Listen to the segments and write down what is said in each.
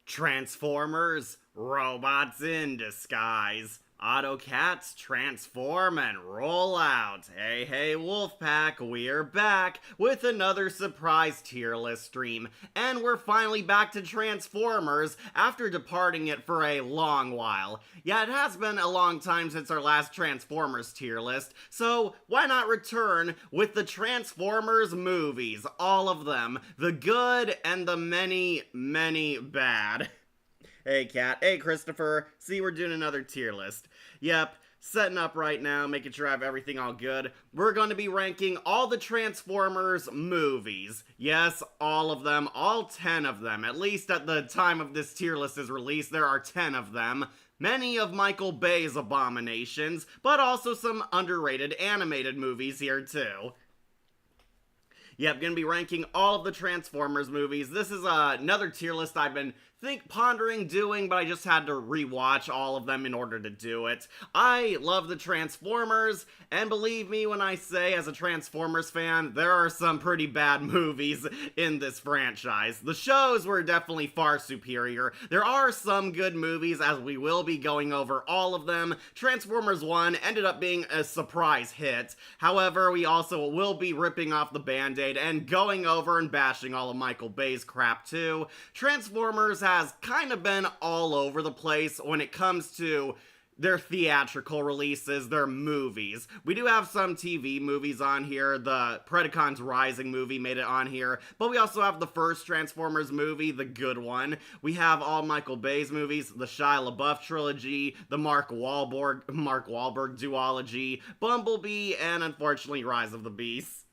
Transformers, robots in disguise. Autocats transform and roll out. Hey, hey, Wolfpack, we're back with another surprise tier list stream. And we're finally back to Transformers after departing it for a long while. Yeah, it has been a long time since our last Transformers tier list, so why not return with the Transformers movies? All of them. The good and the many, many bad. Hey, Kat. Hey, Christopher. See, we're doing another tier list. Yep, setting up right now, making sure I have everything all good. We're going to be ranking all the Transformers movies. Yes, all of them, all 10 of them. At least at the time of this tier list is released, there are 10 of them. Many of Michael Bay's abominations, but also some underrated animated movies here too. Yep, gonna be ranking all of the Transformers movies. This is another tier list I've been pondering doing, but I just had to rewatch all of them in order to do it. I love the Transformers, and believe me when I say, as a Transformers fan, there are some pretty bad movies in this franchise. The shows were definitely far superior. There are some good movies, as we will be going over all of them. Transformers 1 ended up being a surprise hit. However, we also will be ripping off the Band-Aid and going over and bashing all of Michael Bay's crap too. Transformers has kind of been all over the place when it comes to their theatrical releases, their movies. We do have some TV movies on here. The Predacons Rising movie made it on here, but we also have the first Transformers movie, the good one. We have all Michael Bay's movies, the Shia LaBeouf trilogy, the Mark Wahlberg duology, Bumblebee, and unfortunately Rise of the Beasts.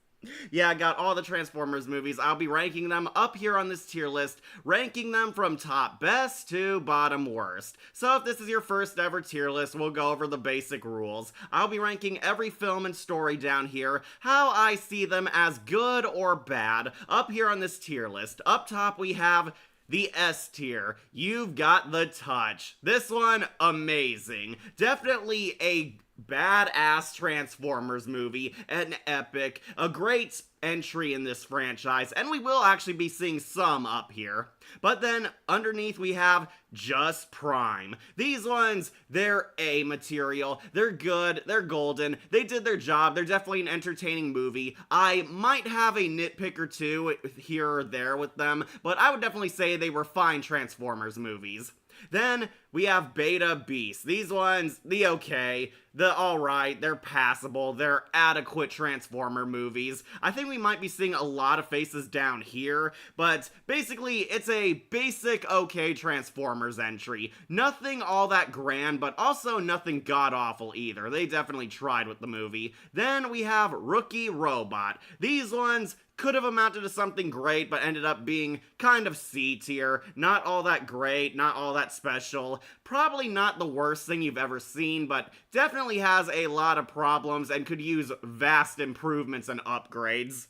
Yeah, I got all the Transformers movies. I'll be ranking them up here on this tier list, ranking them from top best to bottom worst. So if this is your first ever tier list, we'll go over the basic rules. I'll be ranking every film and story down here, how I see them as good or bad, up here on this tier list. Up top we have the S tier. You've got the touch. This one, amazing. Definitely a badass Transformers movie, an epic, a great entry in this franchise, and we will actually be seeing some up here. But then underneath we have Just Prime. These ones, they're A material, they're good, they're golden, they did their job, they're definitely an entertaining movie. I might have a nitpick or two here or there with them, but I would definitely say they were fine Transformers movies. Then we have Beta Beast. These ones, the okay, the alright, they're passable, they're adequate Transformer movies. I think we might be seeing a lot of faces down here, but basically it's a basic okay Transformers entry. Nothing all that grand, but also nothing god-awful either. They definitely tried with the movie. Then we have Rookie Robot. These ones could have amounted to something great, but ended up being kind of C tier. Not all that great, not all that special. Probably not the worst thing you've ever seen, but definitely has a lot of problems and could use vast improvements and upgrades.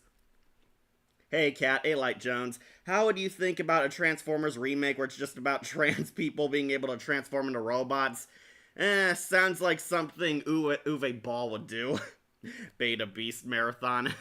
Hey Kat, hey Light Jones, how would you think about a Transformers remake where it's just about trans people being able to transform into robots? Sounds like something Uwe Ball would do. Beta Beast Marathon.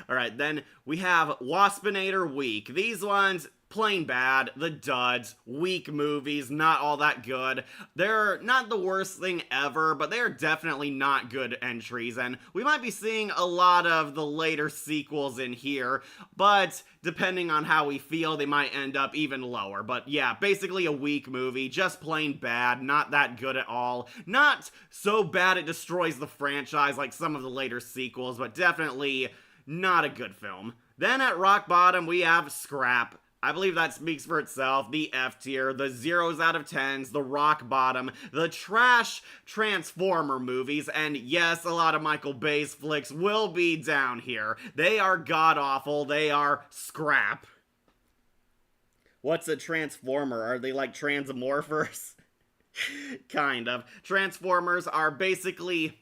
Alright, then we have Waspinator Week. These ones, plain bad, the duds, weak movies, not all that good. They're not the worst thing ever, but they're definitely not good entries, and we might be seeing a lot of the later sequels in here, but depending on how we feel, they might end up even lower. But yeah, basically a weak movie, just plain bad, not that good at all. Not so bad it destroys the franchise like some of the later sequels, but definitely not a good film. Then at rock bottom, we have Scrap. I believe that speaks for itself. The F tier, the 0s out of 10s, the rock bottom, the trash Transformer movies, and yes, a lot of Michael Bay's flicks will be down here. They are god-awful. They are scrap. What's a Transformer? Are they like Transmorphers? Kind of. Transformers are basically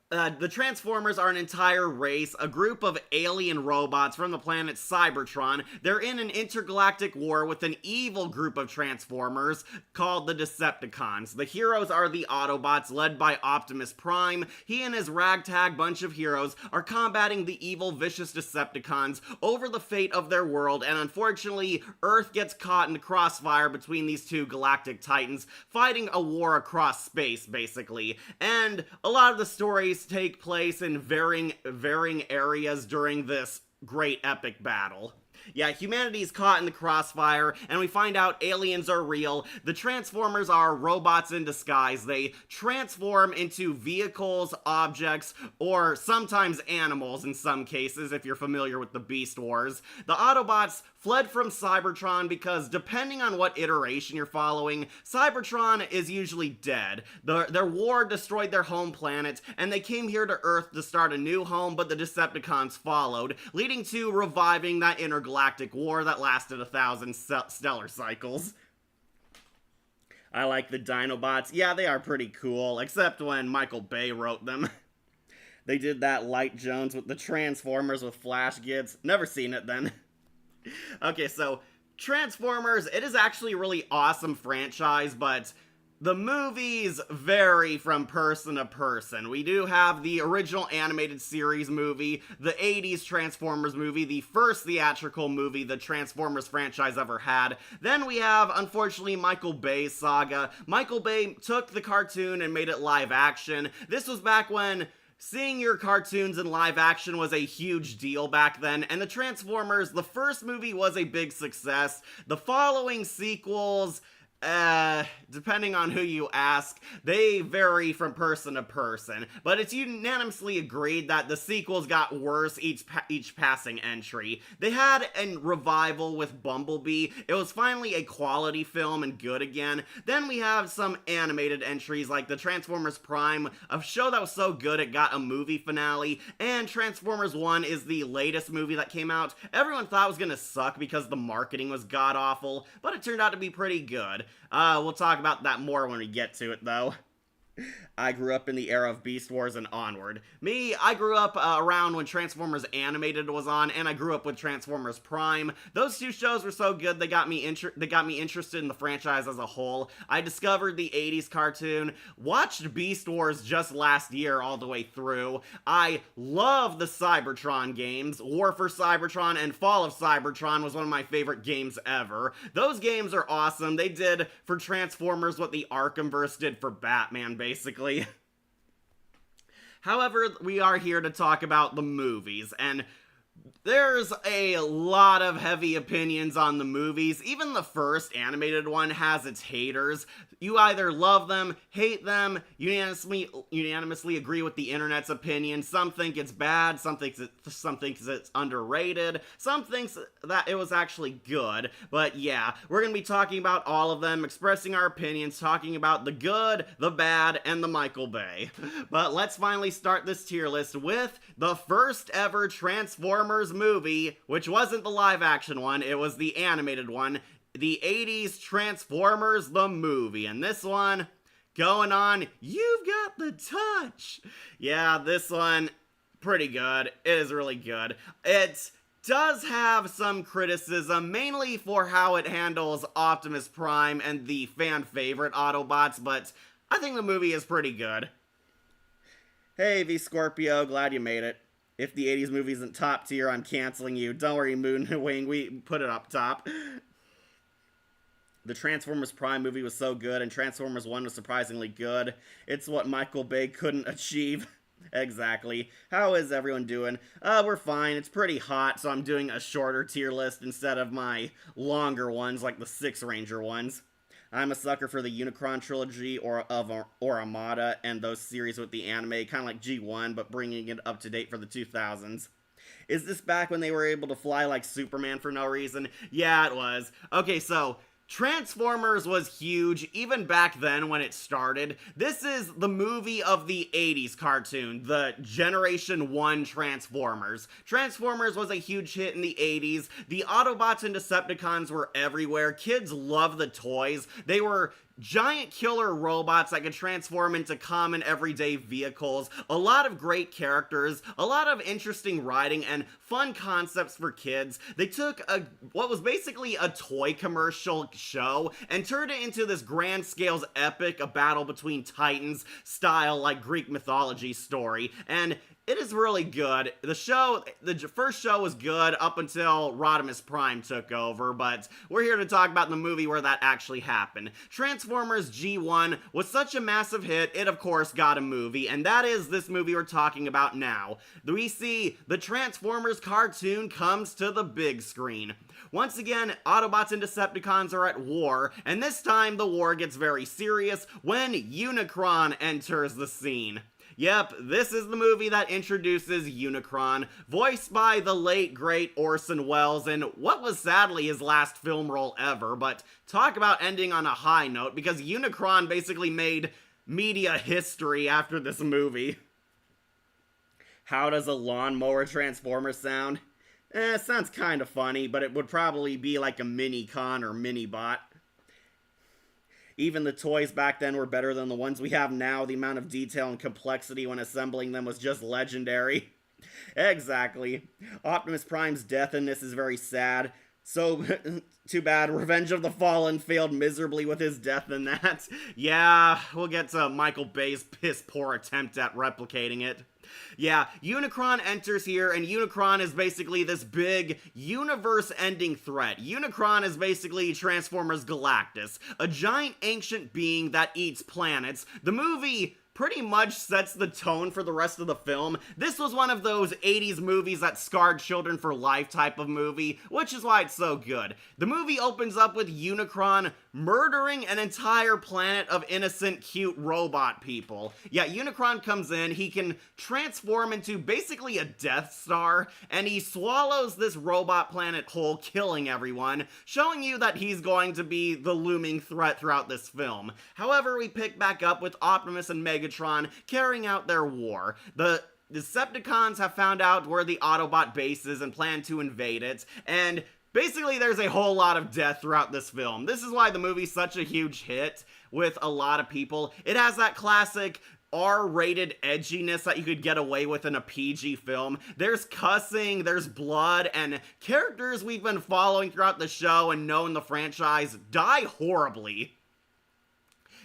The Transformers are an entire race, a group of alien robots from the planet Cybertron. They're in an intergalactic war with an evil group of Transformers called the Decepticons. The heroes are the Autobots, led by Optimus Prime. He and his ragtag bunch of heroes are combating the evil, vicious Decepticons over the fate of their world, and unfortunately, Earth gets caught in the crossfire between these two galactic titans, fighting a war across space, basically. And a lot of the stories take place in varying areas during this great epic battle. Yeah, humanity's caught in the crossfire, and we find out aliens are real. The Transformers are robots in disguise. They transform into vehicles, objects, or sometimes animals in some cases, if you're familiar with the Beast Wars. The Autobots fled from Cybertron because, depending on what iteration you're following, Cybertron is usually dead. Their war destroyed their home planet, and they came here to Earth to start a new home, but the Decepticons followed, leading to reviving that intergalactic war that lasted 1,000 stellar cycles. I like the Dinobots. Yeah, they are pretty cool, except when Michael Bay wrote them. They did that Light Jones with the Transformers with Flash Gibbs. Never seen it then. Okay, so Transformers, it is actually a really awesome franchise, but the movies vary from person to person. We do have the original animated series movie, the 80s Transformers movie, the first theatrical movie the Transformers franchise ever had. Then we have, unfortunately, Michael Bay's saga. Michael Bay took the cartoon and made it live action. This was back when seeing your cartoons in live action was a huge deal back then, and the Transformers, the first movie was a big success. The following sequels, depending on who you ask, they vary from person to person, but it's unanimously agreed that the sequels got worse each passing entry. They had a revival with Bumblebee. It was finally a quality film and good again. Then we have some animated entries like the Transformers Prime, a show that was so good it got a movie finale, and Transformers 1 is the latest movie that came out. Everyone thought it was gonna suck because the marketing was god-awful, but it turned out to be pretty good. We'll talk about that more when we get to it, though. I grew up in the era of Beast Wars and onward. Me, I grew up around when Transformers Animated was on, and I grew up with Transformers Prime. Those two shows were so good they got me interested in the franchise as a whole. I discovered the 80s cartoon, watched Beast Wars just last year all the way through. I love the Cybertron games. War for Cybertron and Fall of Cybertron was one of my favorite games ever. Those games are awesome. They did for Transformers what the Arkhamverse did for Batman, basically. However, we are here to talk about the movies, and there's a lot of heavy opinions on the movies. Even the first animated one has its haters. You either love them, hate them, unanimously agree with the internet's opinion. Some think it's bad, some think it's underrated, some thinks that it was actually good. But yeah, we're gonna be talking about all of them, expressing our opinions, talking about the good, the bad, and the Michael Bay. But let's finally start this tier list with the first ever Transformers movie, which wasn't the live action one, it was the animated one. The 80s Transformers the movie, and this one, going on, You've Got the Touch. Yeah, this one, pretty good. It is really good. It does have some criticism, mainly for how it handles Optimus Prime and the fan favorite Autobots, but I think the movie is pretty good. Hey, V Scorpio, glad you made it. If the 80s movie isn't top tier, I'm canceling you. Don't worry, Moonwing, we put it up top. The Transformers Prime movie was so good, and Transformers 1 was surprisingly good. It's what Michael Bay couldn't achieve. Exactly. How is everyone doing? We're fine. It's pretty hot, so I'm doing a shorter tier list instead of my longer ones, like the Six Ranger ones. I'm a sucker for the Unicron trilogy or Armada and those series with the anime, kind of like G1, but bringing it up to date for the 2000s. Is this back when they were able to fly like Superman for no reason? Yeah, it was. Okay, so Transformers was huge, even back then when it started. This is the movie of the 80s cartoon, the Generation 1 Transformers. Transformers was a huge hit in the 80s. The Autobots and Decepticons were everywhere. Kids loved the toys. They were giant killer robots that can transform into common everyday vehicles, a lot of great characters, a lot of interesting writing, and fun concepts for kids. They took what was basically a toy commercial show and turned it into this grand scales epic, a battle between titans style like Greek mythology story, and it is really good. The first show was good up until Rodimus Prime took over, but we're here to talk about the movie where that actually happened. Transformers G1 was such a massive hit, it of course got a movie, and that is this movie we're talking about now. We see the Transformers cartoon comes to the big screen. Once again, Autobots and Decepticons are at war, and this time the war gets very serious when Unicron enters the scene. Yep, this is the movie that introduces Unicron, voiced by the late, great Orson Welles in what was sadly his last film role ever, but talk about ending on a high note, because Unicron basically made media history after this movie. How does a lawnmower transformer sound? Sounds kinda funny, but it would probably be like a mini-con or mini-bot. Even the toys back then were better than the ones we have now. The amount of detail and complexity when assembling them was just legendary. Exactly. Optimus Prime's death in this is very sad. So, too bad Revenge of the Fallen failed miserably with his death in that. Yeah, we'll get to Michael Bay's piss-poor attempt at replicating it. Yeah, Unicron enters here, and Unicron is basically this big, universe-ending threat. Unicron is basically Transformers Galactus, a giant ancient being that eats planets. The movie pretty much sets the tone for the rest of the film. This was one of those 80s movies that scarred children for life type of movie, which is why it's so good. The movie opens up with Unicron murdering an entire planet of innocent, cute robot people. Yeah, Unicron comes in, he can transform into basically a Death Star, and he swallows this robot planet whole, killing everyone, showing you that he's going to be the looming threat throughout this film. However, we pick back up with Optimus and Megatron carrying out their war. The Decepticons have found out where the Autobot base is and plan to invade it, and basically there's a whole lot of death throughout this film. This is why the movie's such a huge hit with a lot of people. It has that classic R-rated edginess that you could get away with in a PG film. There's cussing, there's blood, and characters we've been following throughout the show and know in the franchise die horribly.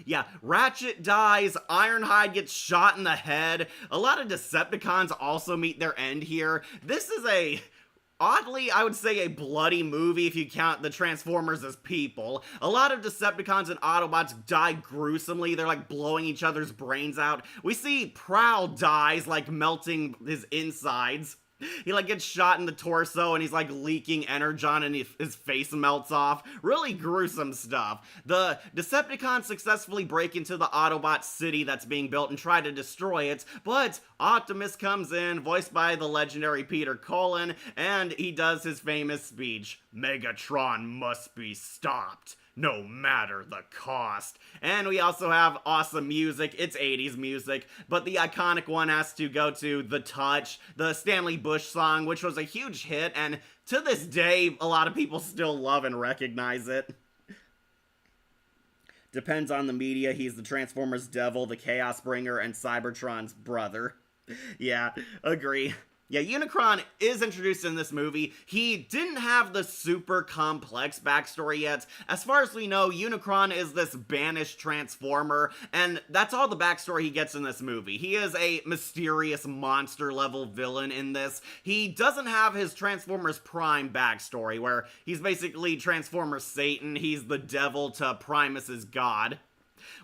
Yeah, Ratchet dies, Ironhide gets shot in the head, a lot of Decepticons also meet their end here. This is oddly, I would say a bloody movie if you count the Transformers as people. A lot of Decepticons and Autobots die gruesomely, they're like blowing each other's brains out. We see Prowl dies, like melting his insides. He like gets shot in the torso and he's like leaking energon and his face melts off. Really gruesome stuff. The Decepticons successfully break into the Autobot city that's being built and try to destroy it, but Optimus comes in, voiced by the legendary Peter Cullen, and he does his famous speech, "Megatron must be stopped, no matter the cost." And we also have awesome music. It's 80s music, but the iconic one has to go to The Touch, the Stanley Bush song, which was a huge hit, and to this day, a lot of people still love and recognize it. Depends on the media, he's the Transformers Devil, the Chaos Bringer, and Cybertron's brother. Yeah, agree. Yeah, Unicron is introduced in this movie. He didn't have the super complex backstory yet. As far as we know, Unicron is this banished Transformer, and that's all the backstory he gets in this movie. He is a mysterious monster-level villain in this. He doesn't have his Transformers Prime backstory, where he's basically Transformers Satan, he's the devil to Primus's god,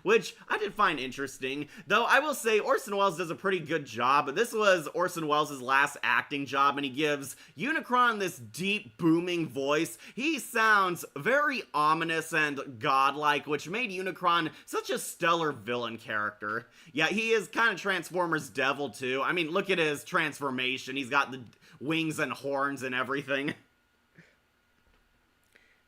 which I did find interesting, though I will say Orson Welles does a pretty good job. This was Orson Welles' last acting job, and he gives Unicron this deep, booming voice. He sounds very ominous and godlike, which made Unicron such a stellar villain character. Yeah, he is kind of Transformers Devil, too. I mean, look at his transformation. He's got the wings and horns and everything.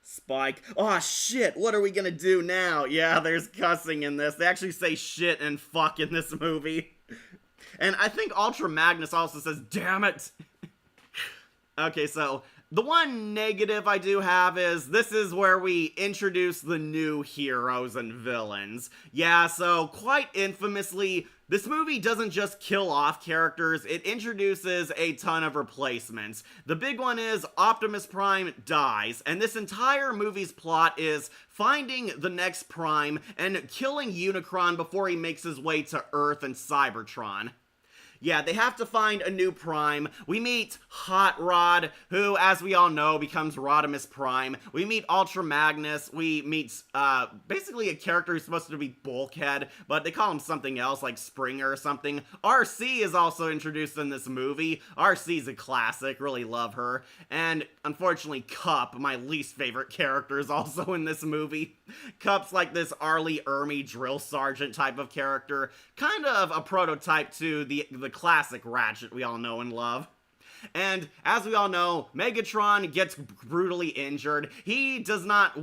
Spike. Oh shit, what are we gonna do now? Yeah, there's cussing in this. They actually say shit and fuck in this movie. And I think Ultra Magnus also says, damn it. Okay, so the one negative I do have is this is where we introduce the new heroes and villains. Yeah, so quite infamously, this movie doesn't just kill off characters, it introduces a ton of replacements. The big one is Optimus Prime dies, and this entire movie's plot is finding the next Prime and killing Unicron before he makes his way to Earth and Cybertron. Yeah, they have to find a new Prime. We meet Hot Rod, who, as we all know, becomes Rodimus Prime. We meet Ultra Magnus. We meet, basically a character who's supposed to be Bulkhead, but they call him something else, like Springer or something. RC is also introduced in this movie. RC's a classic, really love her. And, unfortunately, Cup, my least favorite character, is also in this movie. Cup's like this R. Lee Ermey drill sergeant type of character, kind of a prototype to the classic Ratchet we all know and love. And as we all know, Megatron gets brutally injured. He does not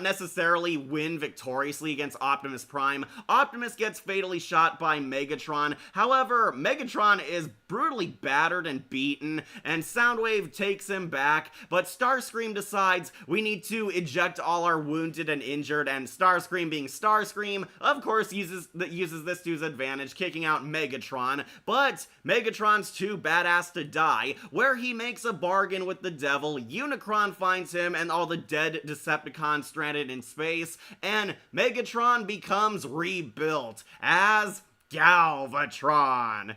necessarily win victoriously against Optimus Prime. Optimus gets fatally shot by Megatron. However, Megatron is brutally battered and beaten, and Soundwave takes him back, but Starscream decides we need to eject all our wounded and injured, and Starscream, being Starscream, of course uses this to his advantage, kicking out Megatron, but Megatron's too badass to die. Where he makes a bargain with the devil. Unicron finds him and all the dead Decepticons stranded in space, and Megatron becomes rebuilt as Galvatron.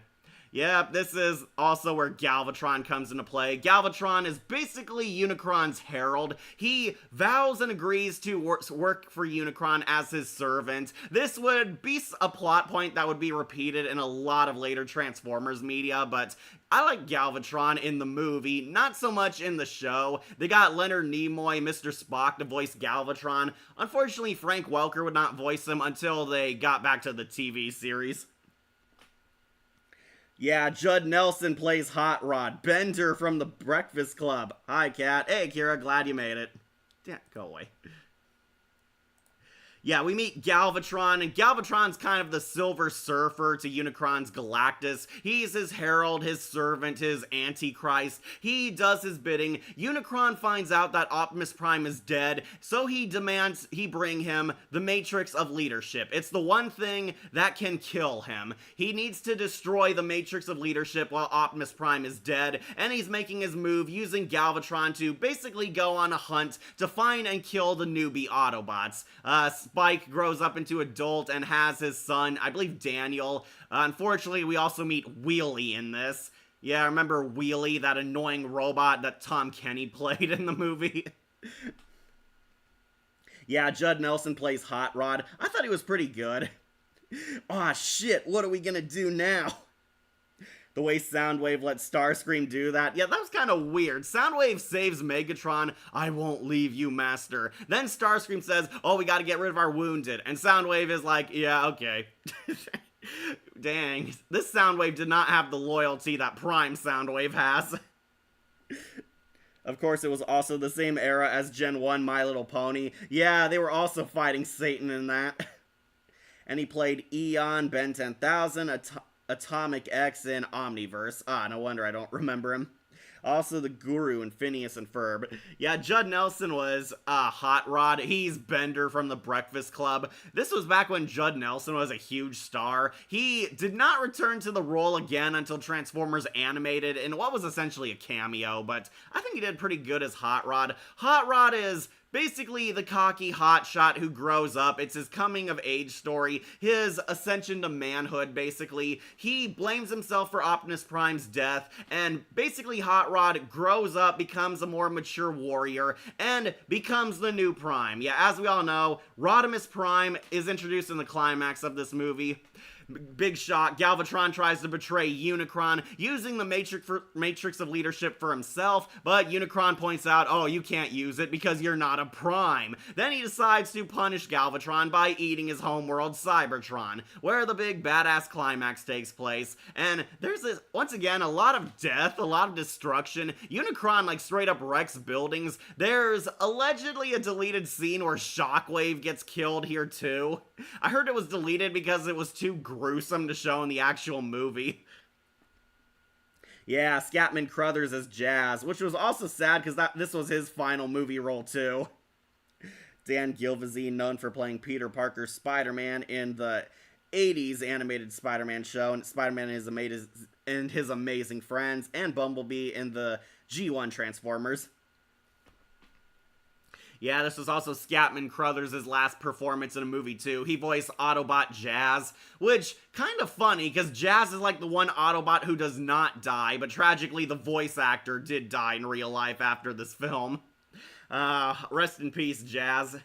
Yep, this is also where Galvatron comes into play. Galvatron is basically Unicron's herald. He vows and agrees to work for Unicron as his servant. This would be a plot point that would be repeated in a lot of later Transformers media, but I like Galvatron in the movie, not so much in the show. They got Leonard Nimoy, Mr. Spock, to voice Galvatron. Unfortunately, Frank Welker would not voice him until they got back to the TV series. Yeah, Judd Nelson plays Hot Rod. Bender from The Breakfast Club. Hi, Kat. Hey, Kira, glad you made it. Yeah, go away. Yeah, we meet Galvatron, and Galvatron's kind of the Silver Surfer to Unicron's Galactus. He's his herald, his servant, his antichrist. He does his bidding. Unicron finds out that Optimus Prime is dead, so he demands he bring him the Matrix of Leadership. It's the one thing that can kill him. He needs to destroy the Matrix of Leadership while Optimus Prime is dead, and he's making his move using Galvatron to basically go on a hunt to find and kill the newbie Autobots. Spike grows up into adult and has his son, I believe Daniel. Unfortunately, we also meet Wheelie in this. Yeah, remember Wheelie, that annoying robot that Tom Kenny played in the movie? Yeah, Judd Nelson plays Hot Rod. I thought he was pretty good. Aw, shit, what are we gonna do now? The way Soundwave lets Starscream do that. Yeah, that was kind of weird. Soundwave saves Megatron. I won't leave you, Master. Then Starscream says, oh, we gotta get rid of our wounded. And Soundwave is like, yeah, okay. Dang. This Soundwave did not have the loyalty that Prime Soundwave has. Of course, it was also the same era as Gen 1 My Little Pony. Yeah, they were also fighting Satan in that. And he played Eon, Ben 10,000, Atomic X, in Omniverse. Ah, no wonder I don't remember him. Also the Guru and Phineas and Ferb. Yeah, Judd Nelson was Hot Rod. He's Bender from The Breakfast Club. This was back when Judd Nelson was a huge star. He did not return to the role again until Transformers Animated in what was essentially a cameo, but I think he did pretty good as Hot Rod. Hot Rod is basically the cocky hotshot who grows up. It's his coming of age story, his ascension to manhood, basically. He blames himself for Optimus Prime's death, and basically Hot Rod grows up, becomes a more mature warrior, and becomes the new Prime. Yeah, as we all know, Rodimus Prime is introduced in the climax of this movie. Big shock, Galvatron tries to betray Unicron using the Matrix of Leadership for himself, but Unicron points out, oh, you can't use it because you're not a Prime. Then he decides to punish Galvatron by eating his homeworld Cybertron, where the big badass climax takes place, and there's once again, a lot of death, a lot of destruction. Unicron, like, straight up wrecks buildings. There's allegedly a deleted scene where Shockwave gets killed here too. I heard it was deleted because it was too gruesome to show in the actual movie. Yeah, Scatman Crothers as Jazz, which was also sad because this was his final movie role too. Dan Gilvezine, known for playing Peter Parker's Spider-Man in the 80s animated Spider-Man show, and Spider-Man and his Amazing Friends, and Bumblebee in the G1 Transformers. Yeah, this was also Scatman Crothers' last performance in a movie too. He voiced Autobot Jazz, which kind of funny because Jazz is like the one Autobot who does not die, but tragically the voice actor did die in real life after this film. Rest in peace, Jazz.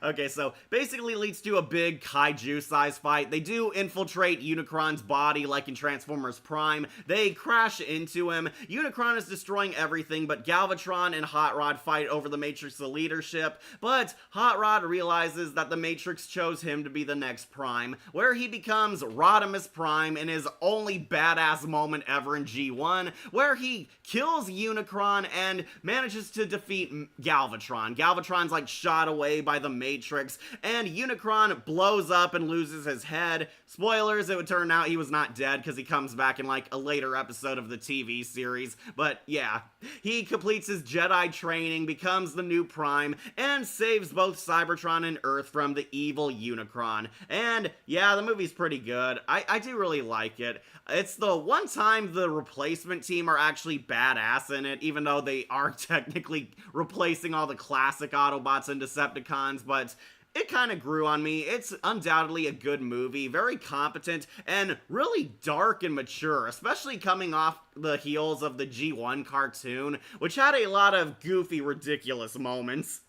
Okay, so basically leads to a big kaiju-sized fight. They do infiltrate Unicron's body like in Transformers Prime. They crash into him. Unicron is destroying everything, but Galvatron and Hot Rod fight over the Matrix's leadership. But Hot Rod realizes that the Matrix chose him to be the next Prime, where he becomes Rodimus Prime in his only badass moment ever in G1, where he kills Unicron and manages to defeat Galvatron. Galvatron's like shot away by the Matrix, and Unicron blows up and loses his head. Spoilers, it would turn out he was not dead because he comes back in like a later episode of the TV series, but yeah. He completes his Jedi training, becomes the new Prime, and saves both Cybertron and Earth from the evil Unicron. And yeah, the movie's pretty good. I do really like it. It's the one time the replacement team are actually badass in it, even though they are technically replacing all the classic Autobots and Decepticons, but it kind of grew on me. It's undoubtedly a good movie, very competent, and really dark and mature, especially coming off the heels of the G1 cartoon, which had a lot of goofy, ridiculous moments,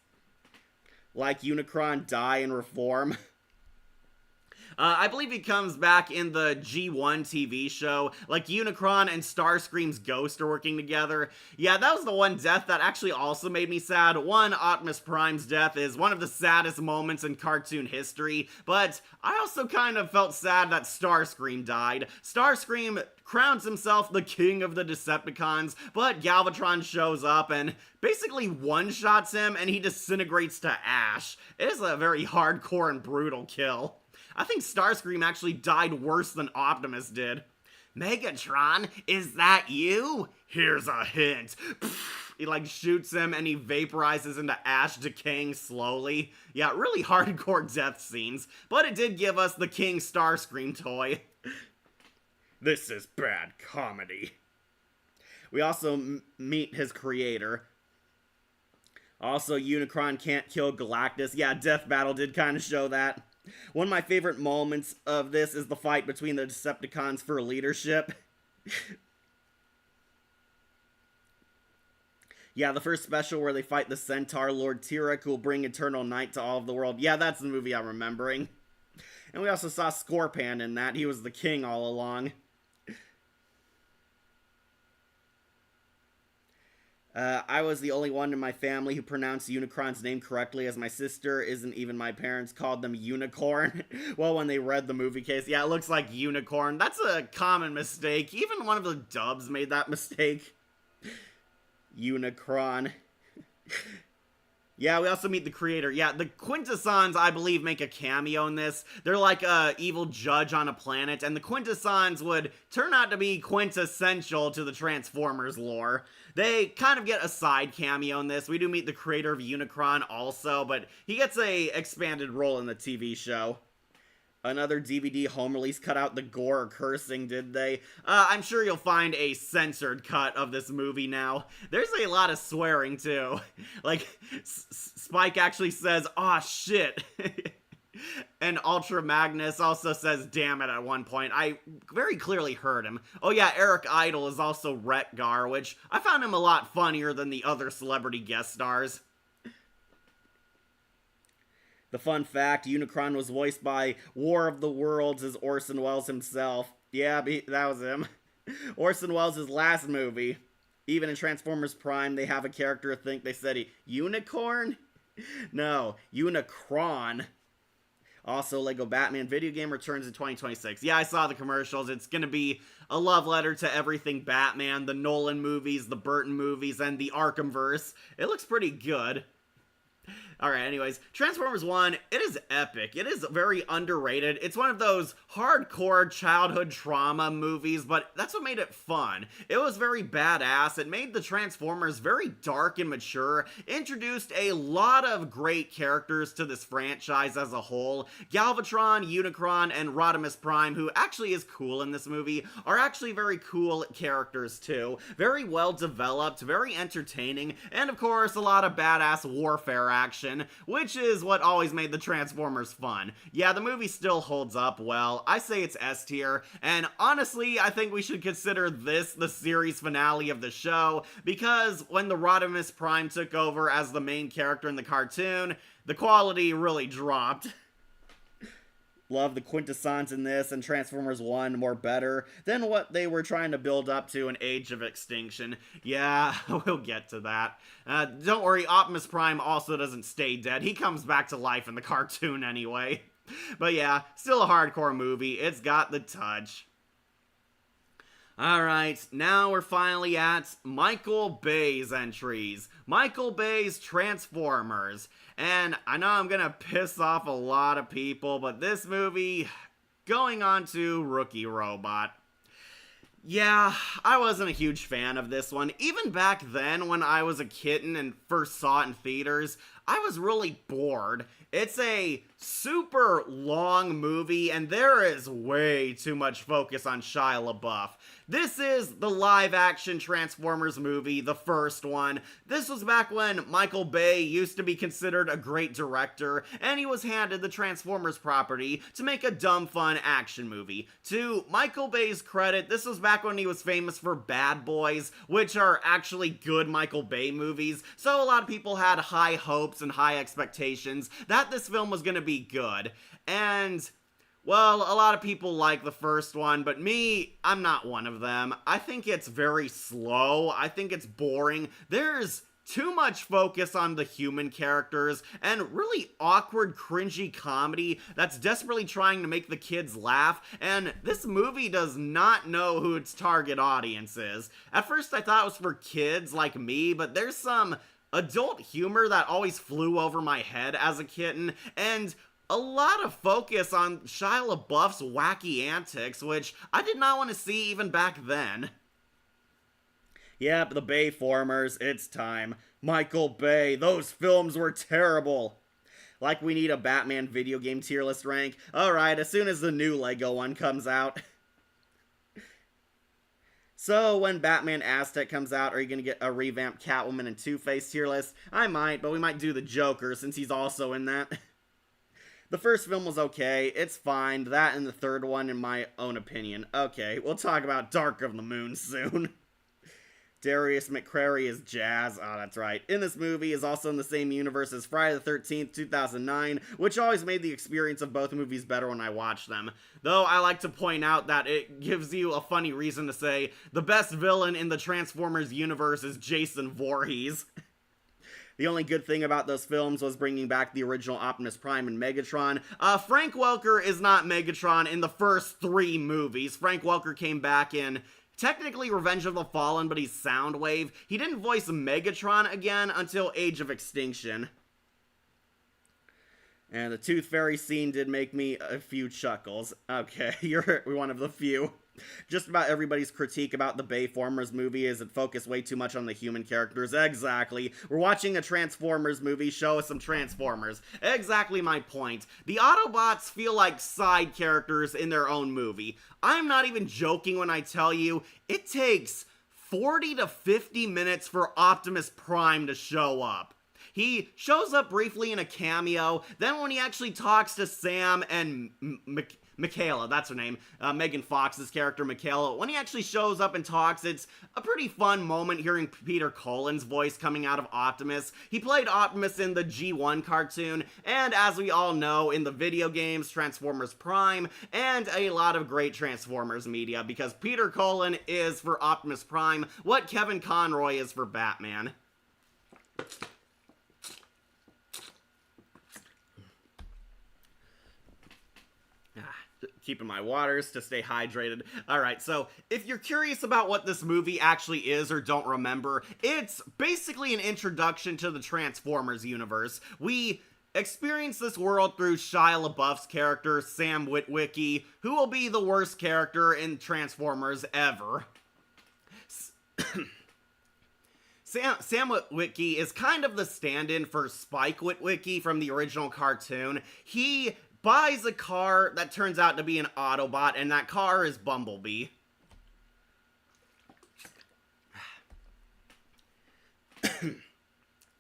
like Unicron die and reform. I believe he comes back in the G1 TV show, like Unicron and Starscream's ghost are working together. Yeah, that was the one death that actually also made me sad. One, Optimus Prime's death is one of the saddest moments in cartoon history, but I also kind of felt sad that Starscream died. Starscream crowns himself the king of the Decepticons, but Galvatron shows up and basically one-shots him and he disintegrates to ash. It is a very hardcore and brutal kill. I think Starscream actually died worse than Optimus did. Megatron, is that you? Here's a hint. He like shoots him and he vaporizes into ash, decaying slowly. Yeah, really hardcore death scenes, but it did give us the King Starscream toy. This is bad comedy. We also meet his creator. Also, Unicron can't kill Galactus. Yeah, Death Battle did kind of show that. One of my favorite moments of this is the fight between the Decepticons for leadership. Yeah, the first special where they fight the Centaur Lord Tyrek, who will bring eternal night to all of the world. Yeah, that's the movie I'm remembering. And we also saw Scorpan in that. He was the king all along. I was the only one in my family who pronounced Unicron's name correctly, as my sister isn't even my parents called them Unicorn. Well, when they read the movie case, yeah, it looks like Unicorn. That's a common mistake. Even one of the dubs made that mistake. Unicron. Yeah, we also meet the creator. Yeah, the Quintessons, I believe, make a cameo in this. They're like a evil judge on a planet, and the Quintessons would turn out to be quintessential to the Transformers lore. They kind of get a side cameo in this. We do meet the creator of Unicron also, but he gets a expanded role in the TV show. Another DVD home release cut out the gore or cursing, did they? I'm sure you'll find a censored cut of this movie now. There's a lot of swearing, too. Like, Spike actually says, "Aw, shit." And Ultra Magnus also says "damn it" at one point. I very clearly heard him. Oh yeah, Eric Idle is also Retgar, which I found him a lot funnier than the other celebrity guest stars. The fun fact, Unicron was voiced by War of the Worlds as Orson Welles himself. Yeah, that was him. Orson Welles' last movie. Even in Transformers Prime, they have a character think they said unicorn? No, Unicron. Also, Lego Batman video game returns in 2026. Yeah, I saw the commercials. It's gonna be a love letter to everything Batman, the Nolan movies, the Burton movies, and the Arkhamverse. It looks pretty good. Alright, anyways, Transformers 1, it is epic. It is very underrated. It's one of those hardcore childhood trauma movies, but that's what made it fun. It was very badass. It made the Transformers very dark and mature, introduced a lot of great characters to this franchise as a whole. Galvatron, Unicron, and Rodimus Prime, who actually is cool in this movie, are actually very cool characters too. Very well developed, very entertaining, and of course, a lot of badass warfare action, which is what always made the Transformers fun. Yeah, the movie still holds up well. I say it's S tier, and honestly, I think we should consider this the series finale of the show, because when the Rodimus Prime took over as the main character in the cartoon, the quality really dropped. Love the quintessence in this, and Transformers 1 more better than what they were trying to build up to in Age of Extinction. Yeah, we'll get to that. Don't worry, Optimus Prime also doesn't stay dead. He comes back to life in the cartoon anyway. But yeah, still a hardcore movie. It's got the touch. Alright, now we're finally at Michael Bay's entries. Michael Bay's Transformers. And I know I'm gonna piss off a lot of people, but this movie, going on to Rookie Robot. Yeah, I wasn't a huge fan of this one. Even back then, when I was a kitten and first saw it in theaters, I was really bored. It's a super long movie, and there is way too much focus on Shia LaBeouf. This is the live-action Transformers movie, the first one. This was back when Michael Bay used to be considered a great director, and he was handed the Transformers property to make a dumb fun action movie. To Michael Bay's credit, this was back when he was famous for Bad Boys, which are actually good Michael Bay movies, so a lot of people had high hopes and high expectations that this film was going to be good. And well, a lot of people like the first one, but me, I'm not one of them. I think it's very slow. I think it's boring. There's too much focus on the human characters and really awkward, cringy comedy that's desperately trying to make the kids laugh, and this movie does not know who its target audience is. At first I thought it was for kids like me, but there's some adult humor that always flew over my head as a kitten, and a lot of focus on Shia LaBeouf's wacky antics, which I did not want to see even back then. Yep, the Bayformers, it's time. Michael Bay, those films were terrible. Like we need a Batman video game tier list rank. Alright, as soon as the new Lego one comes out. So, when Batman Aztec comes out, are you gonna get a revamped Catwoman and Two-Face tier list? I might, but we might do the Joker since he's also in that. The first film was okay, it's fine, that and the third one in my own opinion. Okay, we'll talk about Dark of the Moon soon. Darius McCrary is Jazz, oh that's right. In this movie is also in the same universe as Friday the 13th, 2009, which always made the experience of both movies better when I watched them. Though I like to point out that it gives you a funny reason to say, the best villain in the Transformers universe is Jason Voorhees. The only good thing about those films was bringing back the original Optimus Prime and Megatron. Frank Welker is not Megatron in the first 3 movies. Frank Welker came back in, technically, Revenge of the Fallen, but he's Soundwave. He didn't voice Megatron again until Age of Extinction. And the Tooth Fairy scene did make me a few chuckles. Okay, you're one of the few. Just about everybody's critique about the Bayformers movie is it focused way too much on the human characters. Exactly. We're watching a Transformers movie, show us some Transformers. Exactly my point. The Autobots feel like side characters in their own movie. I'm not even joking when I tell you, it takes 40 to 50 minutes for Optimus Prime to show up. He shows up briefly in a cameo, then when he actually talks to Sam and Michaela, that's her name, Megan Fox's character, Michaela, when he actually shows up and talks, it's a pretty fun moment hearing Peter Cullen's voice coming out of Optimus. He played Optimus in the G1 cartoon, and as we all know, in the video games, Transformers Prime, and a lot of great Transformers media, because Peter Cullen is for Optimus Prime what Kevin Conroy is for Batman. keeping my waters to stay hydrated. Alright, so if you're curious about what this movie actually is or don't remember, it's basically an introduction to the Transformers universe. We experience this world through Shia LaBeouf's character, Sam Witwicky, who will be the worst character in Transformers ever. Sam Witwicky is kind of the stand-in for Spike Witwicky from the original cartoon. He buys a car that turns out to be an Autobot, and that car is Bumblebee.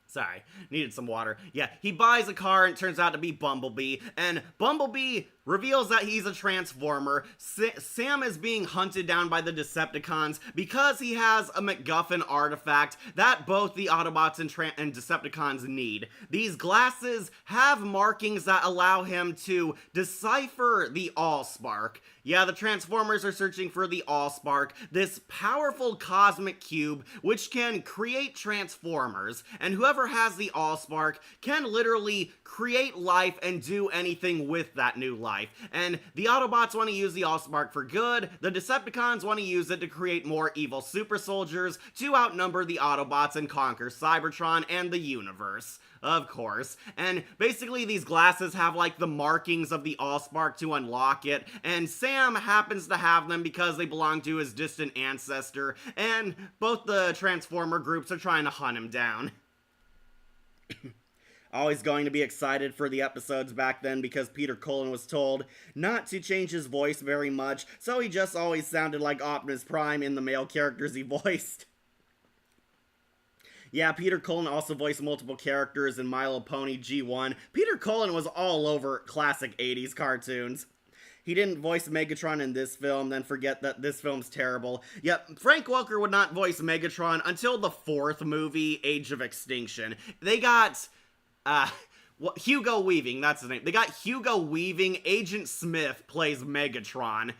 Sorry, needed some water. Yeah, he buys a car and it turns out to be Bumblebee, and Bumblebee reveals that he's a Transformer. Sam is being hunted down by the Decepticons because he has a MacGuffin artifact that both the Autobots and Decepticons need. These glasses have markings that allow him to decipher the Allspark. Yeah, the Transformers are searching for the Allspark, this powerful cosmic cube which can create Transformers, and whoever has the Allspark can literally create life and do anything with that new life. And the Autobots want to use the Allspark for good, the Decepticons want to use it to create more evil super soldiers to outnumber the Autobots and conquer Cybertron and the universe. Of course. And basically these glasses have like the markings of the Allspark to unlock it, and Sam happens to have them because they belong to his distant ancestor, and both the Transformer groups are trying to hunt him down. Always going to be excited for the episodes back then because Peter Cullen was told not to change his voice very much, so he just always sounded like Optimus Prime in the male characters he voiced. Yeah, Peter Cullen also voiced multiple characters in My Little Pony G1. Peter Cullen was all over classic 80s cartoons. He didn't voice Megatron in this film, then forget that this film's terrible. Yep, Frank Welker would not voice Megatron until the fourth movie, Age of Extinction. They got Hugo Weaving, that's his name. They got Hugo Weaving. Agent Smith plays Megatron.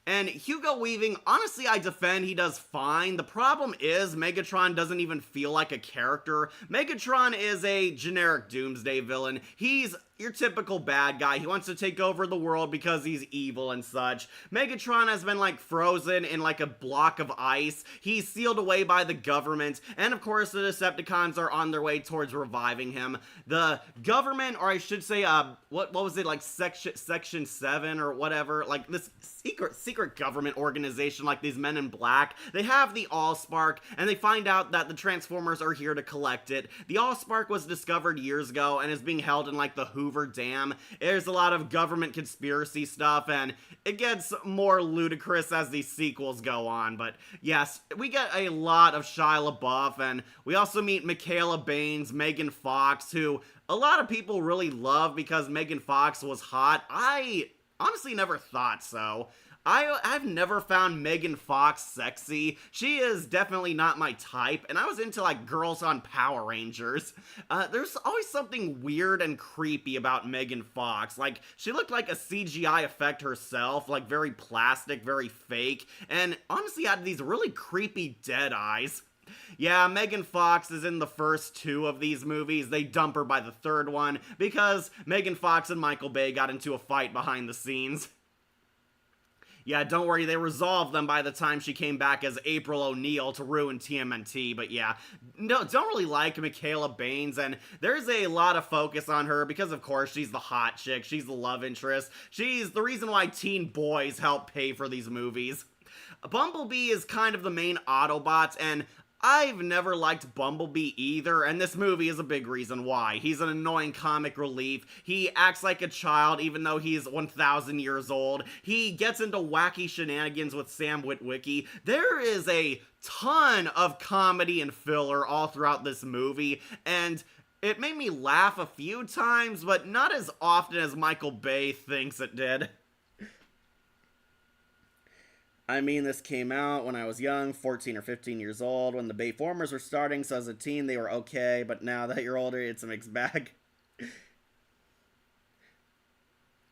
And Hugo Weaving, honestly, I defend he does fine. The problem is Megatron doesn't even feel like a character. Megatron is a generic Doomsday villain. He's your typical bad guy. He wants to take over the world because he's evil and such. Megatron has been like frozen in like a block of ice. He's sealed away by the government. And of course the Decepticons are on their way towards reviving him. The government, or I should say, what was it, like Section 7 or whatever, like this secret government organization, like these men in black. They have the Allspark, and they find out that the Transformers are here to collect it. The Allspark was discovered years ago and is being held in like the Hoover Dam. There's a lot of government conspiracy stuff, and it gets more ludicrous as these sequels go on. But yes, we get a lot of Shia LaBeouf, and we also meet Michaela Baines, Megan Fox, who a lot of people really love because Megan Fox was hot. I honestly never thought so. I've never found Megan Fox sexy. She is definitely not my type, and I was into like girls on Power Rangers. There's always something weird and creepy about Megan Fox. Like, she looked like a CGI effect herself, like very plastic, very fake, and honestly had these really creepy dead eyes. Yeah, Megan Fox is in the first two of these movies. They dump her by the third one because Megan Fox and Michael Bay got into a fight behind the scenes. Yeah, don't worry, they resolved them by the time she came back as April O'Neil to ruin TMNT, but yeah, no, don't really like Michaela Baines, and there's a lot of focus on her because, of course, she's the hot chick, she's the love interest, she's the reason why teen boys help pay for these movies. Bumblebee is kind of the main Autobot, and I've never liked Bumblebee either, and this movie is a big reason why. He's an annoying comic relief. He acts like a child even though he's 1,000 years old. He gets into wacky shenanigans with Sam Witwicky. There is a ton of comedy and filler all throughout this movie, and it made me laugh a few times, but not as often as Michael Bay thinks it did. I mean, this came out when I was young, 14 or 15 years old, when the Bayformers were starting, so as a teen they were okay, but now that you're older, it's a mixed bag.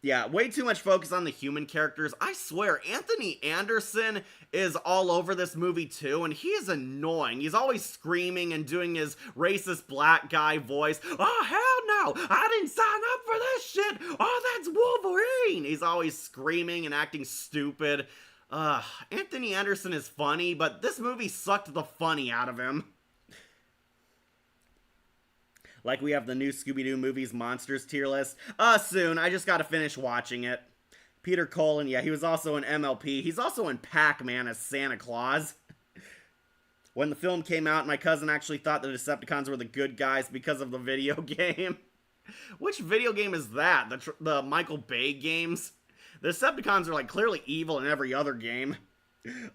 Yeah, way too much focus on the human characters. I swear, Anthony Anderson is all over this movie too, and he is annoying. He's always screaming and doing his racist black guy voice. Oh, hell wow, I didn't sign up for this shit. Oh, that's Wolverine. He's always screaming and acting stupid. Anthony Anderson is funny, but this movie sucked the funny out of him. Like, we have the new Scooby-Doo movies Monsters tier list. Soon. I just gotta finish watching it. Peter Cullen, yeah, he was also in MLP. He's also in Pac-Man as Santa Claus. When the film came out, my cousin actually thought the Decepticons were the good guys because of the video game. Which video game is that? The Michael Bay games? The Decepticons are, like, clearly evil in every other game.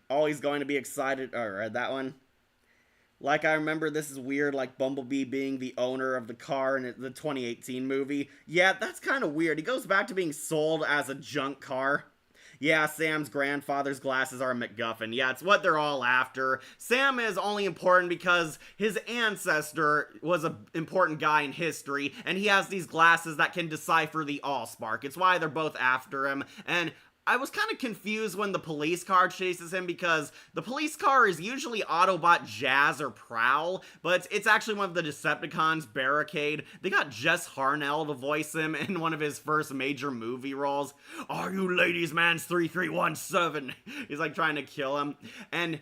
Always going to be excited. Alright, that one. Like, I remember this is weird, like Bumblebee being the owner of the car in the 2018 movie. Yeah, that's kind of weird. He goes back to being sold as a junk car. Yeah, Sam's grandfather's glasses are a MacGuffin. Yeah, it's what they're all after. Sam is only important because his ancestor was an important guy in history, and he has these glasses that can decipher the Allspark. It's why they're both after him, and I was kind of confused when the police car chases him because the police car is usually Autobot Jazz or Prowl, but it's actually one of the Decepticons, Barricade. They got Jess Harnell to voice him in one of his first major movie roles. Are you ladies man's 3317? He's like trying to kill him. And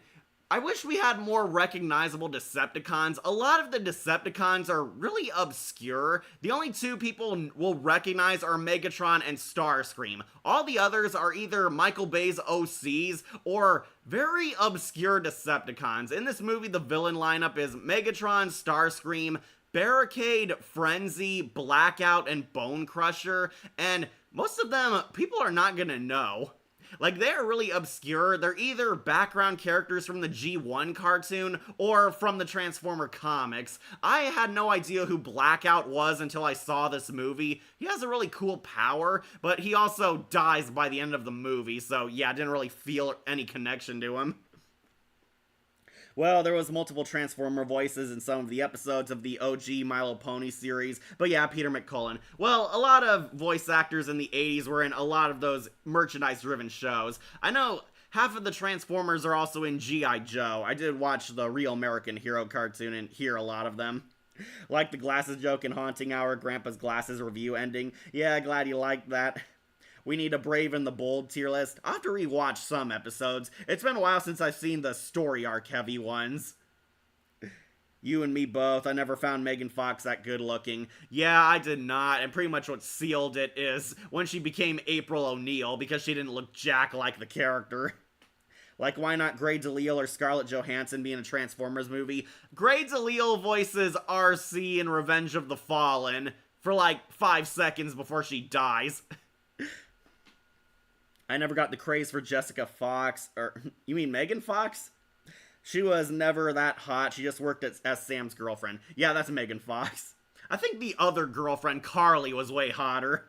I wish we had more recognizable Decepticons. A lot of the Decepticons are really obscure. The only two people will recognize are Megatron and Starscream. All the others are either Michael Bay's OCs or very obscure Decepticons. In this movie, the villain lineup is Megatron, Starscream, Barricade, Frenzy, Blackout, and Bone Crusher, and most of them people are not gonna know. Like, they're really obscure. They're either background characters from the G1 cartoon or from the Transformer comics. I had no idea who Blackout was until I saw this movie. He has a really cool power, but he also dies by the end of the movie, so yeah, I didn't really feel any connection to him. Well, there was multiple Transformer voices in some of the episodes of the OG My Little Pony series, but yeah, Peter McCullen. Well, a lot of voice actors in the 80s were in a lot of those merchandise-driven shows. I know half of the Transformers are also in G.I. Joe. I did watch the Real American Hero cartoon and hear a lot of them. Like the glasses joke in Haunting Hour, Grandpa's Glasses review ending. Yeah, glad you liked that. We need a Brave and the Bold tier list. I'll have to rewatch some episodes. It's been a while since I've seen the story arc heavy ones. You and me both. I never found Megan Fox that good looking. Yeah, I did not, and pretty much what sealed it is when she became April O'Neil because she didn't look jack like the character. Like, why not Grey DeLisle or Scarlett Johansson be in a Transformers movie? Grey DeLisle voices RC in Revenge of the Fallen for like 5 seconds before she dies. I never got the craze for Jessica Fox, or, you mean Megan Fox? She was never that hot, she just worked as Sam's girlfriend. Yeah, that's Megan Fox. I think the other girlfriend, Carly, was way hotter.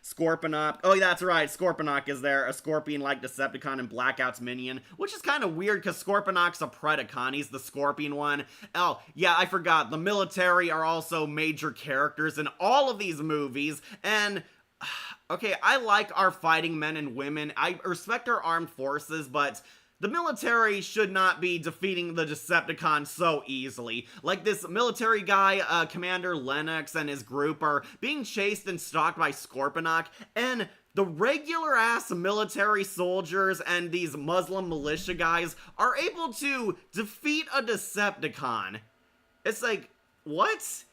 Scorponok, oh that's right, Scorponok is there, a scorpion-like Decepticon and Blackout's minion, which is kind of weird because Scorponok's a Predacon, he's the scorpion one. Oh, yeah, I forgot, the military are also major characters in all of these movies, and okay, I like our fighting men and women. I respect our armed forces, but the military should not be defeating the Decepticons so easily. Like, this military guy, Commander Lennox and his group are being chased and stalked by Scorponok, and the regular-ass military soldiers and these Muslim militia guys are able to defeat a Decepticon. It's like, what?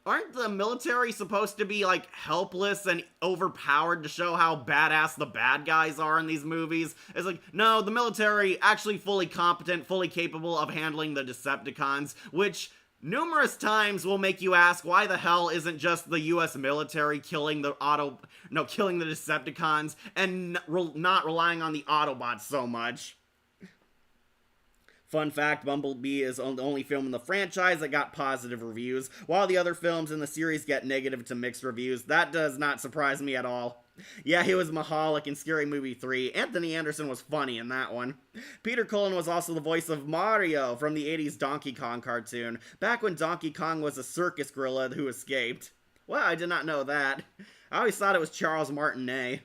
Aren't the military supposed to be, like, helpless and overpowered to show how badass the bad guys are in these movies? It's like, no, the military actually fully competent, fully capable of handling the Decepticons, which numerous times will make you ask why the hell isn't just the US military killing the Decepticons and not relying on the Autobots so much. Fun fact, Bumblebee is the only film in the franchise that got positive reviews, while the other films in the series get negative to mixed reviews. That does not surprise me at all. Yeah, he was Mahalik in Scary Movie 3. Anthony Anderson was funny in that one. Peter Cullen was also the voice of Mario from the 80s Donkey Kong cartoon, back when Donkey Kong was a circus gorilla who escaped. Well, I did not know that. I always thought it was Charles Martinet.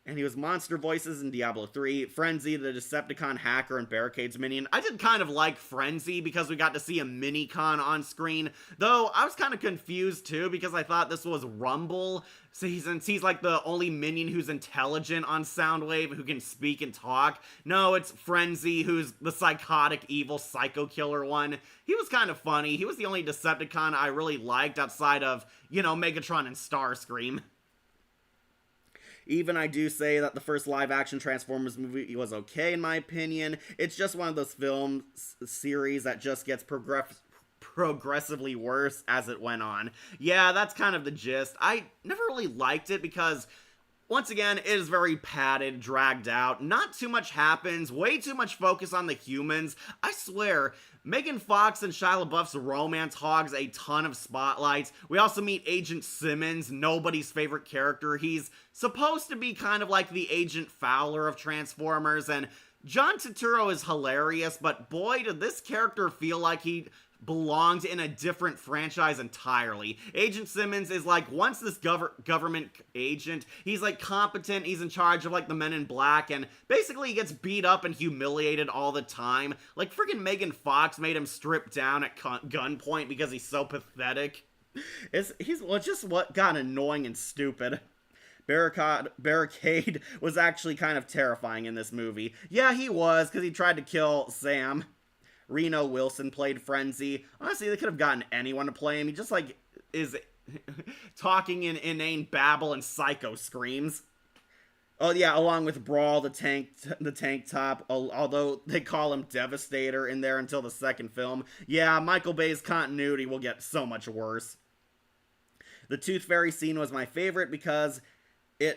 And he was Monster Voices in Diablo 3, Frenzy, the Decepticon hacker, and Barricade's minion. I did kind of like Frenzy because we got to see a Minicon on screen, though I was kind of confused too because I thought this was Rumble, since he's like the only minion who's intelligent on Soundwave, who can speak and talk. No, it's Frenzy, who's the psychotic, evil, psycho killer one. He was kind of funny. He was the only Decepticon I really liked outside of, Megatron and Starscream. Even I do say that the first live-action Transformers movie was okay, in my opinion. It's just one of those film series that just gets progressively worse as it went on. Yeah, that's kind of the gist. I never really liked it because, once again, it is very padded, dragged out. Not too much happens, way too much focus on the humans. I swear, Megan Fox and Shia LaBeouf's romance hogs a ton of spotlights. We also meet Agent Simmons, nobody's favorite character. He's supposed to be kind of like the Agent Fowler of Transformers, and John Turturro is hilarious, but boy, did this character feel like he belonged in a different franchise entirely. Agent Simmons is like, once this government agent, he's like competent, he's in charge of like the Men in Black, and basically he gets beat up and humiliated all the time. Like friggin' Megan Fox made him strip down at gunpoint because he's so pathetic. He's just what got annoying and stupid. Barricade was actually kind of terrifying in this movie. Yeah, he was, because he tried to kill Sam. Reno Wilson played Frenzy. Honestly, they could have gotten anyone to play him. He just, like, is talking in inane babble and psycho screams. Oh, yeah, along with Brawl, the tank top, although they call him Devastator in there until the second film. Yeah, Michael Bay's continuity will get so much worse. The Tooth Fairy scene was my favorite because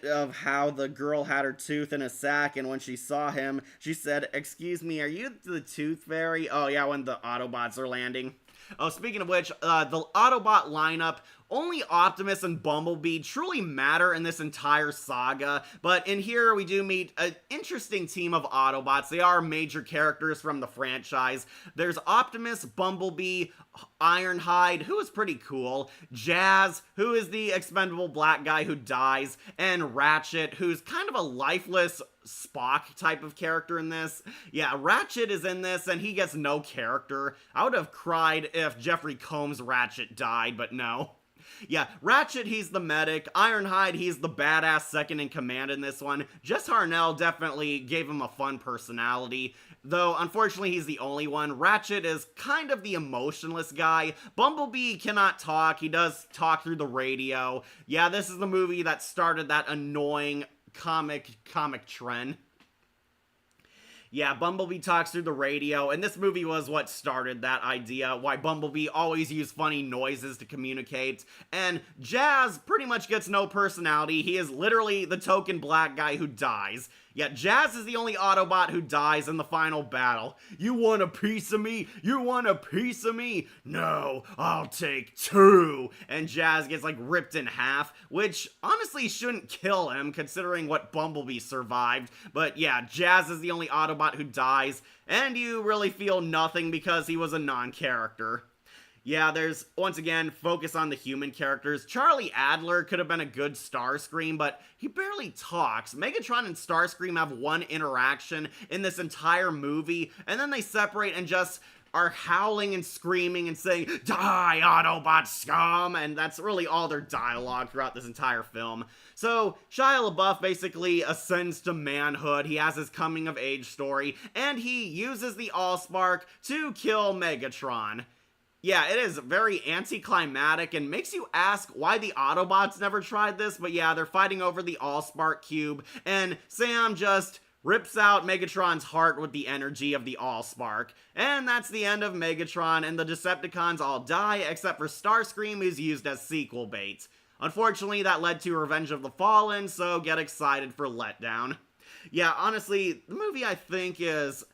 of how the girl had her tooth in a sack, and when she saw him, she said, "Excuse me, are you the Tooth Fairy?" Oh yeah, when the Autobots are landing. Oh, speaking of which, the Autobot lineup, only Optimus and Bumblebee truly matter in this entire saga, but in here we do meet an interesting team of Autobots. They are major characters from the franchise. There's Optimus, Bumblebee, Ironhide, who is pretty cool, Jazz, who is the expendable black guy who dies, and Ratchet, who's kind of a lifeless Spock type of character in this. Yeah, Ratchet is in this, and he gets no character. I would have cried if Jeffrey Combs' Ratchet died, but no. Yeah, Ratchet, he's the medic. Ironhide, he's the badass second in command in this one. Jess Harnell definitely gave him a fun personality, though unfortunately he's the only one. Ratchet is kind of the emotionless guy. Bumblebee cannot talk. He does talk through the radio. Yeah, this is the movie that started that annoying comic trend. Yeah, Bumblebee talks through the radio, and this movie was what started that idea, why Bumblebee always used funny noises to communicate, and Jazz pretty much gets no personality. He is literally the token black guy who dies. Yet Jazz is the only Autobot who dies in the final battle. "You want a piece of me? You want a piece of me? No, I'll take two." And Jazz gets like ripped in half, which honestly shouldn't kill him considering what Bumblebee survived. But yeah, Jazz is the only Autobot who dies, and you really feel nothing because he was a non-character. Yeah, there's, once again, focus on the human characters. Charlie Adler could have been a good Starscream, but he barely talks. Megatron and Starscream have one interaction in this entire movie, and then they separate and just are howling and screaming and saying, "Die, Autobot scum!" And that's really all their dialogue throughout this entire film. So, Shia LaBeouf basically ascends to manhood. He has his coming-of-age story, and he uses the Allspark to kill Megatron. Yeah, it is very anticlimactic and makes you ask why the Autobots never tried this, but yeah, they're fighting over the Allspark cube, and Sam just rips out Megatron's heart with the energy of the Allspark. And that's the end of Megatron, and the Decepticons all die, except for Starscream, who's used as sequel bait. Unfortunately, that led to Revenge of the Fallen, so get excited for Letdown. Yeah, honestly, the movie I think is...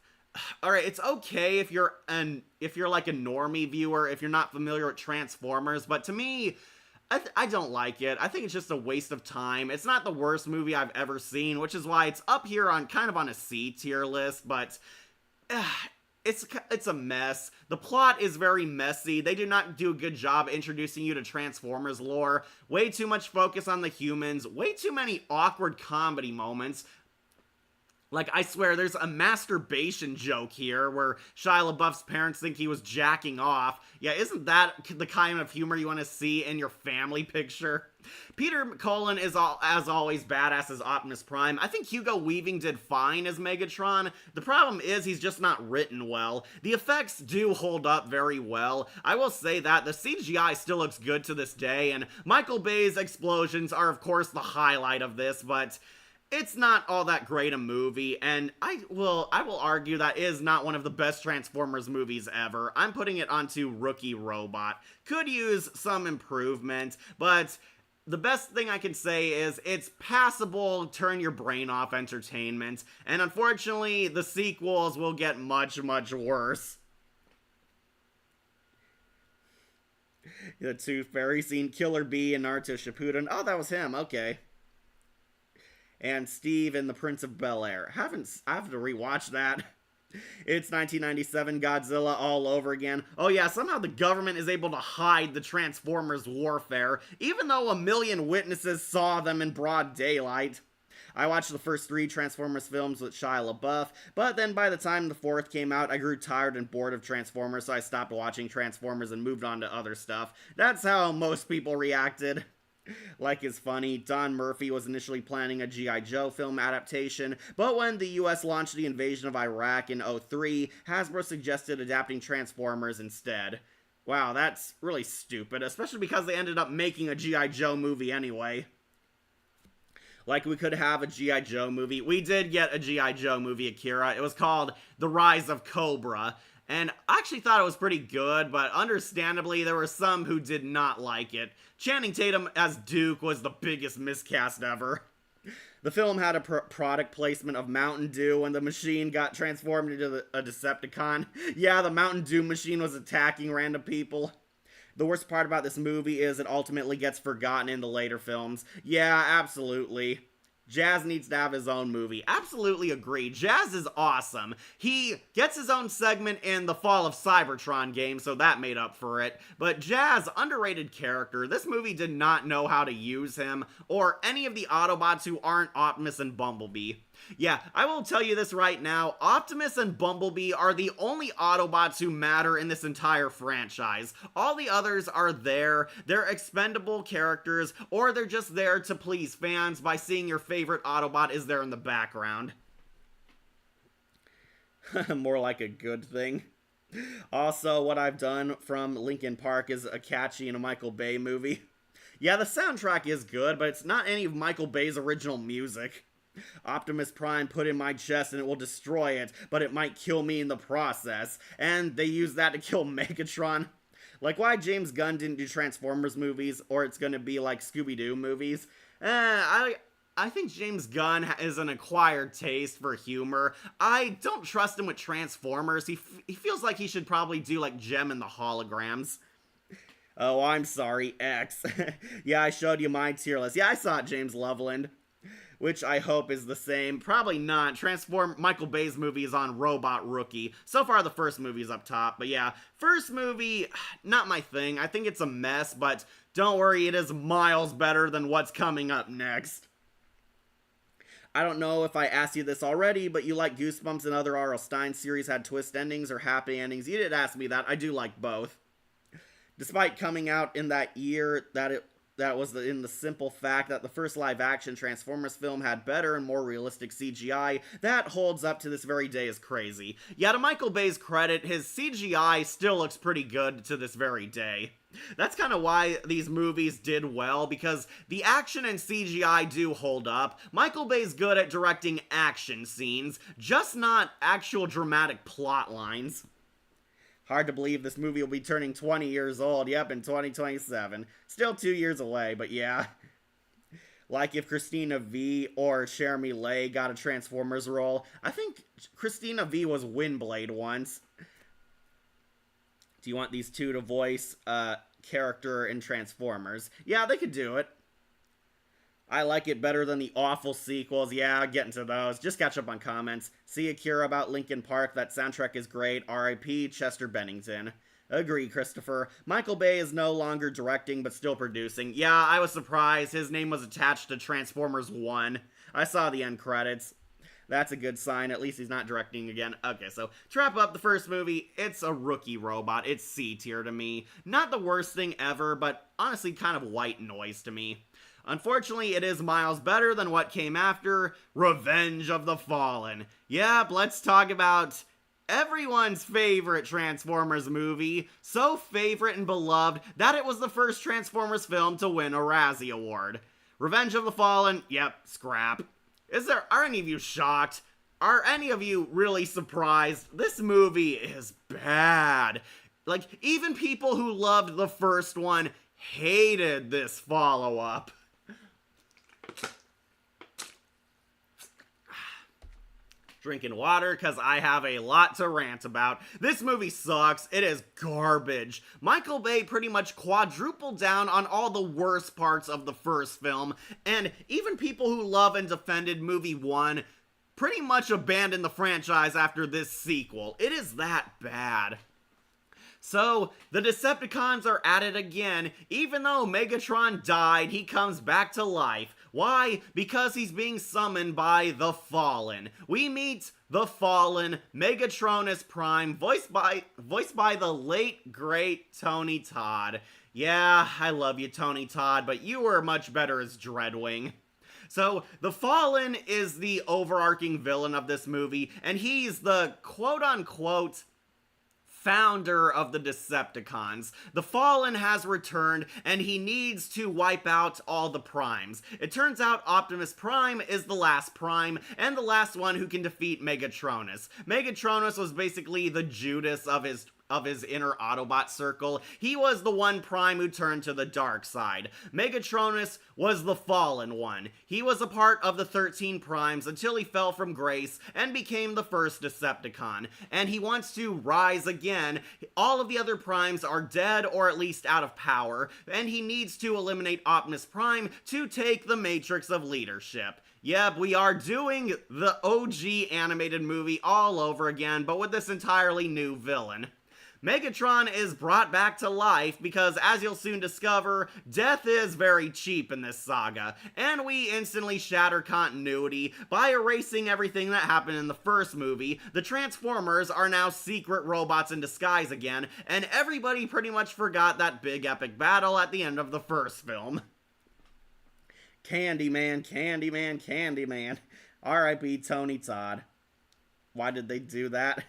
Alright, it's okay if you're like a normie viewer, if you're not familiar with Transformers, but to me, I don't like it. I think it's just a waste of time. It's not the worst movie I've ever seen, which is why it's up here on kind of on a C tier list, but it's a mess. The plot is very messy. They do not do a good job introducing you to Transformers lore. Way too much focus on the humans. Way too many awkward comedy moments. Like, I swear, there's a masturbation joke here where Shia LaBeouf's parents think he was jacking off. Yeah, isn't that the kind of humor you want to see in your family picture? Peter Cullen is, as always, badass as Optimus Prime. I think Hugo Weaving did fine as Megatron. The problem is he's just not written well. The effects do hold up very well. I will say that the CGI still looks good to this day, and Michael Bay's explosions are, of course, the highlight of this, but it's not all that great a movie, and I will argue that is not one of the best Transformers movies ever. I'm putting it onto Rookie Robot. Could use some improvement, but the best thing I can say is it's passable, turn your brain off entertainment, and unfortunately, the sequels will get much, much worse. The Tooth Fairy scene, Killer Bee and Naruto Shippuden. Oh, that was him, okay. And Steve in The Prince of Bel-Air. I have to rewatch that. It's 1997, Godzilla all over again. Oh yeah, somehow the government is able to hide the Transformers warfare, even though a million witnesses saw them in broad daylight. I watched the first 3 Transformers films with Shia LaBeouf, but then by the time the 4th came out, I grew tired and bored of Transformers, so I stopped watching Transformers and moved on to other stuff. That's how most people reacted. Like is funny, Don Murphy was initially planning a G.I. Joe film adaptation, but when the US launched the invasion of Iraq in 2003, Hasbro suggested adapting Transformers instead. Wow, that's really stupid, especially because they ended up making a G.I. Joe movie anyway. Like, we could have a G.I. Joe movie. We did get a G.I. Joe movie, Akira. It was called The Rise of Cobra. And I actually thought it was pretty good, but understandably, there were some who did not like it. Channing Tatum as Duke was the biggest miscast ever. The film had a product placement of Mountain Dew when the machine got transformed into a Decepticon. Yeah, the Mountain Dew machine was attacking random people. The worst part about this movie is it ultimately gets forgotten in the later films. Yeah, absolutely. Jazz needs to have his own movie. Absolutely agree. Jazz is awesome. He gets his own segment in the Fall of Cybertron game, so that made up for it. But Jazz, underrated character. This movie did not know how to use him, or any of the Autobots who aren't Optimus and Bumblebee. Yeah, I will tell you this right now, Optimus and Bumblebee are the only Autobots who matter in this entire franchise. All the others are there, they're expendable characters, or they're just there to please fans by seeing your favorite Autobot is there in the background. More like a good thing. Also, what I've done from Linkin Park is a catchy in a Michael Bay movie. Yeah, the soundtrack is good, but it's not any of Michael Bay's original music. Optimus Prime put in my chest and it will destroy it, but it might kill me in the process. And they use that to kill Megatron. Like, why James Gunn didn't do Transformers movies, or it's gonna be like Scooby-Doo movies. I think James Gunn is an acquired taste for humor. I don't trust him with Transformers. He feels like he should probably do like Jem and the Holograms. Oh, I'm sorry, X. Yeah, I showed you my tier list. Yeah, I saw it, James Loveland. Which I hope is the same. Probably not. Michael Bay's movie is on Robot Rookie. So far, the first movie's up top. But yeah, first movie, not my thing. I think it's a mess, but don't worry, it is miles better than what's coming up next. I don't know if I asked you this already, but you like Goosebumps and other R.L. Stine series had twist endings or happy endings. You did ask me that. I do like both. Despite coming out in that year that was in the simple fact that the first live-action Transformers film had better and more realistic CGI, that holds up to this very day as crazy. Yeah, to Michael Bay's credit, his CGI still looks pretty good to this very day. That's kind of why these movies did well, because the action and CGI do hold up. Michael Bay's good at directing action scenes, just not actual dramatic plot lines. Hard to believe this movie will be turning 20 years old, yep, in 2027. Still 2 years away, but yeah. Like if Christina V or Jeremy Lay got a Transformers role. I think Christina V was Windblade once. Do you want these two to voice character in Transformers? Yeah, they could do it. I like it better than the awful sequels. Yeah, getting to those. Just catch up on comments. See Akira about Linkin Park. That soundtrack is great. R.I.P. Chester Bennington. Agree, Christopher. Michael Bay is no longer directing, but still producing. Yeah, I was surprised. His name was attached to Transformers 1. I saw the end credits. That's a good sign. At least he's not directing again. Okay, so to wrap up the first movie, it's a rookie robot. It's C tier to me. Not the worst thing ever, but honestly kind of white noise to me. Unfortunately, it is miles better than what came after, Revenge of the Fallen. Yep, let's talk about everyone's favorite Transformers movie, so favorite and beloved that it was the first Transformers film to win a Razzie Award. Revenge of the Fallen, yep, scrap. Are any of you shocked? Are any of you really surprised? This movie is bad. Like, even people who loved the first one hated this follow-up. Drinking water because I have a lot to rant about. This movie sucks. It is garbage. Michael Bay pretty much quadrupled down on all the worst parts of the first film, and even people who love and defended movie 1 pretty much abandoned the franchise after this sequel. It is that bad. So, the Decepticons are at it again. Even though Megatron died, he comes back to life. Why? Because he's being summoned by the Fallen. We meet the Fallen, Megatronus Prime, voiced by the late, great Tony Todd. Yeah, I love you, Tony Todd, but you were much better as Dreadwing. So, the Fallen is the overarching villain of this movie, and he's the quote-unquote founder of the Decepticons. The Fallen has returned, and he needs to wipe out all the Primes. It turns out Optimus Prime is the last Prime, and the last one who can defeat Megatronus. Megatronus was basically the Judas of his inner Autobot circle. He was the one Prime who turned to the dark side. Megatronus was the fallen one. He was a part of the 13 Primes until he fell from grace and became the first Decepticon. And he wants to rise again. All of the other Primes are dead or at least out of power, and he needs to eliminate Optimus Prime to take the Matrix of Leadership. Yep, we are doing the OG animated movie all over again, but with this entirely new villain. Megatron is brought back to life because, as you'll soon discover, death is very cheap in this saga, and we instantly shatter continuity by erasing everything that happened in the first movie. The Transformers are now secret robots in disguise again, and everybody pretty much forgot that big epic battle at the end of the first film. Candyman, Candyman, Candyman. R.I.P. Tony Todd. Why did they do that?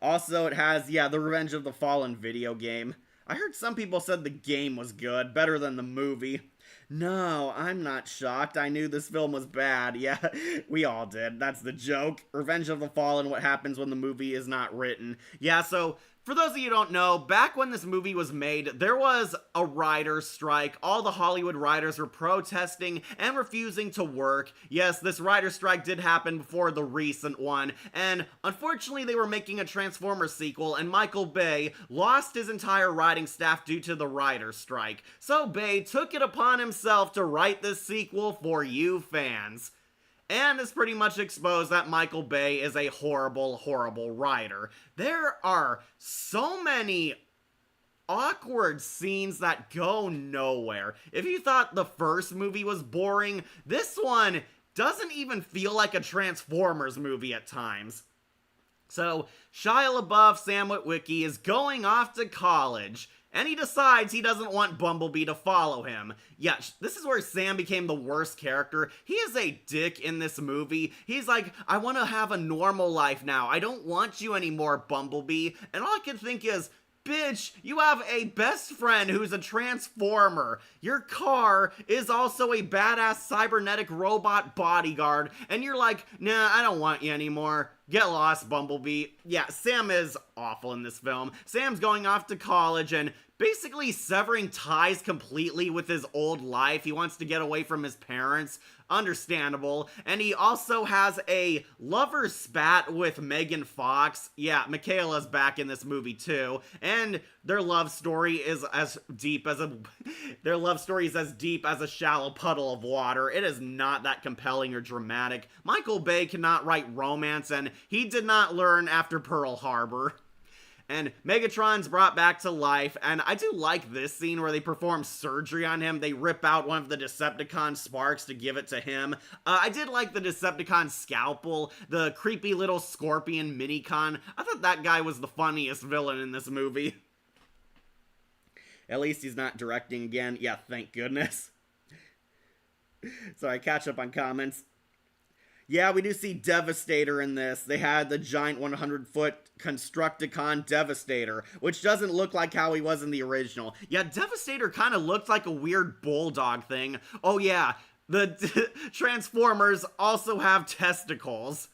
Also, it has, the Revenge of the Fallen video game. I heard some people said the game was good, better than the movie. No, I'm not shocked. I knew this film was bad. Yeah, we all did. That's the joke. Revenge of the Fallen, what happens when the movie is not written. Yeah, so for those of you who don't know, back when this movie was made, there was a writer's strike. All the Hollywood writers were protesting and refusing to work. Yes, this writer's strike did happen before the recent one, and unfortunately they were making a Transformers sequel, and Michael Bay lost his entire writing staff due to the writer's strike. So Bay took it upon himself to write this sequel for you fans. And this pretty much exposed that Michael Bay is a horrible, horrible writer. There are so many awkward scenes that go nowhere. If you thought the first movie was boring, this one doesn't even feel like a Transformers movie at times. So, Shia LaBeouf, Sam Witwicky, is going off to college, and he decides he doesn't want Bumblebee to follow him. Yeah, this is where Sam became the worst character. He is a dick in this movie. He's like, I want to have a normal life now. I don't want you anymore, Bumblebee. And all I can think is, bitch, you have a best friend who's a transformer. Your car is also a badass cybernetic robot bodyguard. And you're like, nah, I don't want you anymore. Get lost, Bumblebee. Yeah, Sam is awful in this film. Sam's going off to college and basically severing ties completely with his old life. He wants to get away from his parents. Understandable. And he also has a lover spat with Megan Fox. Yeah, Michaela's back in this movie too. And their love story is as deep as a shallow puddle of water. It is not that compelling or dramatic. Michael Bay cannot write romance, and he did not learn after Pearl Harbor. And Megatron's brought back to life, and I do like this scene where they perform surgery on him. They rip out one of the Decepticon sparks to give it to him. I did like the Decepticon scalpel, the creepy little scorpion Minicon. I thought that guy was the funniest villain in this movie. At least he's not directing again. Yeah, thank goodness. Sorry, catch up on comments. Yeah, we do see Devastator in this. They had the giant 100-foot Constructicon Devastator, which doesn't look like how he was in the original. Yeah, Devastator kind of looked like a weird bulldog thing. Oh yeah, the Transformers also have testicles.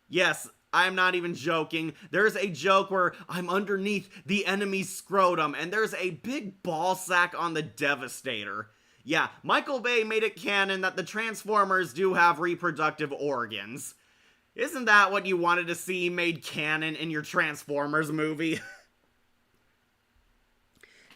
Yes, I'm not even joking. There's a joke where I'm underneath the enemy's scrotum, and there's a big ball sack on the Devastator. Yeah, Michael Bay made it canon that the Transformers do have reproductive organs. Isn't that what you wanted to see made canon in your Transformers movie?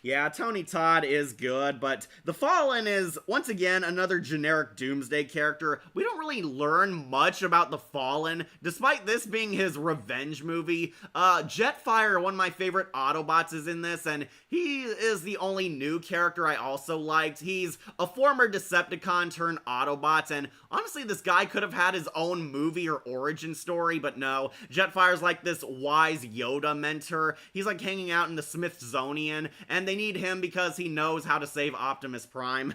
Yeah, Tony Todd is good, but The Fallen is, once again, another generic Doomsday character. We don't really learn much about The Fallen, despite this being his revenge movie. Jetfire, one of my favorite Autobots, is in this, and he is the only new character I also liked. He's a former Decepticon turned Autobot, and honestly, this guy could have had his own movie or origin story, but no. Jetfire's like this wise Yoda mentor. He's like hanging out in the Smithsonian, and they need him because he knows how to save Optimus Prime.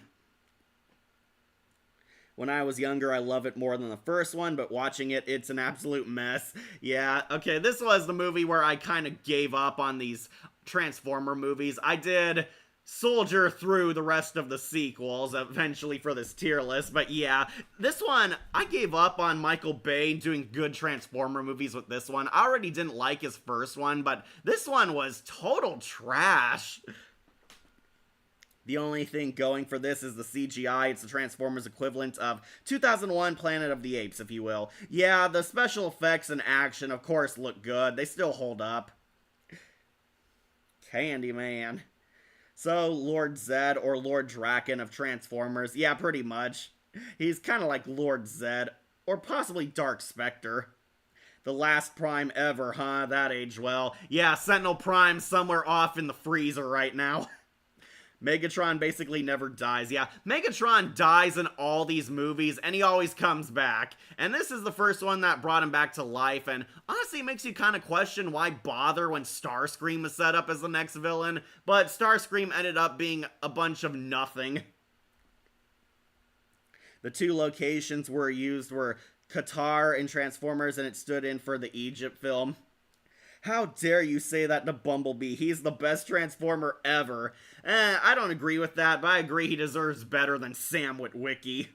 When I was younger, I love it more than the first one, but watching it, it's an absolute mess. Yeah, okay, this was the movie where I kind of gave up on these Transformer movies. I did soldier through the rest of the sequels eventually for this tier list, but yeah, this one, I gave up on Michael Bay doing good Transformer movies with this one. I already didn't like his first one, but this one was total trash. The only thing going for this is the CGI. It's the Transformers equivalent of 2001 Planet of the Apes, if you will. Yeah, the special effects and action, of course, look good. They still hold up. Candyman. So, Lord Zed, or Lord Draken of Transformers, yeah, pretty much. He's kind of like Lord Zed, or possibly Dark Spectre. The last Prime ever, huh? That aged well. Yeah, Sentinel Prime somewhere off in the freezer right now. Megatron basically never dies. Yeah, Megatron dies in all these movies, and he always comes back. And this is the first one that brought him back to life, and honestly, it makes you kind of question why bother when Starscream was set up as the next villain. But Starscream ended up being a bunch of nothing. The two locations were used were Qatar in Transformers, and it stood in for the Egypt film. How dare you say that to Bumblebee? He's the best Transformer ever. I don't agree with that, but I agree he deserves better than Sam Witwicky.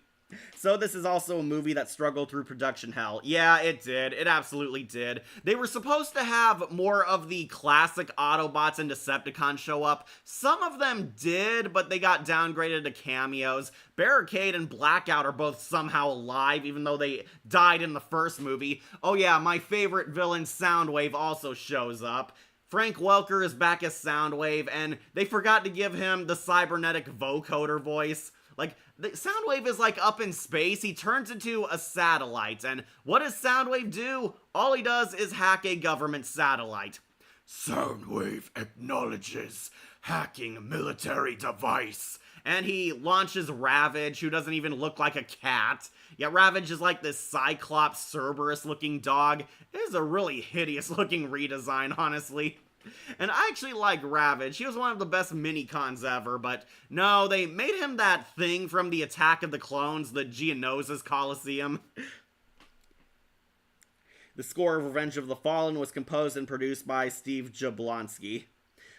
So this is also a movie that struggled through production hell. Yeah, it did. It absolutely did. They were supposed to have more of the classic Autobots and Decepticons show up. Some of them did, but they got downgraded to cameos. Barricade and Blackout are both somehow alive, even though they died in the first movie. Oh yeah, my favorite villain, Soundwave, also shows up. Frank Welker is back as Soundwave, and they forgot to give him the cybernetic vocoder voice. Like, the Soundwave is like up in space, he turns into a satellite, and what does Soundwave do? All he does is hack a government satellite. Soundwave acknowledges hacking military device. And he launches Ravage, who doesn't even look like a cat. Yeah, Ravage is like this Cyclops Cerberus looking dog. It is a really hideous looking redesign, honestly. And I actually like Ravage. He was one of the best mini-cons ever, but no, they made him that thing from the Attack of the Clones, the Geonosis Coliseum. The score of Revenge of the Fallen was composed and produced by Steve Jablonsky.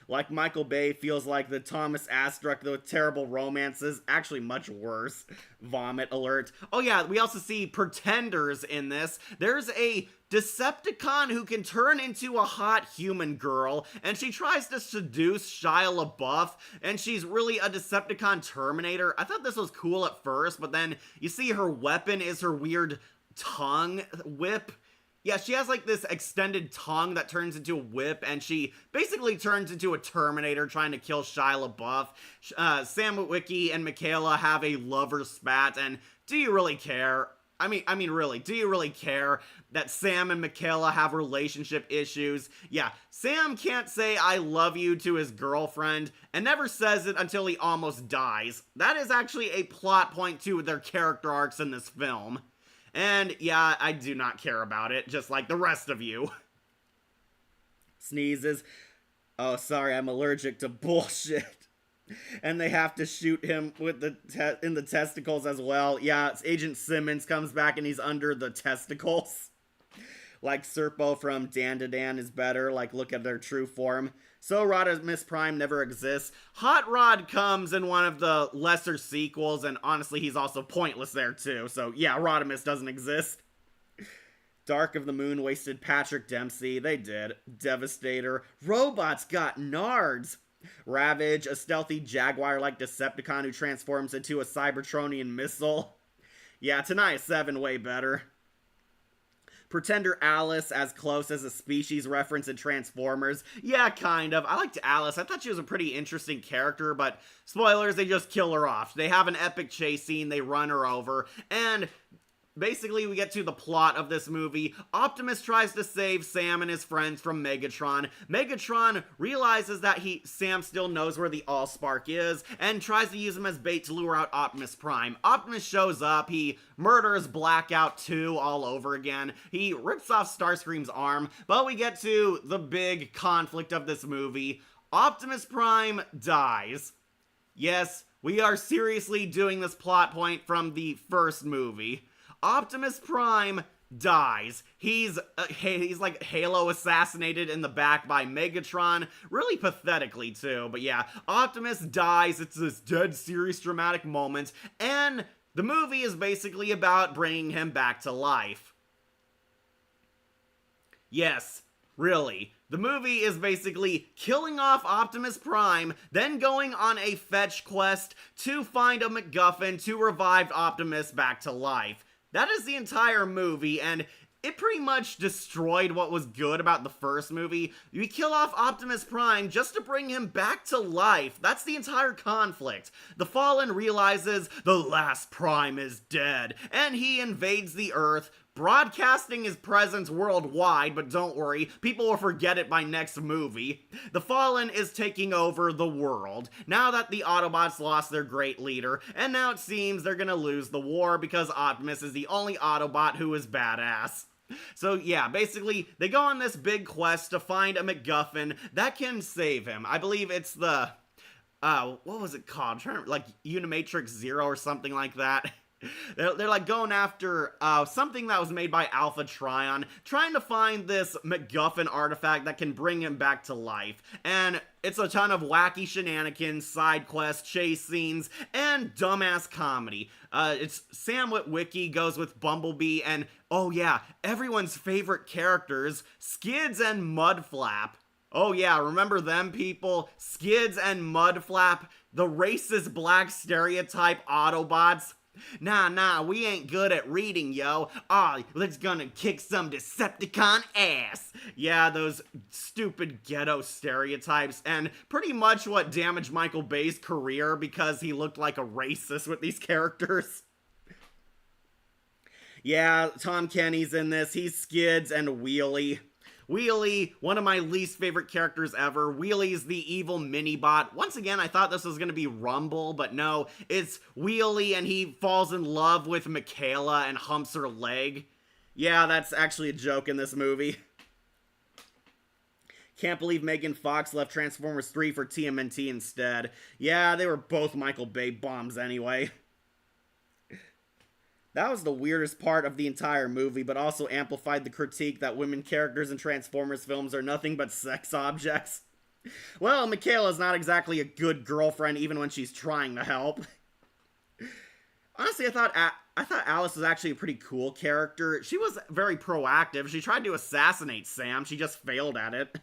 Like Michael Bay, feels like the Thomas Astruck, the terrible romances, actually much worse. Vomit alert. Oh yeah, we also see Pretenders in this. There's a Decepticon who can turn into a hot human girl, and she tries to seduce Shia LaBeouf, and she's really a Decepticon Terminator. I thought this was cool at first, but then you see her weapon is her weird tongue whip. Yeah, she has like this extended tongue that turns into a whip, and she basically turns into a Terminator trying to kill Shia LaBeouf. Sam Witwicky and Michaela have a lover spat, and do you really care? I mean, really, do you really care that Sam and Michaela have relationship issues? Yeah, Sam can't say I love you to his girlfriend, and never says it until he almost dies. That is actually a plot point to their character arcs in this film. And yeah, I do not care about it, just like the rest of you. Sneezes. Oh, sorry, I'm allergic to bullshit. And they have to shoot him with in the testicles as well. Yeah, Agent Simmons comes back and he's under the testicles. Like Serpo from Dan to Dan is better, like look at their true form. So Rodimus Prime never exists. Hot Rod comes in one of the lesser sequels, and honestly he's also pointless there too, so yeah, Rodimus doesn't exist. Dark of the Moon wasted Patrick Dempsey, they did. Devastator. Robots got nards. Ravage, a stealthy Jaguar-like Decepticon who transforms into a Cybertronian missile. Yeah, Tenaya 7 way better. Pretender Alice, as close as a species reference in Transformers. Yeah, kind of. I liked Alice. I thought she was a pretty interesting character, but spoilers, they just kill her off. They have an epic chase scene, they run her over, and basically, we get to the plot of this movie. Optimus tries to save Sam and his friends from Megatron. Megatron realizes that Sam still knows where the Allspark is, and tries to use him as bait to lure out Optimus Prime. Optimus shows up, he murders Blackout 2 all over again. He rips off Starscream's arm, but we get to the big conflict of this movie. Optimus Prime dies. Yes, we are seriously doing this plot point from the first movie. Optimus Prime dies. He's like Halo assassinated in the back by Megatron, really pathetically too, but yeah, Optimus dies. It's this dead serious dramatic moment, and the movie is basically about bringing him back to life. Yes, really. The movie is basically killing off Optimus Prime, then going on a fetch quest to find a MacGuffin to revive Optimus back to life. That is the entire movie, and it pretty much destroyed what was good about the first movie. You kill off Optimus Prime just to bring him back to life. That's the entire conflict. The Fallen realizes the last Prime is dead, and he invades the Earth, broadcasting his presence worldwide, but don't worry, people will forget it by next movie. The Fallen is taking over the world, now that the Autobots lost their great leader, and now it seems they're gonna lose the war because Optimus is the only Autobot who is badass. So yeah, basically, they go on this big quest to find a MacGuffin that can save him. I believe it's the, what was it called? Like Unimatrix Zero or something like that. They're like going after something that was made by Alpha Trion, trying to find this MacGuffin artifact that can bring him back to life. And it's a ton of wacky shenanigans, side quests, chase scenes, and dumbass comedy. It's Sam Witwicky goes with Bumblebee, and oh yeah, everyone's favorite characters, Skids and Mudflap. Oh yeah, remember them people? Skids and Mudflap, the racist black stereotype Autobots. Nah, we ain't good at reading, yo. Let's gonna kick some Decepticon ass. Yeah, those stupid ghetto stereotypes, and pretty much what damaged Michael Bay's career because he looked like a racist with these characters. Yeah, Tom Kenny's in this. He's Skids and Wheelie. Wheelie, one of my least favorite characters ever. Wheelie's the evil mini-bot. Once again, I thought this was gonna be Rumble, but no, it's Wheelie and he falls in love with Michaela and humps her leg. Yeah, that's actually a joke in this movie. Can't believe Megan Fox left Transformers 3 for TMNT instead. Yeah, they were both Michael Bay bombs anyway. That was the weirdest part of the entire movie, but also amplified the critique that women characters in Transformers films are nothing but sex objects. Well, Michaela's not exactly a good girlfriend even when she's trying to help. Honestly, I thought Alice was actually a pretty cool character. She was very proactive. She tried to assassinate Sam. She just failed at it.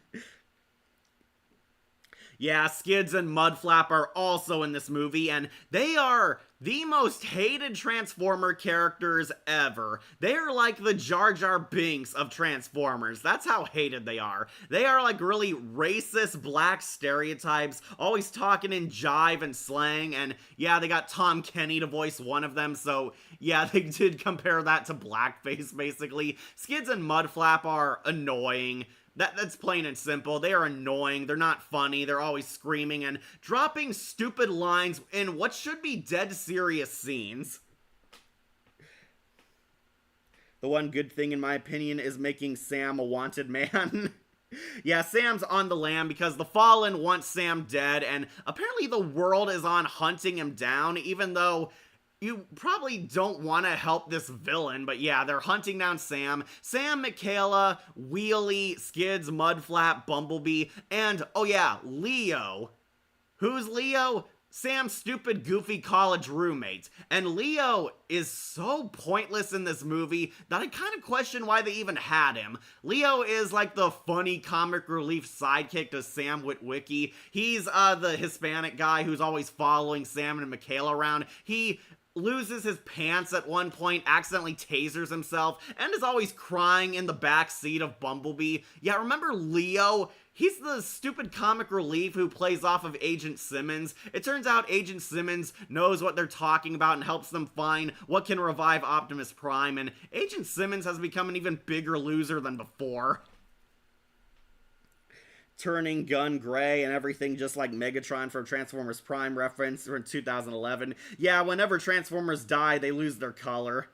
Yeah, Skids and Mudflap are also in this movie, and they are the most hated Transformer characters ever. They are like the Jar Jar Binks of Transformers. That's how hated they are. They are like really racist black stereotypes, always talking in jive and slang, and yeah, they got Tom Kenny to voice one of them, so yeah, they did compare that to blackface, basically. Skids and Mudflap are annoying. That's plain and simple. They are annoying. They're not funny. They're always screaming and dropping stupid lines in what should be dead serious scenes. The one good thing, in my opinion, is making Sam a wanted man. Yeah, Sam's on the lam because the Fallen want Sam dead, and apparently the world is on hunting him down, even though you probably don't want to help this villain, but yeah, they're hunting down Sam. Sam, Mikaela, Wheelie, Skids, Mudflap, Bumblebee, and, oh yeah, Leo. Who's Leo? Sam's stupid, goofy college roommate. And Leo is so pointless in this movie that I kind of question why they even had him. Leo is like the funny comic relief sidekick to Sam Witwicky. He's the Hispanic guy who's always following Sam and Mikaela around. He loses his pants at one point, accidentally tasers himself, and is always crying in the back seat of Bumblebee. Yeah, remember Leo? He's the stupid comic relief who plays off of Agent Simmons. It turns out Agent Simmons knows what they're talking about and helps them find what can revive Optimus Prime, and Agent Simmons has become an even bigger loser than before. Turning gun gray and everything, just like Megatron from Transformers Prime reference from 2011. Yeah, whenever Transformers die, they lose their color.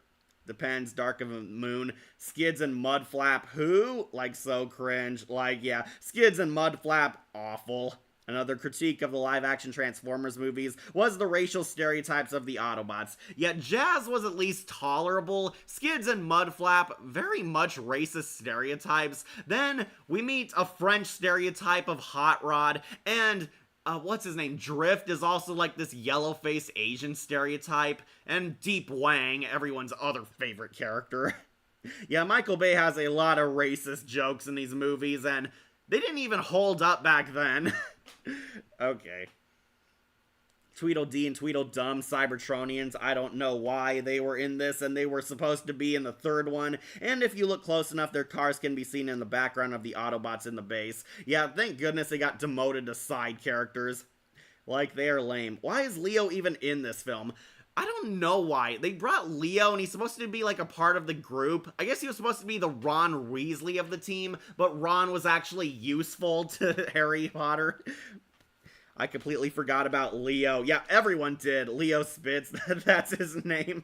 Depends, Dark of the Moon. Skids and Mudflap, who? Like, so cringe. Like, yeah, Skids and Mudflap, awful. Another critique of the live-action Transformers movies was the racial stereotypes of the Autobots. Yet Jazz was at least tolerable. Skids and Mudflap, very much racist stereotypes. Then we meet a French stereotype of Hot Rod, and what's his name? Drift is also like this yellow-faced Asian stereotype, and Deep Wang, everyone's other favorite character. Yeah, Michael Bay has a lot of racist jokes in these movies, and they didn't even hold up back then. Okay. Tweedledee and Tweedledum, Cybertronians, I don't know why they were in this, and they were supposed to be in the third one, and if you look close enough, their cars can be seen in the background of the Autobots in the base. Yeah, thank goodness they got demoted to side characters. Like, they are lame. Why is Leo even in this film? I don't know why. They brought Leo, and he's supposed to be like a part of the group. I guess he was supposed to be the Ron Weasley of the team, but Ron was actually useful to Harry Potter. I completely forgot about Leo. Yeah, everyone did. Leo Spitz, that's his name.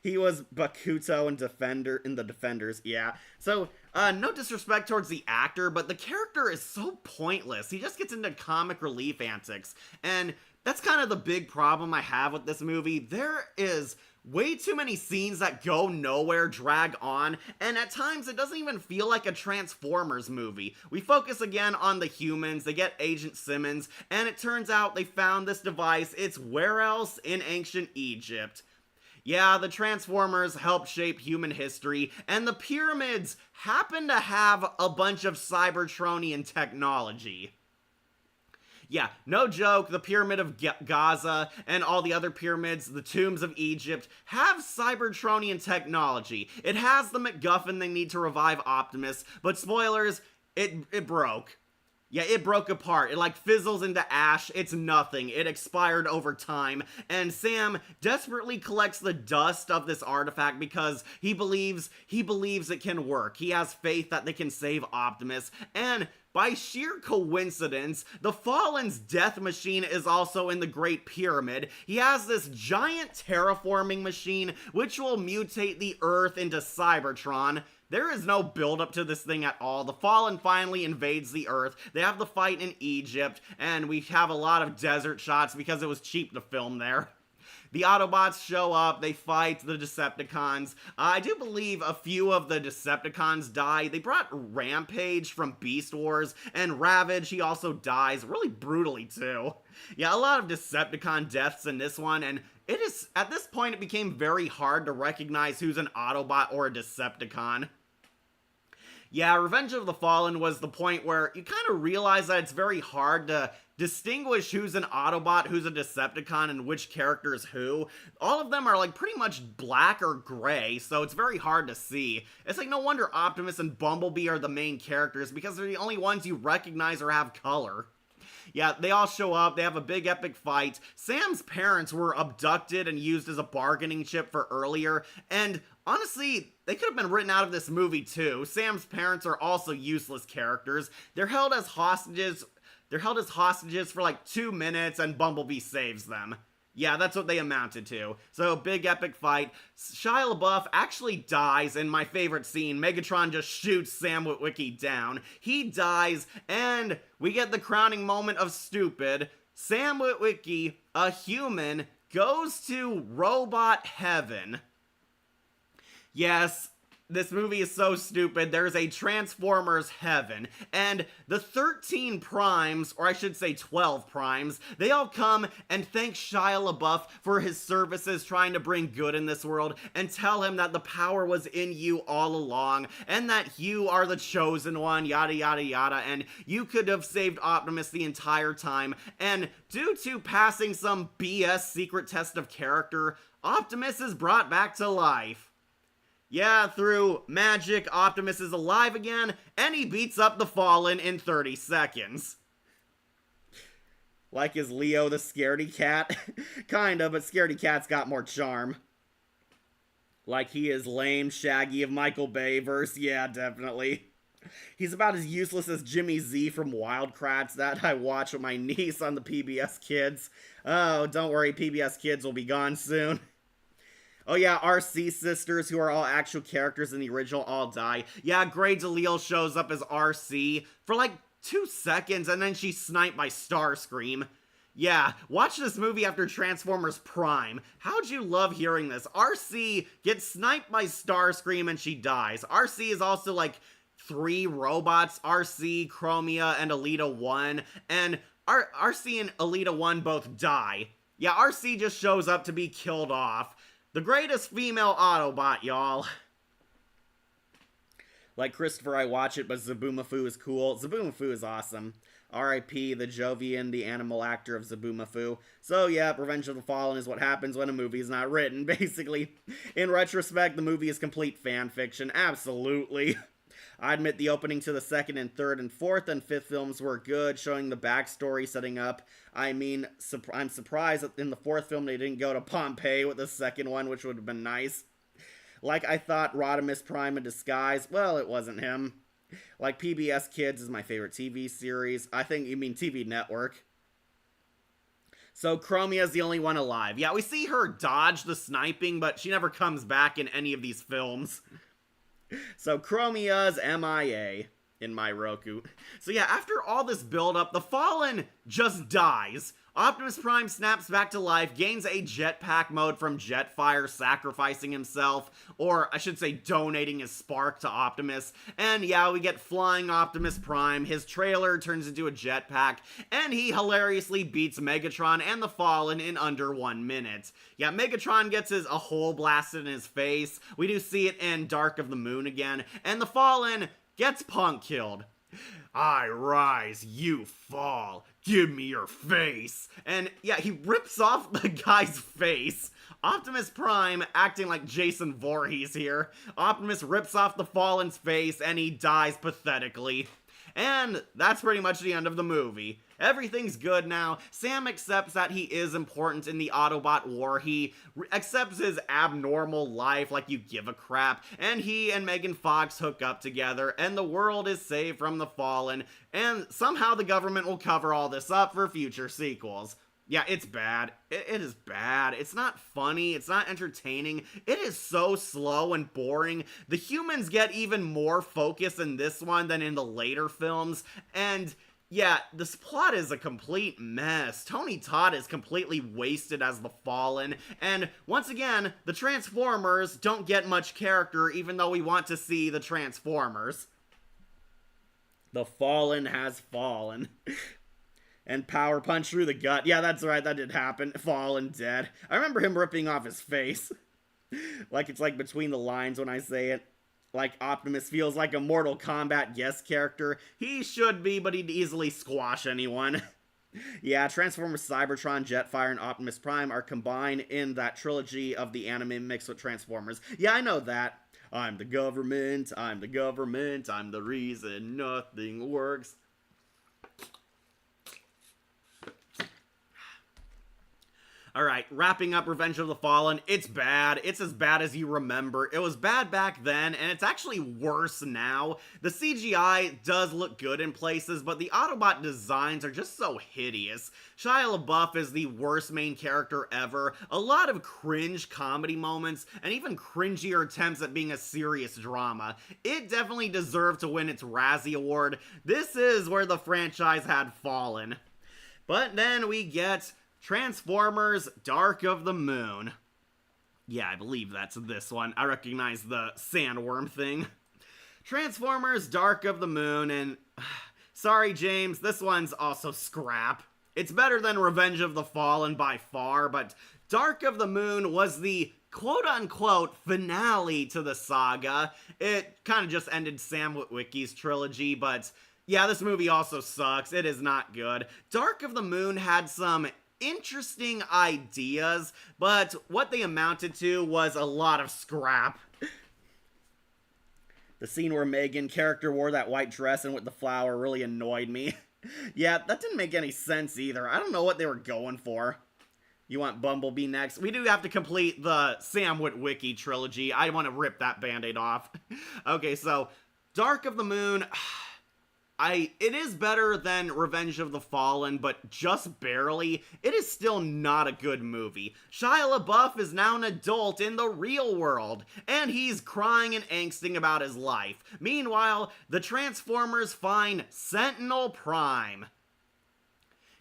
He was Bakuto in the Defenders, yeah. So, no disrespect towards the actor, but the character is so pointless. He just gets into comic relief antics, and that's kind of the big problem I have with this movie. There is way too many scenes that go nowhere, drag on, and at times it doesn't even feel like a Transformers movie. We focus again on the humans, they get Agent Simmons, and it turns out they found this device. It's where else? In ancient Egypt. Yeah, the Transformers helped shape human history, and the pyramids happen to have a bunch of Cybertronian technology. Yeah, no joke, the Pyramid of Gaza and all the other pyramids, the tombs of Egypt, have Cybertronian technology. It has the MacGuffin they need to revive Optimus, but spoilers, it broke. Yeah, it broke apart. It like fizzles into ash. It's nothing. It expired over time. And Sam desperately collects the dust of this artifact because he believes it can work. He has faith that they can save Optimus. And by sheer coincidence, the Fallen's death machine is also in the Great Pyramid. He has this giant terraforming machine which will mutate the Earth into Cybertron. There is no build-up to this thing at all. The Fallen finally invades the Earth. They have the fight in Egypt, and we have a lot of desert shots because it was cheap to film there. The Autobots show up, they fight the Decepticons. I do believe a few of the Decepticons die. They brought Rampage from Beast Wars, and Ravage, he also dies, really brutally too. Yeah, a lot of Decepticon deaths in this one, and it is, at this point, it became very hard to recognize who's an Autobot or a Decepticon. Yeah, Revenge of the Fallen was the point where you kind of realize that it's very hard to distinguish who's an Autobot, who's a Decepticon, and which character is who. All of them are like pretty much black or gray, so it's very hard to see. It's like no wonder Optimus and Bumblebee are the main characters, because they're the only ones you recognize or have color. Yeah, they all show up, they have a big epic fight. Sam's parents were abducted and used as a bargaining chip for earlier, and honestly, they could have been written out of this movie too. Sam's parents are also useless characters. They're held as hostages for like 2 minutes, and Bumblebee saves them. Yeah, that's what they amounted to. So, big epic fight. Shia LaBeouf actually dies in my favorite scene. Megatron just shoots Sam Witwicky down. He dies, and we get the crowning moment of stupid. Sam Witwicky, a human, goes to robot heaven. Yes, this movie is so stupid. There's a Transformers heaven, and the 13 primes, or I should say 12 primes, they all come and thank Shia LaBeouf for his services trying to bring good in this world, and tell him that the power was in you all along, and that you are the chosen one, yada yada yada, and you could have saved Optimus the entire time, and due to passing some BS secret test of character, Optimus is brought back to life. Yeah, through magic, Optimus is alive again, and he beats up the Fallen in 30 seconds. Like his Leo the Scaredy Cat? Kinda, but Scaredy Cat's got more charm. Like he is lame Shaggy of Michael Bay verse, yeah, definitely. He's about as useless as Jimmy Z from Wild Kratts that I watch with my niece on the PBS Kids. Oh, don't worry, PBS Kids will be gone soon. Oh yeah, RC sisters, who are all actual characters in the original, all die. Yeah, Grey DeLisle shows up as RC for like 2 seconds, and then she's sniped by Starscream. Yeah, watch this movie after Transformers Prime. How'd you love hearing this? RC gets sniped by Starscream and she dies. RC is also like 3 robots, RC, Chromia, and Elita 1, and RC and Elita 1 both die. Yeah, RC just shows up to be killed off. The greatest female Autobot, y'all. Like Christopher, I watch it, but Zaboomafoo is cool. Zaboomafoo is awesome. R.I.P. the Jovian, the animal actor of Zaboomafoo. So yeah, Revenge of the Fallen is what happens when a movie is not written, basically. In retrospect, the movie is complete fan fiction, absolutely. I admit the opening to the second and third and fourth and fifth films were good, showing the backstory, setting up. I mean, I'm surprised that in the fourth film they didn't go to Pompeii with the second one, which would have been nice. Like I thought Rodimus Prime in disguise, well, it wasn't him. Like PBS Kids is my favorite TV series. I think you mean TV network. So Chromia is the only one alive. Yeah, we see her dodge the sniping, but she never comes back in any of these films. So Chromia's MIA in my Roku. So yeah, after all this build-up, the Fallen just dies. Optimus Prime snaps back to life, gains a jetpack mode from Jetfire, sacrificing himself, or I should say donating his spark to Optimus, and yeah, we get flying Optimus Prime, his trailer turns into a jetpack, and he hilariously beats Megatron and the Fallen in under 1 minute. Yeah, Megatron gets a hole blasted in his face, we do see it in Dark of the Moon again, and the Fallen gets Punk killed. I rise, you fall. Give me your face. And yeah, he rips off the guy's face. Optimus Prime acting like Jason Voorhees here. Optimus rips off the Fallen's face and he dies pathetically. And that's pretty much the end of the movie. Everything's good now. Sam accepts that he is important in the Autobot war. He accepts his abnormal life like you give a crap. And he and Megan Fox hook up together. And the world is saved from the Fallen. And somehow the government will cover all this up for future sequels. Yeah, it's bad. It is bad. It's not funny. It's not entertaining. It is so slow and boring. The humans get even more focus in this one than in the later films. And Yeah, this plot is a complete mess. Tony Todd is completely wasted as the Fallen, and once again, the Transformers don't get much character even though we want to see the Transformers. The Fallen has fallen. And power punch through the gut. Yeah, that's right, that did happen. Fallen dead. I remember him ripping off his face. Like it's like between the lines when I say it. Like Optimus feels like a Mortal Kombat guest character. He should be, but he'd easily squash anyone. Yeah, Transformers Cybertron, Jetfire, and Optimus Prime are combined in that trilogy of the anime mixed with Transformers. Yeah, I know that. I'm the government, I'm the government, I'm the reason nothing works. Alright, wrapping up Revenge of the Fallen, it's bad. It's as bad as you remember. It was bad back then, and it's actually worse now. The CGI does look good in places, but the Autobot designs are just so hideous. Shia LaBeouf is the worst main character ever. A lot of cringe comedy moments, and even cringier attempts at being a serious drama. It definitely deserved to win its Razzie Award. This is where the franchise had fallen. But then we get Transformers Dark of the Moon. Yeah, I believe that's this one. I recognize the sandworm thing. Transformers Dark of the Moon, and sorry James, this one's also scrap. It's better than Revenge of the Fallen by far, but Dark of the Moon was the quote-unquote finale to the saga. It kind of just ended Sam Witwicky's trilogy, but yeah, this movie also sucks. It is not good. Dark of the Moon had some interesting ideas, but what they amounted to was a lot of scrap. The scene where Megan character wore that white dress and with the flower really annoyed me. Yeah, that didn't make any sense either. I don't know what they were going for. You want Bumblebee next? We do have to complete the Sam Witwicky trilogy. I want to rip that band-aid off. Okay, so Dark of the Moon, it is better than Revenge of the Fallen, but just barely. It is still not a good movie. Shia LaBeouf is now an adult in the real world, and he's crying and angsting about his life. Meanwhile, the Transformers find Sentinel Prime.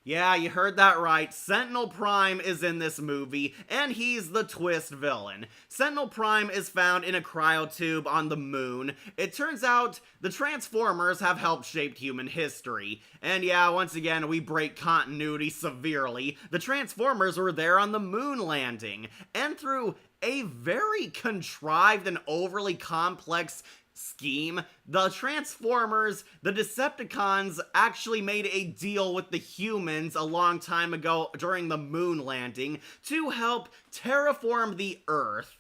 Yeah, you heard that right. Sentinel Prime is in this movie, and he's the twist villain. Sentinel Prime is found in a cryotube on the moon. It turns out the Transformers have helped shape human history. And yeah, once again, we break continuity severely. The Transformers were there on the moon landing, and through a very contrived and overly complex scheme, the Transformers, the Decepticons, actually made a deal with the humans a long time ago during the moon landing to help terraform the Earth.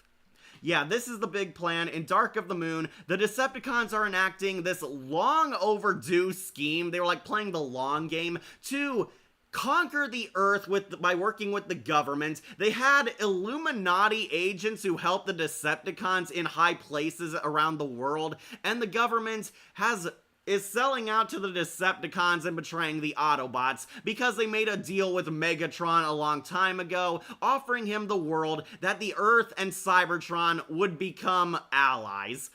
Yeah, this is the big plan. In Dark of the Moon, the Decepticons are enacting this long overdue scheme. They were like playing the long game to conquer the Earth by working with the government. They had Illuminati agents who helped the Decepticons in high places around the world, and the government is selling out to the Decepticons and betraying the Autobots because they made a deal with Megatron a long time ago, offering him the world that the Earth and Cybertron would become allies.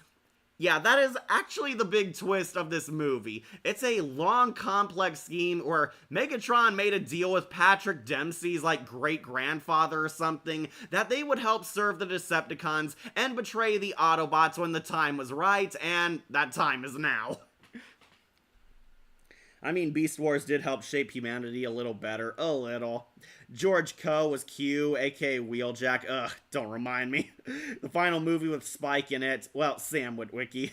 Yeah, that is actually the big twist of this movie. It's a long, complex scheme where Megatron made a deal with Patrick Dempsey's, like, great-grandfather or something, that they would help serve the Decepticons and betray the Autobots when the time was right, and that time is now. I mean, Beast Wars did help shape humanity a little better. A little. George Coe was Q, aka Wheeljack. Ugh, don't remind me. The final movie with Spike in it. Well, Sam Witwicky.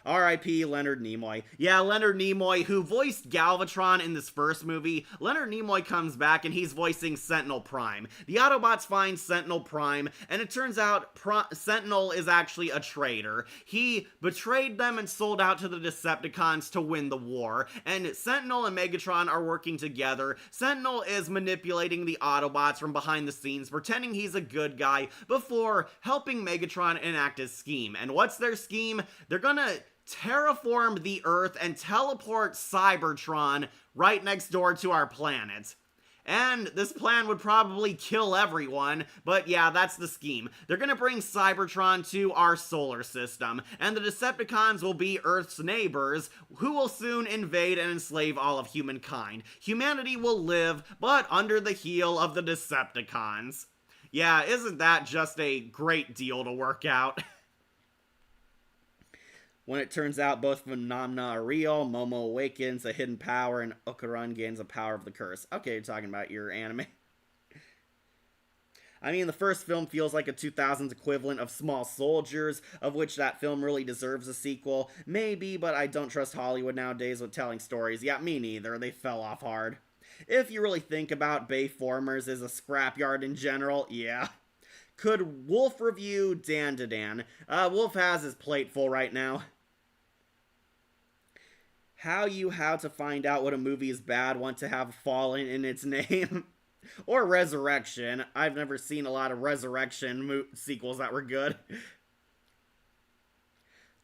R.I.P. Leonard Nimoy. Yeah, Leonard Nimoy, who voiced Galvatron in this first movie. Leonard Nimoy comes back and he's voicing Sentinel Prime. The Autobots find Sentinel Prime, and it turns out Sentinel is actually a traitor. He betrayed them and sold out to the Decepticons to win the war, and Sentinel and Megatron are working together. Sentinel is manipulating the Autobots from behind the scenes, pretending he's a good guy, before helping Megatron enact his scheme. And what's their scheme? They're gonna terraform the Earth and teleport Cybertron right next door to our planet. and this plan would probably kill everyone, but yeah, that's the scheme. They're gonna bring Cybertron to our solar system, and the Decepticons will be Earth's neighbors, who will soon invade and enslave all of humankind. Humanity will live, but under the heel of the Decepticons. Yeah, isn't that just a great deal to work out? When it turns out both phenomena are real, Momo awakens a hidden power and Okuran gains the power of the curse. Okay, you're talking about your anime. I mean, the first film feels like a 2000s equivalent of Small Soldiers, of which that film really deserves a sequel. Maybe, but I don't trust Hollywood nowadays with telling stories. Yeah, me neither. They fell off hard. If you really think about Bayformers as a scrapyard in general, yeah. Could Wolf review Dan to Dan? Wolf has his plate full right now. How to find out what a movie is bad want to have Fallen in its name. Or Resurrection. I've never seen a lot of Resurrection sequels that were good.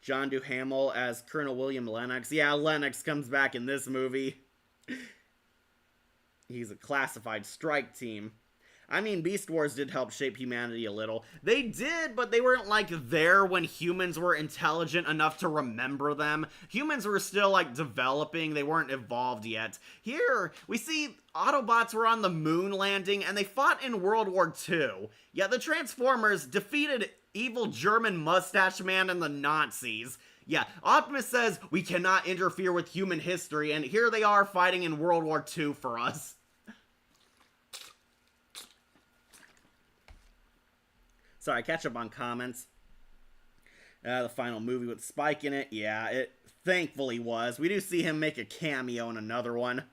John Duhamel as Colonel William Lennox. Yeah, Lennox comes back in this movie. He's a classified strike team. I mean, Beast Wars did help shape humanity a little. They did, but they weren't, like, there when humans were intelligent enough to remember them. Humans were still, like, developing. They weren't evolved yet. Here, we see Autobots were on the moon landing, and they fought in World War II. Yeah, the Transformers defeated evil German mustache man and the Nazis. Yeah, Optimus says we cannot interfere with human history, and here they are fighting in World War II for us. Sorry, catch up on comments. The final movie with Spike in it. Yeah, it thankfully was. We do see him make a cameo in another one.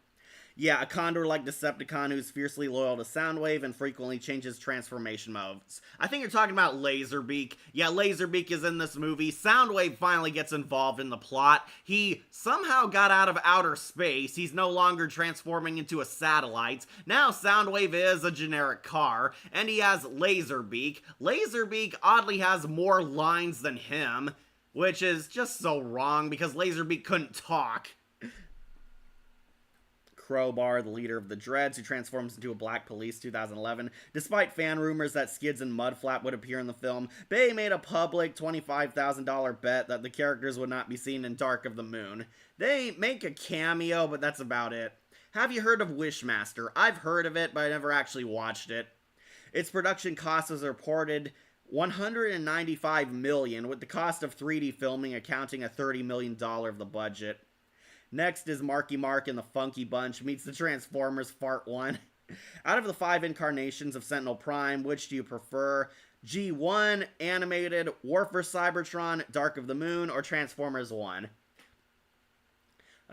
Yeah, a Condor-like Decepticon who's fiercely loyal to Soundwave and frequently changes transformation modes. I think you're talking about Laserbeak. Yeah, Laserbeak is in this movie. Soundwave finally gets involved in the plot. He somehow got out of outer space. He's no longer transforming into a satellite. Now Soundwave is a generic car, and he has Laserbeak. Laserbeak oddly has more lines than him, which is just so wrong because Laserbeak couldn't talk. Crowbar, the leader of the Dreads, who transforms into a Black Police 2011. Despite fan rumors that Skids and Mudflap would appear in the film, Bay made a public $25,000 bet that the characters would not be seen in Dark of the Moon. They make a cameo, but that's about it. Have you heard of Wishmaster? I've heard of it, but I never actually watched it. Its production cost was reported $195 million, with the cost of 3D filming accounting a $30 million of the budget. Next is Marky Mark and the Funky Bunch meets the Transformers Part 1. Out of the 5 incarnations of Sentinel Prime, which do you prefer? G1, Animated, War for Cybertron, Dark of the Moon, or Transformers 1?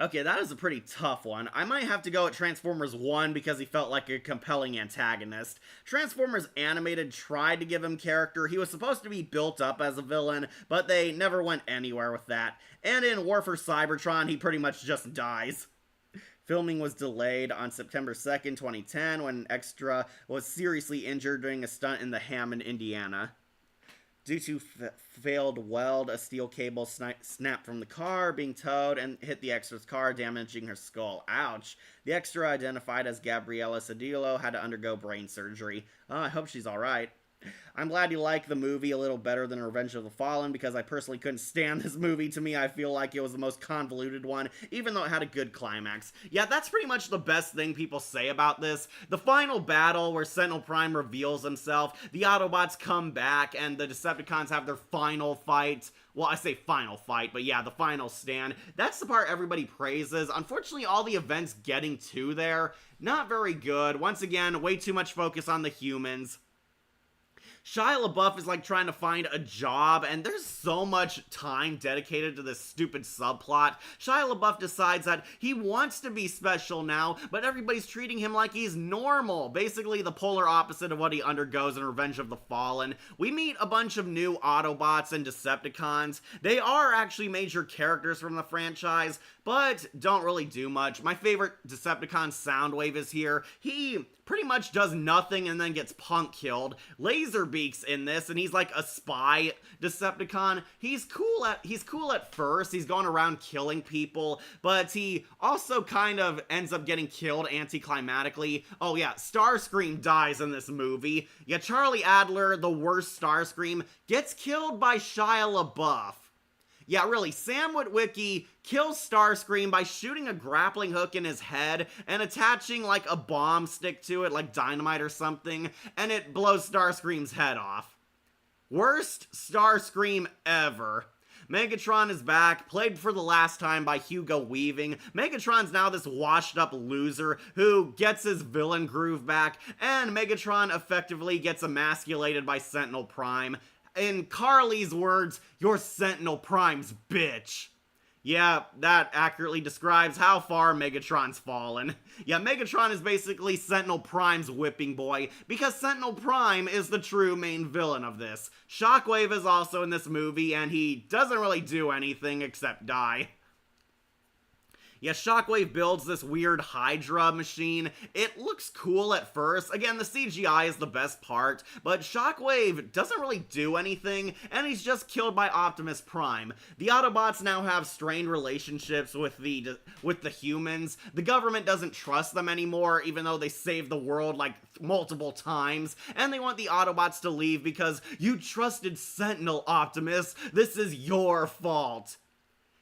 Okay, that is a pretty tough one. I might have to go at Transformers 1 because he felt like a compelling antagonist. Transformers Animated tried to give him character. He was supposed to be built up as a villain, but they never went anywhere with that. And in War for Cybertron, he pretty much just dies. Filming was delayed on September 2nd, 2010, when Extra was seriously injured during a stunt in the Hammond, Indiana. Due to failed weld, a steel cable snapped from the car, being towed, and hit the Extra's car, damaging her skull. Ouch. The Extra, identified as Gabriela Cedillo, had to undergo brain surgery. Oh, I hope she's alright. I'm glad you like the movie a little better than Revenge of the Fallen, because I personally couldn't stand this movie. To me, I feel like it was the most convoluted one, even though it had a good climax. Yeah, that's pretty much the best thing people say about this. The final battle, where Sentinel Prime reveals himself, the Autobots come back, and the Decepticons have their final fight. Well, I say final fight, but yeah, the final stand. That's the part everybody praises. Unfortunately, all the events getting to there, not very good. Once again, way too much focus on the humans. Shia LaBeouf is like trying to find a job, and there's so much time dedicated to this stupid subplot. Shia LaBeouf decides that he wants to be special now, but everybody's treating him like he's normal. Basically the polar opposite of what he undergoes in Revenge of the Fallen. We meet a bunch of new Autobots and Decepticons. They are actually major characters from the franchise, but don't really do much. My favorite Decepticon, Soundwave, is here. He pretty much does nothing and then gets punk killed. Laserbeak's in this, and he's like a spy Decepticon. He's cool at first. He's going around killing people, but he also kind of ends up getting killed anticlimactically. Oh yeah, Starscream dies in this movie. Yeah, Charlie Adler, the worst Starscream, gets killed by Shia LaBeouf. Yeah, really, Sam Witwicky kills Starscream by shooting a grappling hook in his head and attaching like a bomb stick to it, like dynamite or something, and it blows Starscream's head off. Worst Starscream ever. Megatron is back, played for the last time by Hugo Weaving. Megatron's now this washed up loser who gets his villain groove back, and Megatron effectively gets emasculated by Sentinel Prime. In Carly's words, "You're Sentinel Prime's bitch." Yeah, that accurately describes how far Megatron's fallen. Yeah, Megatron is basically Sentinel Prime's whipping boy, because Sentinel Prime is the true main villain of this. Shockwave is also in this movie, and he doesn't really do anything except die. Yeah, Shockwave builds this weird Hydra machine. It looks cool at first. Again, the CGI is the best part, but Shockwave doesn't really do anything, and he's just killed by Optimus Prime. The Autobots now have strained relationships with the humans. The government doesn't trust them anymore, even though they saved the world like multiple times, and they want the Autobots to leave because you trusted Sentinel, Optimus. This is your fault.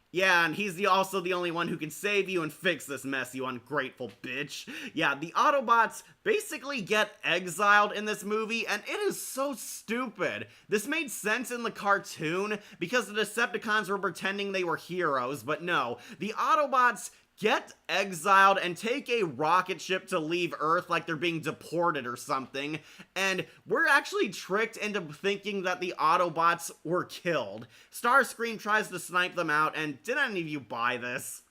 Yeah, and he's also the only one who can save you and fix this mess, you ungrateful bitch. Yeah, the Autobots basically get exiled in this movie, and it is so stupid. This made sense in the cartoon because the Decepticons were pretending they were heroes, but no, the Autobots get exiled and take a rocket ship to leave Earth like they're being deported or something, and we're actually tricked into thinking that the Autobots were killed. Starscream tries to snipe them out, and did any of you buy this?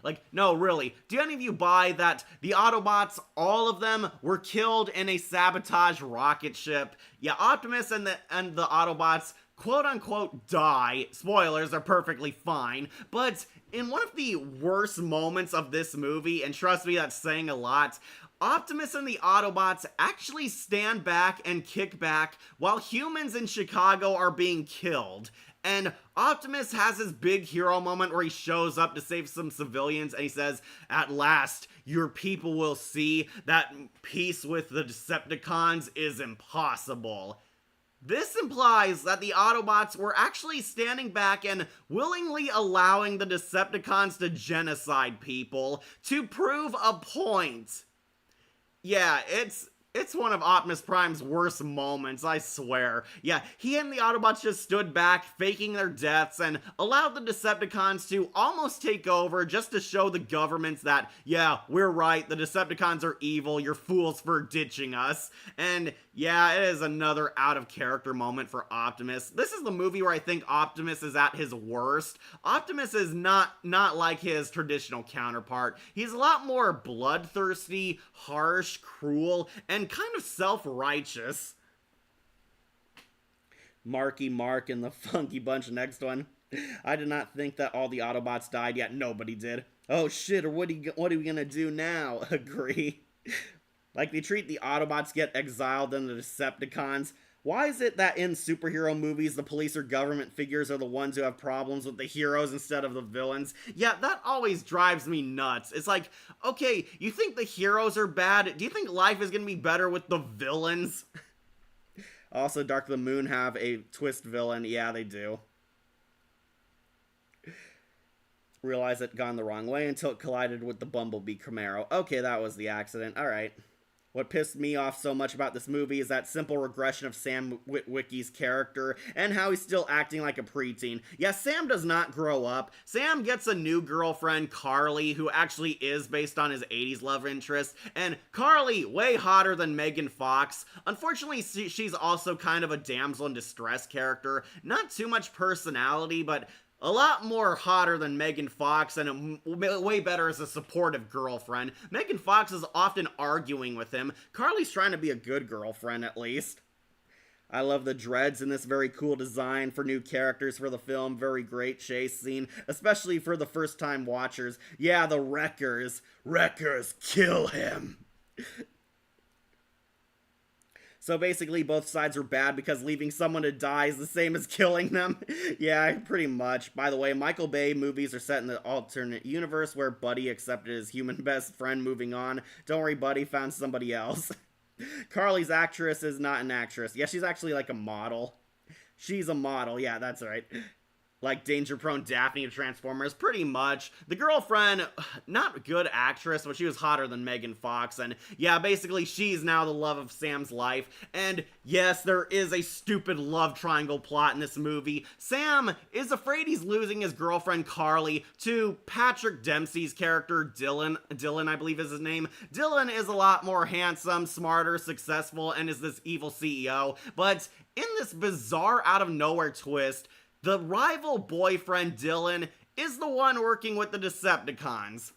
Like, no, really, do any of you buy that the Autobots, all of them, were killed in a sabotage rocket ship? Yeah, Optimus and the Autobots quote-unquote die. Spoilers, are perfectly fine, but in one of the worst moments of this movie, and trust me, that's saying a lot, Optimus and the Autobots actually stand back and kick back while humans in Chicago are being killed. And Optimus has his big hero moment where he shows up to save some civilians and he says, "At last, your people will see that peace with the Decepticons is impossible." This implies that the Autobots were actually standing back and willingly allowing the Decepticons to genocide people to prove a point. Yeah, it's one of Optimus Prime's worst moments, I swear. Yeah, he and the Autobots just stood back, faking their deaths, and allowed the Decepticons to almost take over just to show the governments that, yeah, we're right, the Decepticons are evil, you're fools for ditching us. And yeah, it is another out-of-character moment for Optimus. This is the movie where I think Optimus is at his worst. Optimus is not like his traditional counterpart. He's a lot more bloodthirsty, harsh, cruel, and kind of self-righteous. Marky Mark and the Funky Bunch, next one. I did not think that all the Autobots died, yet nobody did. Oh shit, or what are we gonna do now? Agree. Like, they treat the Autobots get exiled and the Decepticons. Why is it that in superhero movies, the police or government figures are the ones who have problems with the heroes instead of the villains? Yeah, that always drives me nuts. It's like, okay, you think the heroes are bad? Do you think life is gonna be better with the villains? Also, Dark of the Moon have a twist villain. Yeah, they do. Realized it gone the wrong way until it collided with the Bumblebee Camaro. Okay, that was the accident. Alright. What pissed me off so much about this movie is that simple regression of Sam Witwicky's character and how he's still acting like a preteen. Yeah, Sam does not grow up. Sam gets a new girlfriend, Carly, who actually is based on his 80s love interest, and Carly, way hotter than Megan Fox. Unfortunately, she's also kind of a damsel in distress character. Not too much personality, but a lot more hotter than Megan Fox, and way better as a supportive girlfriend. Megan Fox is often arguing with him. Carly's trying to be a good girlfriend, at least. I love the dreads in this, very cool design for new characters for the film. Very great chase scene, especially for the first time watchers. Yeah, the Wreckers. Wreckers, kill him. So basically, both sides are bad because leaving someone to die is the same as killing them. Yeah, pretty much. By the way, Michael Bay movies are set in the alternate universe where Buddy accepted his human best friend moving on. Don't worry, Buddy found somebody else. Carly's actress is not an actress. Yeah, she's actually like a model. She's a model, yeah, that's right. Like danger-prone Daphne of Transformers, pretty much. The girlfriend, not a good actress, but she was hotter than Megan Fox, and yeah, basically she's now the love of Sam's life. And yes, there is a stupid love triangle plot in this movie. Sam is afraid he's losing his girlfriend Carly to Patrick Dempsey's character Dylan. Dylan, I believe is his name. Dylan is a lot more handsome, smarter, successful, and is this evil CEO. But in this bizarre out-of-nowhere twist, the rival boyfriend, Dylan, is the one working with the Decepticons.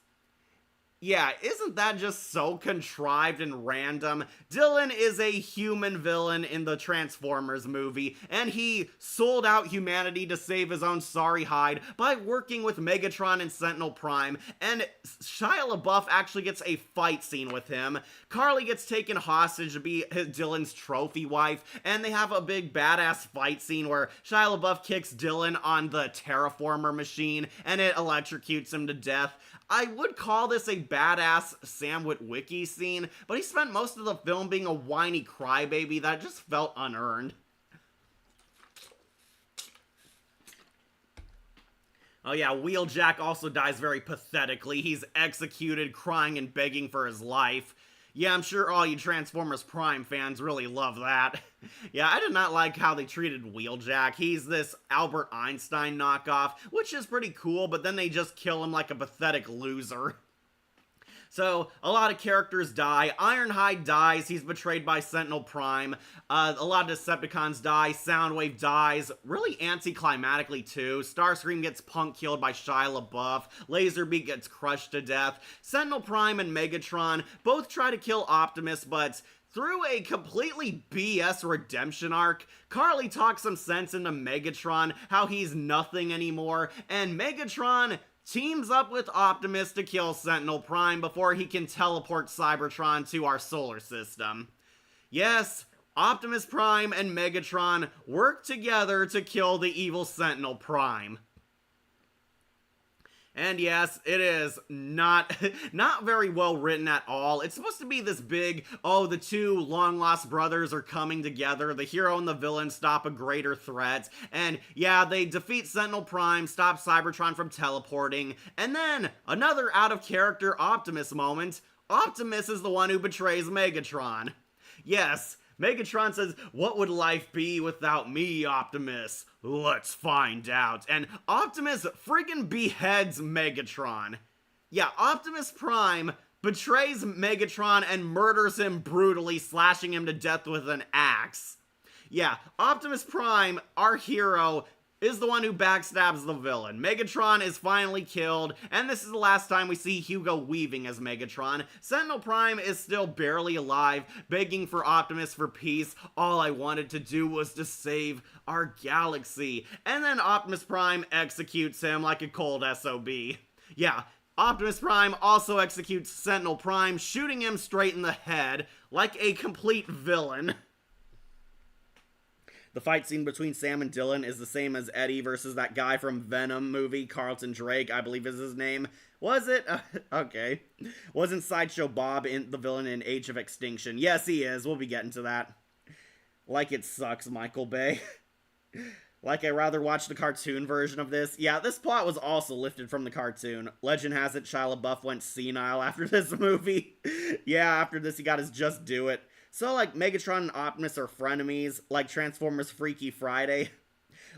Yeah, isn't that just so contrived and random? Dylan is a human villain in the Transformers movie, and he sold out humanity to save his own sorry hide by working with Megatron and Sentinel Prime, and Shia LaBeouf actually gets a fight scene with him. Carly gets taken hostage to be Dylan's trophy wife, and they have a big badass fight scene where Shia LaBeouf kicks Dylan on the terraformer machine, and it electrocutes him to death. I would call this a badass Sam Witwicky scene, but he spent most of the film being a whiny crybaby that just felt unearned. Oh yeah, Wheeljack also dies very pathetically. He's executed, crying and begging for his life. Yeah, I'm sure all you Transformers Prime fans really love that. Yeah, I did not like how they treated Wheeljack. He's this Albert Einstein knockoff, which is pretty cool, but then they just kill him like a pathetic loser. So, a lot of characters die. Ironhide dies. He's betrayed by Sentinel Prime. A lot of Decepticons die. Soundwave dies. Really anticlimactically, too. Starscream gets punk killed by Shia LaBeouf. Laserbeak gets crushed to death. Sentinel Prime and Megatron both try to kill Optimus, but through a completely BS redemption arc, Carly talks some sense into Megatron, how he's nothing anymore, and Megatron teams up with Optimus to kill Sentinel Prime before he can teleport Cybertron to our solar system. Yes, Optimus Prime and Megatron work together to kill the evil Sentinel Prime. And yes, it is not very well written at all. It's supposed to be this big, oh, the two long-lost brothers are coming together. The hero and the villain stop a greater threat. And yeah, they defeat Sentinel Prime, stop Cybertron from teleporting. And then, another out-of-character Optimus moment. Optimus is the one who betrays Megatron. Yes, Megatron says, "What would life be without me, Optimus? Let's find out." And Optimus friggin' beheads Megatron. Yeah, Optimus Prime betrays Megatron and murders him brutally, slashing him to death with an axe. Yeah, Optimus Prime, our hero, is the one who backstabs the villain. Megatron is finally killed, and this is the last time we see Hugo Weaving as Megatron. Sentinel Prime is still barely alive, begging for Optimus for peace. All I wanted to do was to save our galaxy. And then Optimus Prime executes him like a cold SOB. Yeah, Optimus Prime also executes Sentinel Prime, shooting him straight in the head, like a complete villain. The fight scene between Sam and Dylan is the same as Eddie versus that guy from Venom movie, Carlton Drake, I believe is his name. Was it? Okay. Wasn't Sideshow Bob the villain in Age of Extinction? Yes, he is. We'll be getting to that. Like it sucks, Michael Bay. Like I rather watch the cartoon version of this. Yeah, this plot was also lifted from the cartoon. Legend has it Shia LaBeouf went senile after this movie. Yeah, after this he got his Just Do It. So, like, Megatron and Optimus are frenemies, like Transformers Freaky Friday.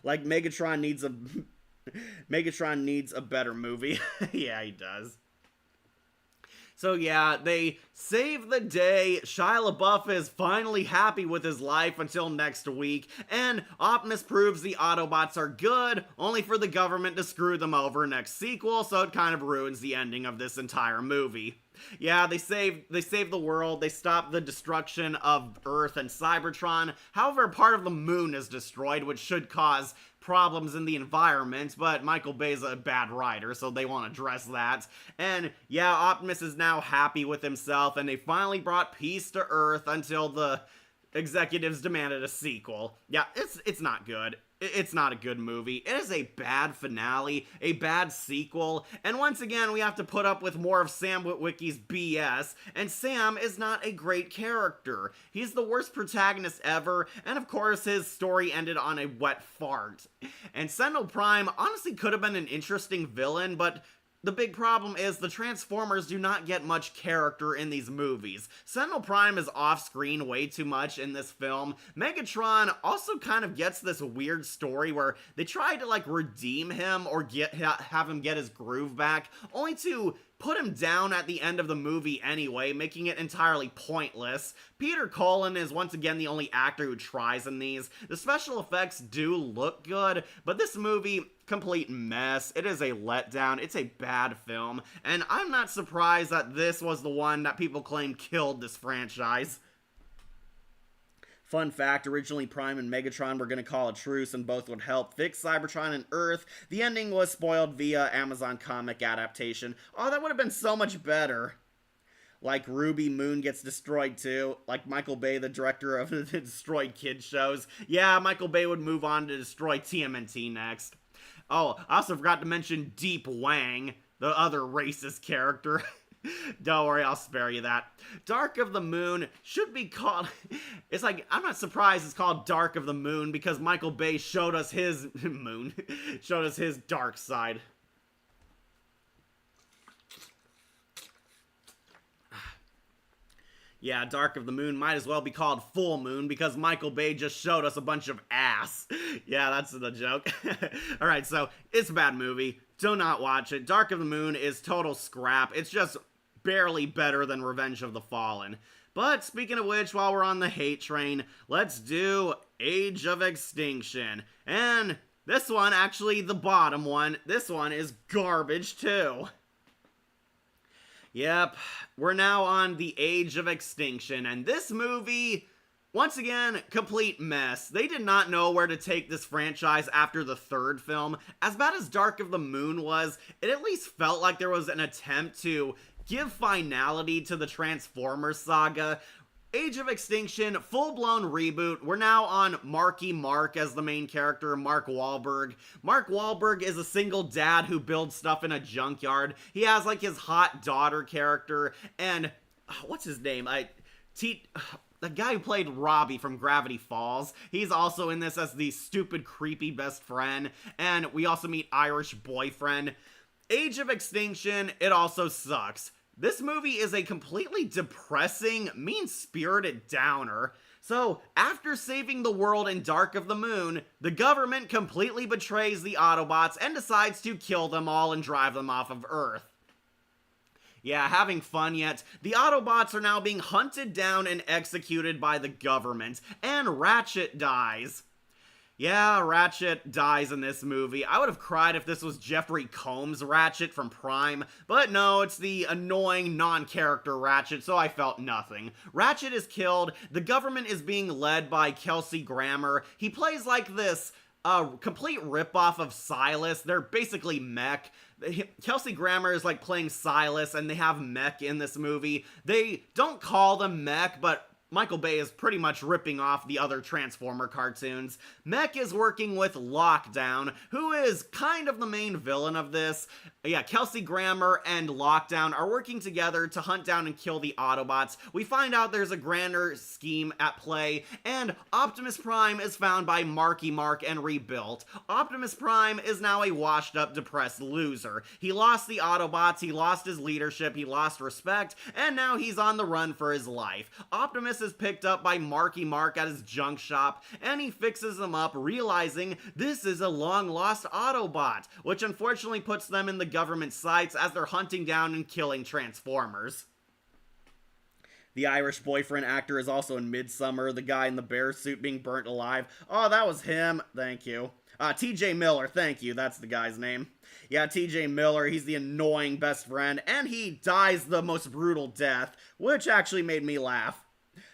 Like, Megatron needs a better movie. Yeah, he does. So yeah, they save the day. Shia LaBeouf is finally happy with his life until next week, and Optimus proves the Autobots are good, only for the government to screw them over next sequel, so it kind of ruins the ending of this entire movie. Yeah, they saved the world. They stopped the destruction of Earth and Cybertron. However, part of the moon is destroyed, which should cause problems in the environment, but Michael Bay's a bad writer, so they want to address that. And yeah, Optimus is now happy with himself, and they finally brought peace to Earth until the executives demanded a sequel. Yeah, it's not good. It's not a good movie. It is a bad finale, a bad sequel, and once again, we have to put up with more of Sam Witwicky's BS, and Sam is not a great character. He's the worst protagonist ever, and of course, his story ended on a wet fart. And Sentinel Prime honestly could have been an interesting villain, but the big problem is the Transformers do not get much character in these movies. Sentinel Prime is off-screen way too much in this film. Megatron also kind of gets this weird story where they try to like redeem him or have him get his groove back, only to put him down at the end of the movie anyway, making it entirely pointless. Peter Cullen is once again the only actor who tries in these. The special effects do look good, but this movie, complete mess. It is a letdown. It's a bad film, and I'm not surprised that this was the one that people claim killed this franchise. Fun fact, originally Prime and Megatron were going to call a truce and both would help fix Cybertron and Earth. The ending was spoiled via Amazon comic adaptation. Oh, that would have been so much better. Like Ruby Moon gets destroyed too. Like Michael Bay, the director of the Destroyed Kids shows. Yeah, Michael Bay would move on to destroy TMNT next. Oh, I also forgot to mention Deep Wang, the other racist character. Don't worry, I'll spare you that. Dark of the Moon should be called... It's like, I'm not surprised it's called Dark of the Moon because Michael Bay showed us his... showed us his dark side. Yeah, Dark of the Moon might as well be called Full Moon because Michael Bay just showed us a bunch of ass. Yeah, that's the joke. Alright, so it's a bad movie. Do not watch it. Dark of the Moon is total scrap. It's just barely better than Revenge of the Fallen. But speaking of which, while we're on the hate train, let's do Age of Extinction. And this one, actually the bottom one, this one is garbage too. Yep, we're now on the Age of Extinction, and this movie, once again, complete mess. They did not know where to take this franchise after the third film. As bad as Dark of the Moon was, it at least felt like there was an attempt to give finality to the Transformers saga. Age of Extinction, full-blown reboot. We're now on Marky Mark as the main character, Mark Wahlberg. Mark Wahlberg is a single dad who builds stuff in a junkyard. He has, like, his hot daughter character, and... what's his name? The guy who played Robbie from Gravity Falls. He's also in this as the stupid, creepy best friend. And we also meet Irish boyfriend. Age of Extinction, it also sucks. This movie is a completely depressing, mean-spirited downer. So, after saving the world in Dark of the Moon, the government completely betrays the Autobots and decides to kill them all and drive them off of Earth. Yeah, having fun yet, the Autobots are now being hunted down and executed by the government, and Ratchet dies. Yeah, Ratchet dies in this movie. I would have cried if this was Jeffrey Combs' Ratchet from Prime, but no, it's the annoying non-character Ratchet, so I felt nothing. Ratchet is killed, the government is being led by Kelsey Grammer. He plays like this complete ripoff of Silas. They're basically mech. Kelsey Grammer is like playing Silas, and they have mech in this movie. They don't call them mech, but Michael Bay is pretty much ripping off the other Transformer cartoons. Mech is working with Lockdown, who is kind of the main villain of this. Yeah, Kelsey Grammer and Lockdown are working together to hunt down and kill the Autobots. We find out there's a grander scheme at play, and Optimus Prime is found by Marky Mark and rebuilt. Optimus Prime is now a washed-up, depressed loser. He lost the Autobots, he lost his leadership, he lost respect, and now he's on the run for his life. Optimus is picked up by Marky Mark at his junk shop, and he fixes them up, realizing this is a long-lost Autobot, which unfortunately puts them in the government sights as they're hunting down and killing Transformers. The Irish boyfriend actor is also in Midsummer, the guy in the bear suit being burnt alive. Oh, that was him. Thank you. TJ Miller, thank you. That's the guy's name. Yeah, TJ Miller, he's the annoying best friend, and he dies the most brutal death, which actually made me laugh.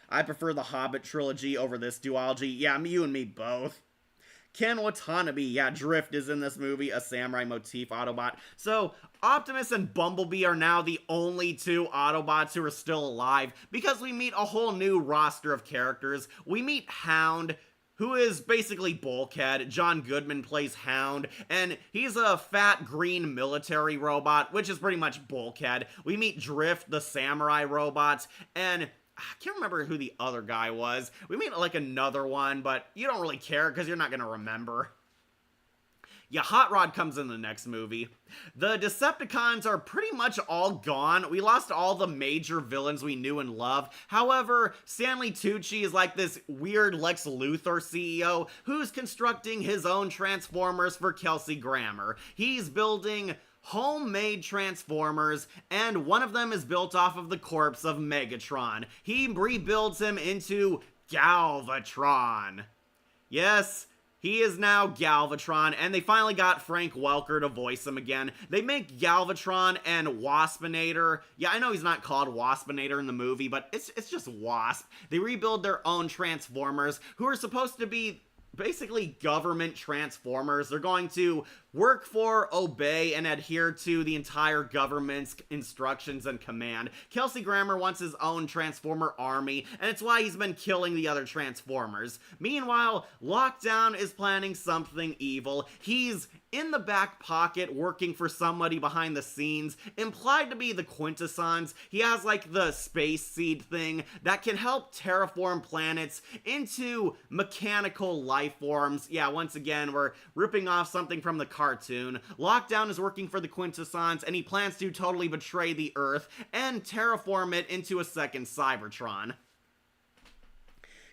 I prefer the Hobbit trilogy over this duology. Yeah, you and me both. Ken Watanabe, yeah, Drift is in this movie, a samurai motif Autobot. So, Optimus and Bumblebee are now the only two Autobots who are still alive, because we meet a whole new roster of characters. We meet Hound, who is basically Bulkhead. John Goodman plays Hound, and he's a fat green military robot, which is pretty much Bulkhead. We meet Drift, the samurai robot, and I can't remember who the other guy was. We meet like another one, but you don't really care because you're not going to remember. Yeah, Hot Rod comes in the next movie. The Decepticons are pretty much all gone. We lost all the major villains we knew and loved. However, Stanley Tucci is like this weird Lex Luthor CEO who's constructing his own Transformers for Kelsey Grammer. He's building homemade Transformers, and one of them is built off of the corpse of Megatron. He rebuilds him into Galvatron. Yes, he is now Galvatron, and they finally got Frank Welker to voice him again. They make Galvatron and Waspinator. Yeah, I know he's not called Waspinator in the movie, but it's just Wasp. They rebuild their own Transformers, who are supposed to be basically government Transformers. They're going to work for, obey, and adhere to the entire government's instructions and command. Kelsey Grammer wants his own Transformer army, and it's why he's been killing the other Transformers. Meanwhile, Lockdown is planning something evil. He's in the back pocket working for somebody behind the scenes, implied to be the Quintessons. He has like the space seed thing that can help terraform planets into mechanical life forms. Yeah, once again, we're ripping off something from the cartoon. Lockdown is working for the Quintessons, and he plans to totally betray the Earth and terraform it into a second Cybertron.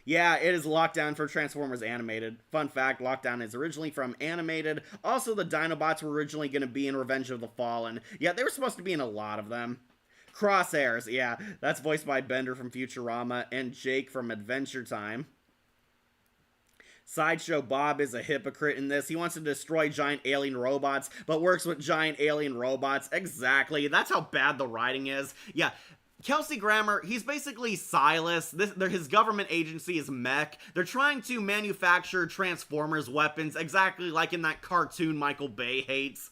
Yeah, it is Lockdown for Transformers Animated. Fun fact, Lockdown is originally from Animated. Also, the Dinobots were originally going to be in Revenge of the Fallen. Yeah, they were supposed to be in a lot of them. Crosshairs, yeah, that's voiced by Bender from Futurama and Jake from Adventure Time. Sideshow Bob is a hypocrite in this. He wants to destroy giant alien robots, but works with giant alien robots. Exactly, that's how bad the writing is. Yeah, Kelsey Grammer, he's basically Silas. His government agency is Mech. They're trying to manufacture Transformers weapons, exactly like in that cartoon Michael Bay hates.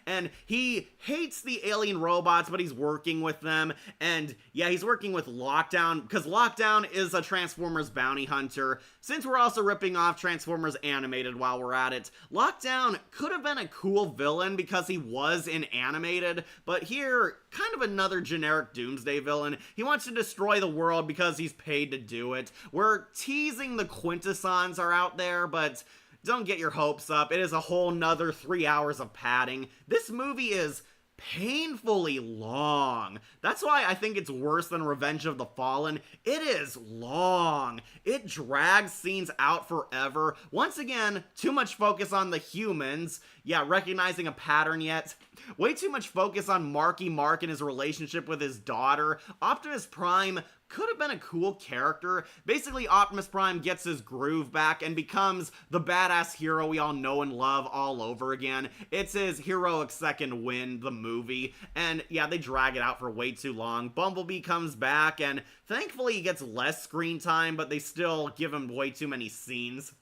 And he hates the alien robots, but he's working with them. And yeah, he's working with Lockdown, because Lockdown is a Transformers bounty hunter. Since we're also ripping off Transformers Animated while we're at it, Lockdown could have been a cool villain because he was in Animated, but here, kind of another generic Doomsday villain. He wants to destroy the world because he's paid to do it. We're teasing the Quintessons are out there, but don't get your hopes up. It is a whole nother 3 hours of padding. This movie is painfully long. That's why I think it's worse than Revenge of the Fallen. It is long. It drags scenes out forever. Once again, too much focus on the humans. Yeah, recognizing a pattern yet. Way too much focus on Marky Mark and his relationship with his daughter. Optimus Prime could have been a cool character. Basically, Optimus Prime gets his groove back and becomes the badass hero we all know and love all over again. It's his heroic second win, the movie. And yeah, they drag it out for way too long. Bumblebee comes back, and thankfully he gets less screen time, but they still give him way too many scenes.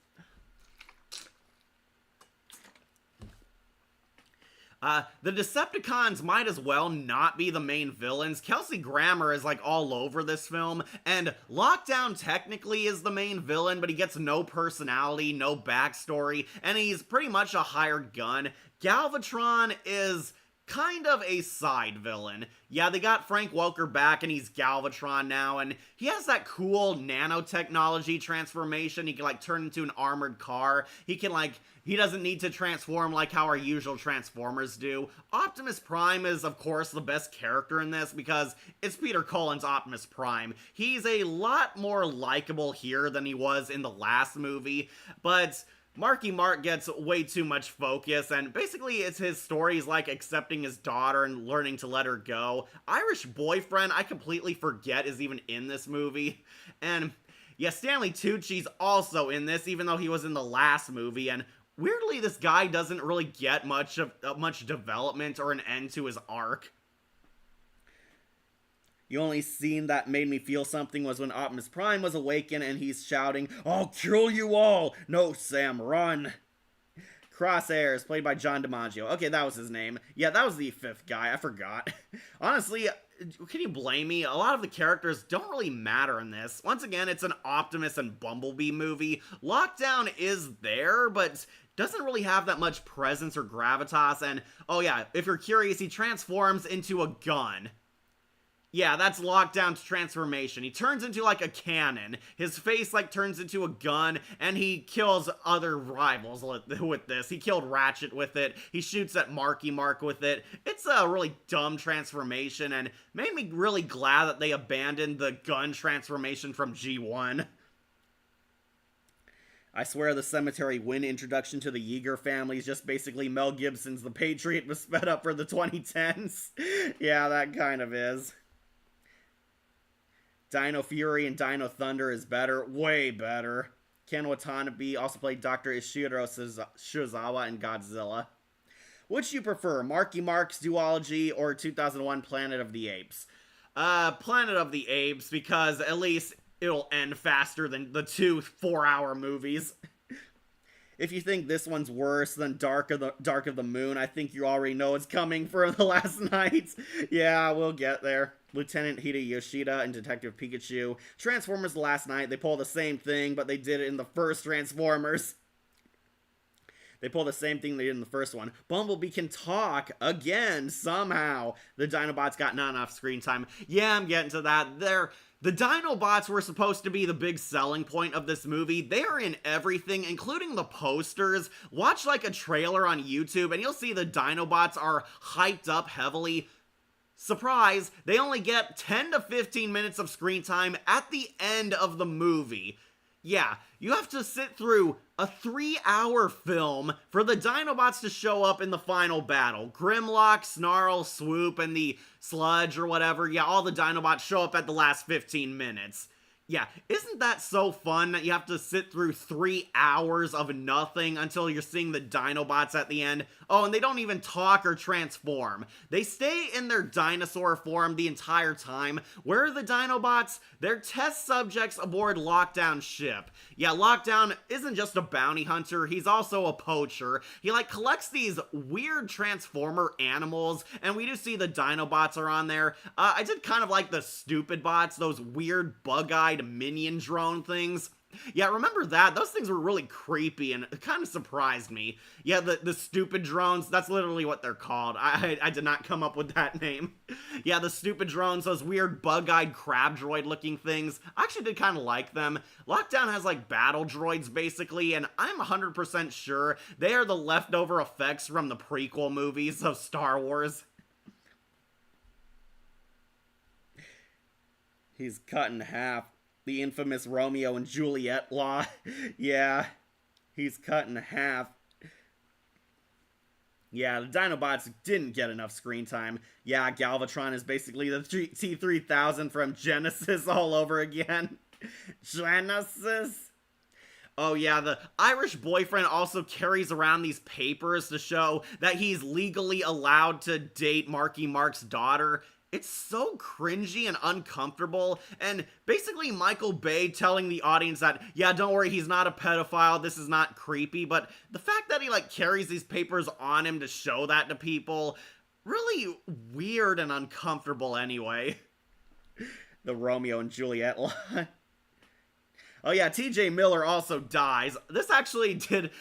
The Decepticons might as well not be the main villains. Kelsey Grammer is like all over this film, and Lockdown technically is the main villain, but he gets no personality, no backstory, and he's pretty much a hired gun. Galvatron is kind of a side villain. Yeah, they got Frank Welker back, and he's Galvatron now, and he has that cool nanotechnology transformation. He can like turn into an armored car. He doesn't need to transform like how our usual Transformers do. Optimus Prime is, of course, the best character in this because it's Peter Cullen's Optimus Prime. He's a lot more likable here than he was in the last movie, but Marky Mark gets way too much focus, and basically it's his stories like accepting his daughter and learning to let her go. Irish Boyfriend, I completely forget is even in this movie. And yeah, Stanley Tucci's also in this, even though he was in the last movie, and weirdly this guy doesn't really get much development or an end to his arc. The only scene that made me feel something was when Optimus Prime was awakened and he's shouting, "I'll kill you all! No, Sam, run!" Crosshairs, played by John DiMaggio. Okay, that was his name. Yeah, that was the fifth guy. I forgot. Honestly, can you blame me? A lot of the characters don't really matter in this. Once again, it's an Optimus and Bumblebee movie. Lockdown is there, but doesn't really have that much presence or gravitas. And, oh yeah, if you're curious, he transforms into a gun. Yeah, that's Lockdown's transformation. He turns into like a cannon. His face like turns into a gun, and he kills other rivals with this. He killed Ratchet with it. He shoots at Marky Mark with it. It's a really dumb transformation, and made me really glad that they abandoned the gun transformation from G1. I swear the Cemetery Wind introduction to the Yeager family is just basically Mel Gibson's The Patriot was sped up for the 2010s. Yeah, that kind of is. Dino Fury and Dino Thunder is better. Way better. Ken Watanabe also played Dr. Ishiro Shizawa in Godzilla. Which you prefer, Marky Mark's duology or 2001 Planet of the Apes? Planet of the Apes, because at least it'll end faster than the two 4-hour movies. If you think this one's worse than Dark of the Moon, I think you already know it's coming for The Last Knights. Yeah, we'll get there. Lieutenant Hida Yoshida and Detective Pikachu. Transformers The Last Knight, they pull the same thing, but they did it in the first Transformers. They pull the same thing they did in the first one. Bumblebee can talk again, somehow. The Dinobots got not enough screen time. Yeah, I'm getting to that. The Dinobots were supposed to be the big selling point of this movie. They are in everything, including the posters. Watch like a trailer on YouTube, and you'll see the Dinobots are hyped up heavily. Surprise, they only get 10 to 15 minutes of screen time at the end of the movie. Yeah, you have to sit through a 3-hour film for the Dinobots to show up in the final battle. Grimlock, Snarl, Swoop, and the Sludge or whatever. Yeah, all the Dinobots show up at the last 15 minutes. Yeah, isn't that so fun that you have to sit through 3 hours of nothing until you're seeing the Dinobots at the end? Oh, and they don't even talk or transform. They stay in their dinosaur form the entire time. Where are the Dinobots? They're test subjects aboard Lockdown's ship. Yeah, Lockdown isn't just a bounty hunter, he's also a poacher. He like collects these weird transformer animals, and we do see the Dinobots are on there. I did kind of like the stupid bots, those weird bug-eyed minion drone things. Yeah, remember that? Those things were really creepy and it kind of surprised me. Yeah, the stupid drones, that's literally what they're called. I did not come up with that name. Yeah, the stupid drones, those weird bug-eyed crab droid looking things. I actually did kind of like them. Lockdown has like battle droids basically, and I'm 100% sure they are the leftover effects from the prequel movies of Star Wars. He's cut in half. The infamous Romeo and Juliet law. Yeah, he's cut in half. Yeah, the Dinobots didn't get enough screen time. Yeah, Galvatron is basically the T-3000 from Genesis all over again. Genesis? Oh yeah, the Irish Boyfriend also carries around these papers to show that he's legally allowed to date Marky Mark's daughter. It's so cringy and uncomfortable, and basically Michael Bay telling the audience that, yeah, don't worry, he's not a pedophile, this is not creepy, but the fact that he, like, carries these papers on him to show that to people, really weird and uncomfortable anyway. The Romeo and Juliet line. Oh yeah, TJ Miller also dies. This actually did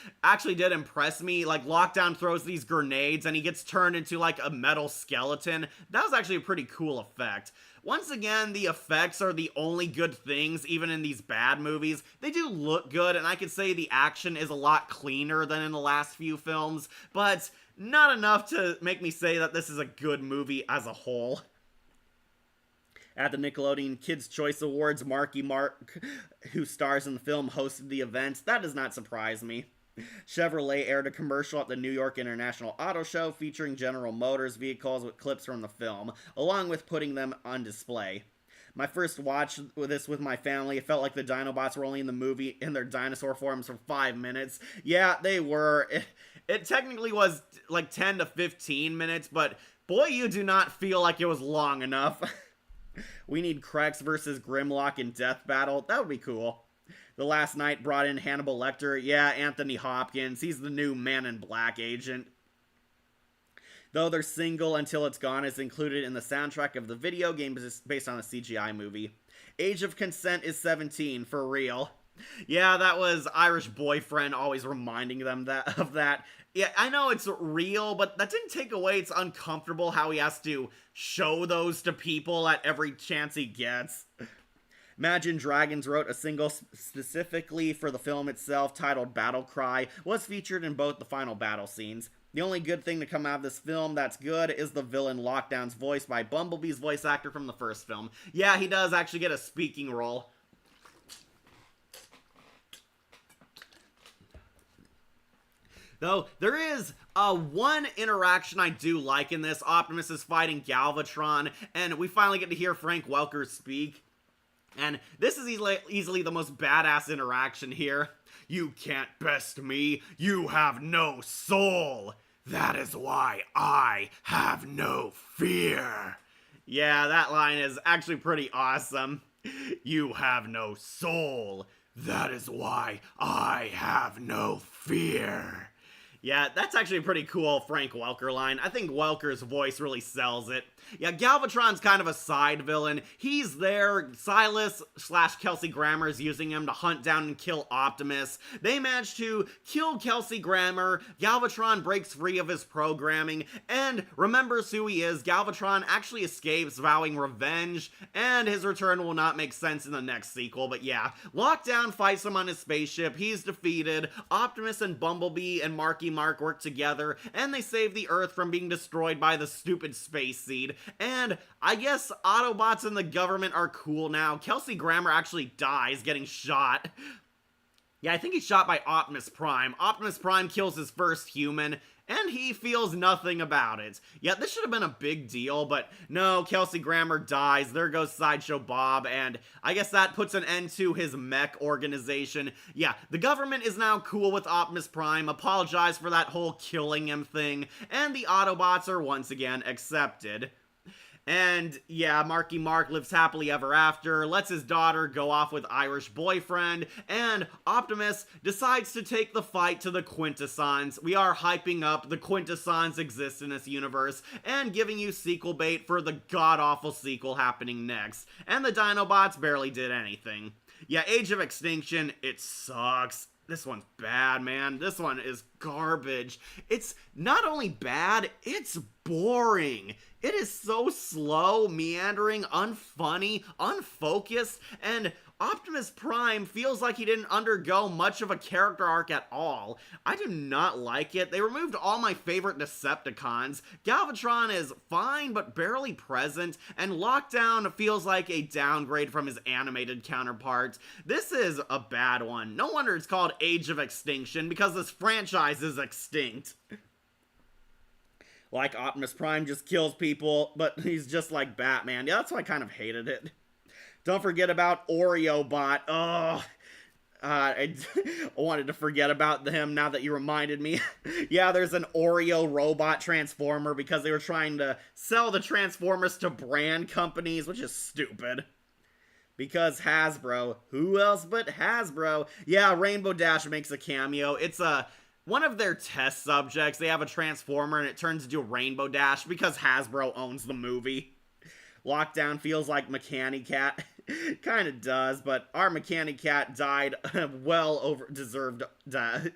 impress me. Like, Lockdown throws these grenades and he gets turned into like a metal skeleton. That was actually a pretty cool effect. Once again, the effects are the only good things, even in these bad movies. They do look good, and I could say the action is a lot cleaner than in the last few films, but not enough to make me say that this is a good movie as a whole. At the Nickelodeon Kids' Choice Awards, Marky Mark, who stars in the film, hosted the event. That does not surprise me. Chevrolet aired a commercial at the New York International Auto Show featuring General Motors vehicles with clips from the film, along with putting them on display. My first watch with this with my family, it felt like the Dinobots were only in the movie in their dinosaur forms for 5 minutes. Yeah, they were. It technically was like 10 to 15 minutes, but boy, you do not feel like it was long enough. We need Krex versus Grimlock in Death Battle. That would be cool. The Last Knight brought in Hannibal Lecter. Yeah, Anthony Hopkins. He's the new Man in Black agent. Though their single Until It's Gone is included in the soundtrack of the video game based on a CGI movie. Age of Consent is 17, for real. Yeah, that was Irish Boyfriend always reminding them of that. Yeah, I know it's real, but that didn't take away it's uncomfortable how he has to show those to people at every chance he gets. Imagine Dragons wrote a single specifically for the film itself titled Battle Cry, was featured in both the final battle scenes. The only good thing to come out of this film that's good is the villain Lockdown's voiced by Bumblebee's voice actor from the first film. Yeah, he does actually get a speaking role. Though, there is one interaction I do like in this. Optimus is fighting Galvatron, and we finally get to hear Frank Welker speak. And this is easily the most badass interaction here. You can't best me. You have no soul. That is why I have no fear. Yeah, that line is actually pretty awesome. You have no soul. That is why I have no fear. Yeah, that's actually a pretty cool Frank Welker line. I think Welker's voice really sells it. Yeah, Galvatron's kind of a side villain. He's there. Silas / Kelsey Grammer is using him to hunt down and kill Optimus. They manage to kill Kelsey Grammer. Galvatron breaks free of his programming and remembers who he is. Galvatron actually escapes, vowing revenge, and his return will not make sense in the next sequel. But yeah, Lockdown fights him on his spaceship. He's defeated. Optimus and Bumblebee and Marky Mark work together, and they save the Earth from being destroyed by the stupid space seed. And I guess Autobots and the government are cool now. Kelsey Grammer actually dies getting shot. Yeah, I think he's shot by Optimus Prime. Optimus Prime kills his first human, and he feels nothing about it. Yeah, this should have been a big deal, but no, Kelsey Grammer dies. There goes Sideshow Bob, and I guess that puts an end to his mech organization. Yeah, the government is now cool with Optimus Prime, apologize for that whole killing him thing, and the Autobots are once again accepted. And yeah, Marky Mark lives happily ever after, lets his daughter go off with Irish Boyfriend, and Optimus decides to take the fight to the Quintessons. We are hyping up the Quintessons exist in this universe, and giving you sequel bait for the god-awful sequel happening next. And the Dinobots barely did anything. Yeah, Age of Extinction, it sucks. This one's bad, man. This one is garbage. It's not only bad, it's boring. It is so slow, meandering, unfunny, unfocused, and Optimus Prime feels like he didn't undergo much of a character arc at all. I do not like it. They removed all my favorite Decepticons. Galvatron is fine, but barely present, and Lockdown feels like a downgrade from his animated counterparts. This is a bad one. No wonder it's called Age of Extinction, because this franchise is extinct. Like, Optimus Prime just kills people, but he's just like Batman. Yeah, that's why I kind of hated it. Don't forget about OreoBot. Oh, I wanted to forget about him now that you reminded me. Yeah, there's an Oreo robot transformer because they were trying to sell the Transformers to brand companies, which is stupid. Because Hasbro. Who else but Hasbro? Yeah, Rainbow Dash makes a cameo. It's one of their test subjects. They have a Transformer and it turns into a Rainbow Dash because Hasbro owns the movie. Lockdown feels like Mechanicat. Kind of does, but our Mechanicat died a well-deserved death.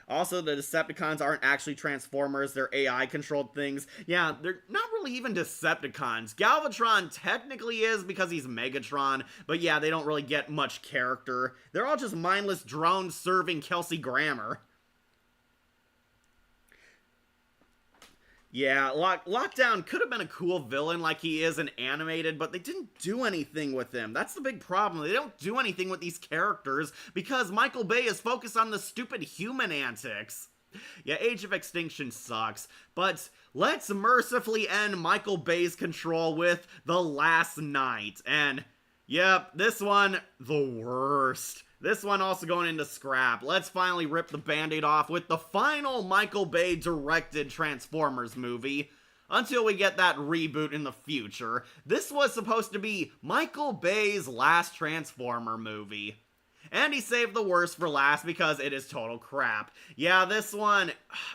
Also, the Decepticons aren't actually Transformers, they're AI-controlled things. Yeah, they're not really even Decepticons. Galvatron technically is because he's Megatron, but yeah, they don't really get much character. They're all just mindless drones serving Kelsey Grammer. Yeah, Lockdown could have been a cool villain like he is in animated, but they didn't do anything with him. That's the big problem. They don't do anything with these characters because Michael Bay is focused on the stupid human antics. Yeah, Age of Extinction sucks, but let's mercifully end Michael Bay's control with The Last Knight. And, yep, this one, the worst. This one also going into scrap. Let's finally rip the band-aid off with the final Michael Bay directed Transformers movie. Until we get that reboot in the future. This was supposed to be Michael Bay's last Transformer movie. And he saved the worst for last because it is total crap. Yeah, this one,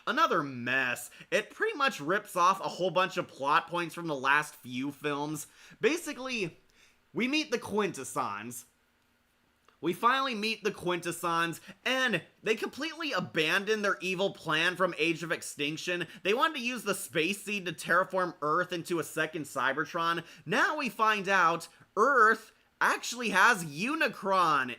another mess. It pretty much rips off a whole bunch of plot points from the last few films. Basically, we meet the Quintessons. We finally meet the Quintessons, and they completely abandon their evil plan from Age of Extinction. They wanted to use the space seed to terraform Earth into a second Cybertron. Now we find out Earth actually has Unicron.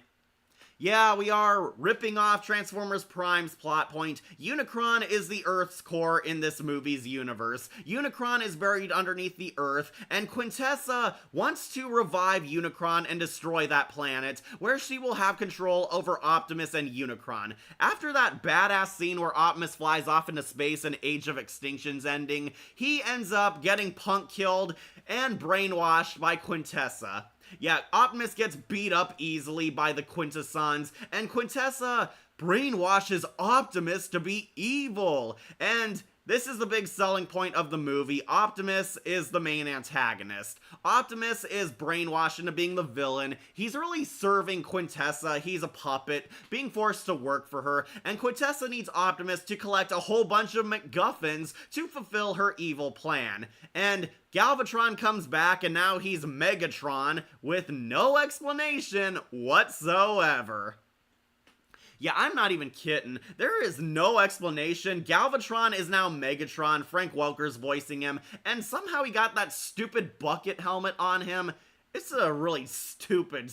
Yeah, we are ripping off Transformers Prime's plot point. Unicron is the Earth's core in this movie's universe. Unicron is buried underneath the Earth, and Quintessa wants to revive Unicron and destroy that planet, where she will have control over Optimus and Unicron. After that badass scene where Optimus flies off into space and Age of Extinction's ending, he ends up getting punk killed and brainwashed by Quintessa. Yeah, Optimus gets beat up easily by the Quintessons, and Quintessa brainwashes Optimus to be evil. And this is the big selling point of the movie. Optimus is the main antagonist. Optimus is brainwashed into being the villain. He's really serving Quintessa. He's a puppet, being forced to work for her, and Quintessa needs Optimus to collect a whole bunch of MacGuffins to fulfill her evil plan. And Galvatron comes back, and now he's Megatron with no explanation whatsoever. Yeah, I'm not even kidding. There is no explanation. Galvatron is now Megatron, Frank Welker's voicing him, and somehow he got that stupid bucket helmet on him. It's a really stupid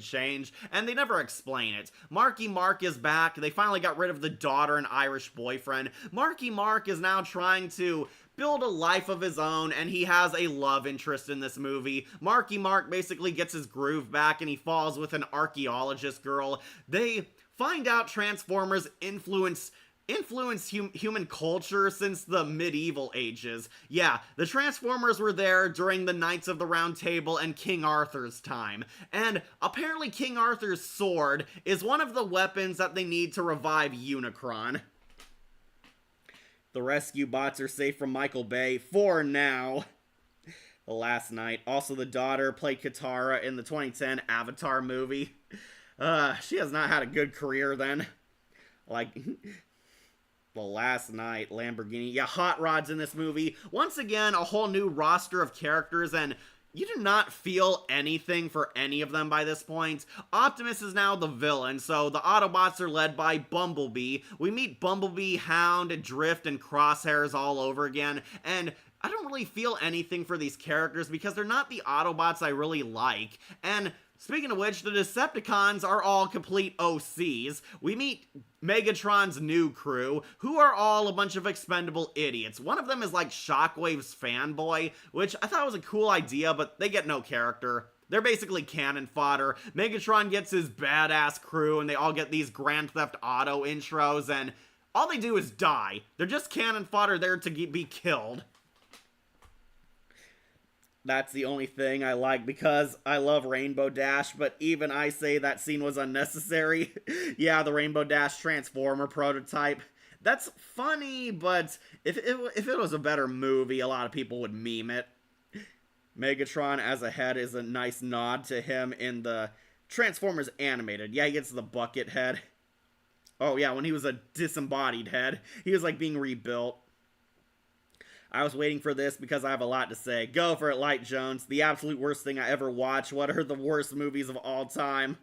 change, and they never explain it. Marky Mark is back. They finally got rid of the daughter and Irish boyfriend. Marky Mark is now trying to build a life of his own, and he has a love interest in this movie. Marky Mark basically gets his groove back, and he falls with an archaeologist girl. They find out Transformers influence human culture since the medieval ages. Yeah, the Transformers were there during the Knights of the Round Table and King Arthur's time. And apparently King Arthur's sword is one of the weapons that they need to revive Unicron. The rescue bots are safe from Michael Bay for now. The Last Knight. Also, the daughter played Katara in the 2010 Avatar movie. She has not had a good career then. Like, The Last Knight, Lamborghini. Yeah, Hot Rod's in this movie. Once again, a whole new roster of characters, and you do not feel anything for any of them by this point. Optimus is now the villain, so the Autobots are led by Bumblebee. We meet Bumblebee, Hound, Drift, and Crosshairs all over again, and I don't really feel anything for these characters because they're not the Autobots I really like. And speaking of which, the Decepticons are all complete OCs. We meet Megatron's new crew, who are all a bunch of expendable idiots. One of them is like Shockwave's fanboy, which I thought was a cool idea, but they get no character. They're basically cannon fodder. Megatron gets his badass crew, and they all get these Grand Theft Auto intros, and all they do is die. They're just cannon fodder there to be killed. That's the only thing I like because I love Rainbow Dash, but even I say that scene was unnecessary. Yeah, the Rainbow Dash Transformer prototype. That's funny, but if it was a better movie, a lot of people would meme it. Megatron as a head is a nice nod to him in the Transformers animated. Yeah, he gets the bucket head. Oh yeah, when he was a disembodied head. He was like being rebuilt. I was waiting for this because I have a lot to say. Go for it, Light Jones. The absolute worst thing I ever watched. What are the worst movies of all time?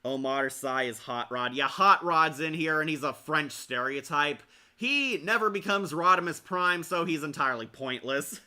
Omar Sy is Hot Rod. Yeah, Hot Rod's in here, and he's a French stereotype. He never becomes Rodimus Prime, so he's entirely pointless.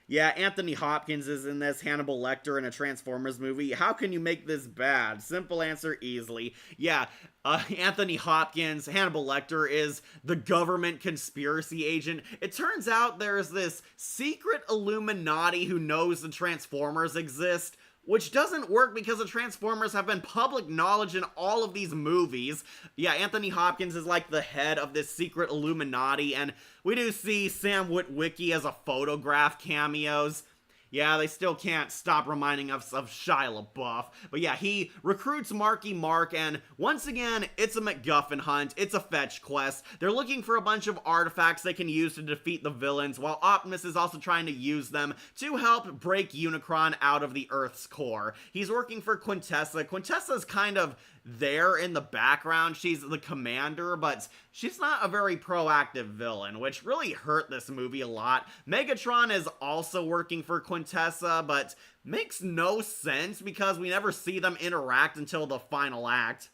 Yeah, Anthony Hopkins is in this, Hannibal Lecter in a Transformers movie. How can you make this bad? Simple answer, easily. Yeah, Anthony Hopkins, Hannibal Lecter, is the government conspiracy agent. It turns out there's this secret Illuminati who knows the Transformers exist, which doesn't work because the Transformers have been public knowledge in all of these movies. Yeah, Anthony Hopkins is like the head of this secret Illuminati, and we do see Sam Witwicky as a photograph cameos. Yeah, they still can't stop reminding us of Shia LaBeouf. But yeah, he recruits Marky Mark, and once again, it's a MacGuffin hunt. It's a fetch quest. They're looking for a bunch of artifacts they can use to defeat the villains, while Optimus is also trying to use them to help break Unicron out of the Earth's core. He's working for Quintessa. Quintessa's kind of there in the background. She's the commander, but she's not a very proactive villain, which really hurt this movie a lot. Megatron is also working for Quintessa, but makes no sense because we never see them interact until the final act.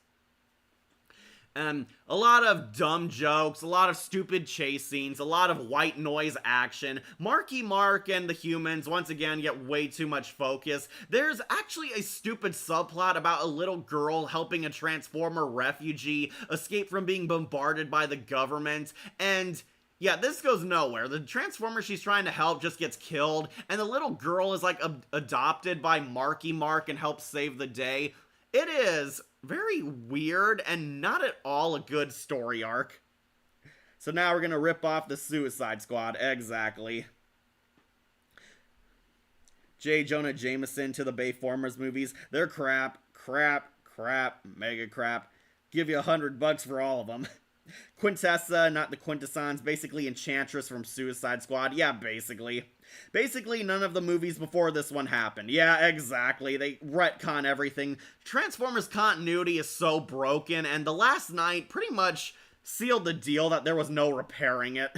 A lot of dumb jokes, a lot of stupid chase scenes, a lot of white noise action. Marky Mark and the humans once again get way too much focus. There's actually a stupid subplot about a little girl helping a Transformer refugee escape from being bombarded by the government, and yeah, this goes nowhere. The Transformer she's trying to help just gets killed, and the little girl is like adopted by Marky Mark and helps save the day. It is very weird and not at all a good story arc. So now we're gonna rip off the Suicide Squad. Exactly. J. Jonah Jameson to the Bayformers movies. They're crap, mega crap. Give you $100 for all of them. Quintessa, not the Quintessons, basically Enchantress from Suicide Squad. Yeah, basically. Basically, none of the movies before this one happened. Yeah, exactly. They retcon everything. Transformers continuity is so broken, and The Last Knight pretty much sealed the deal that there was no repairing it.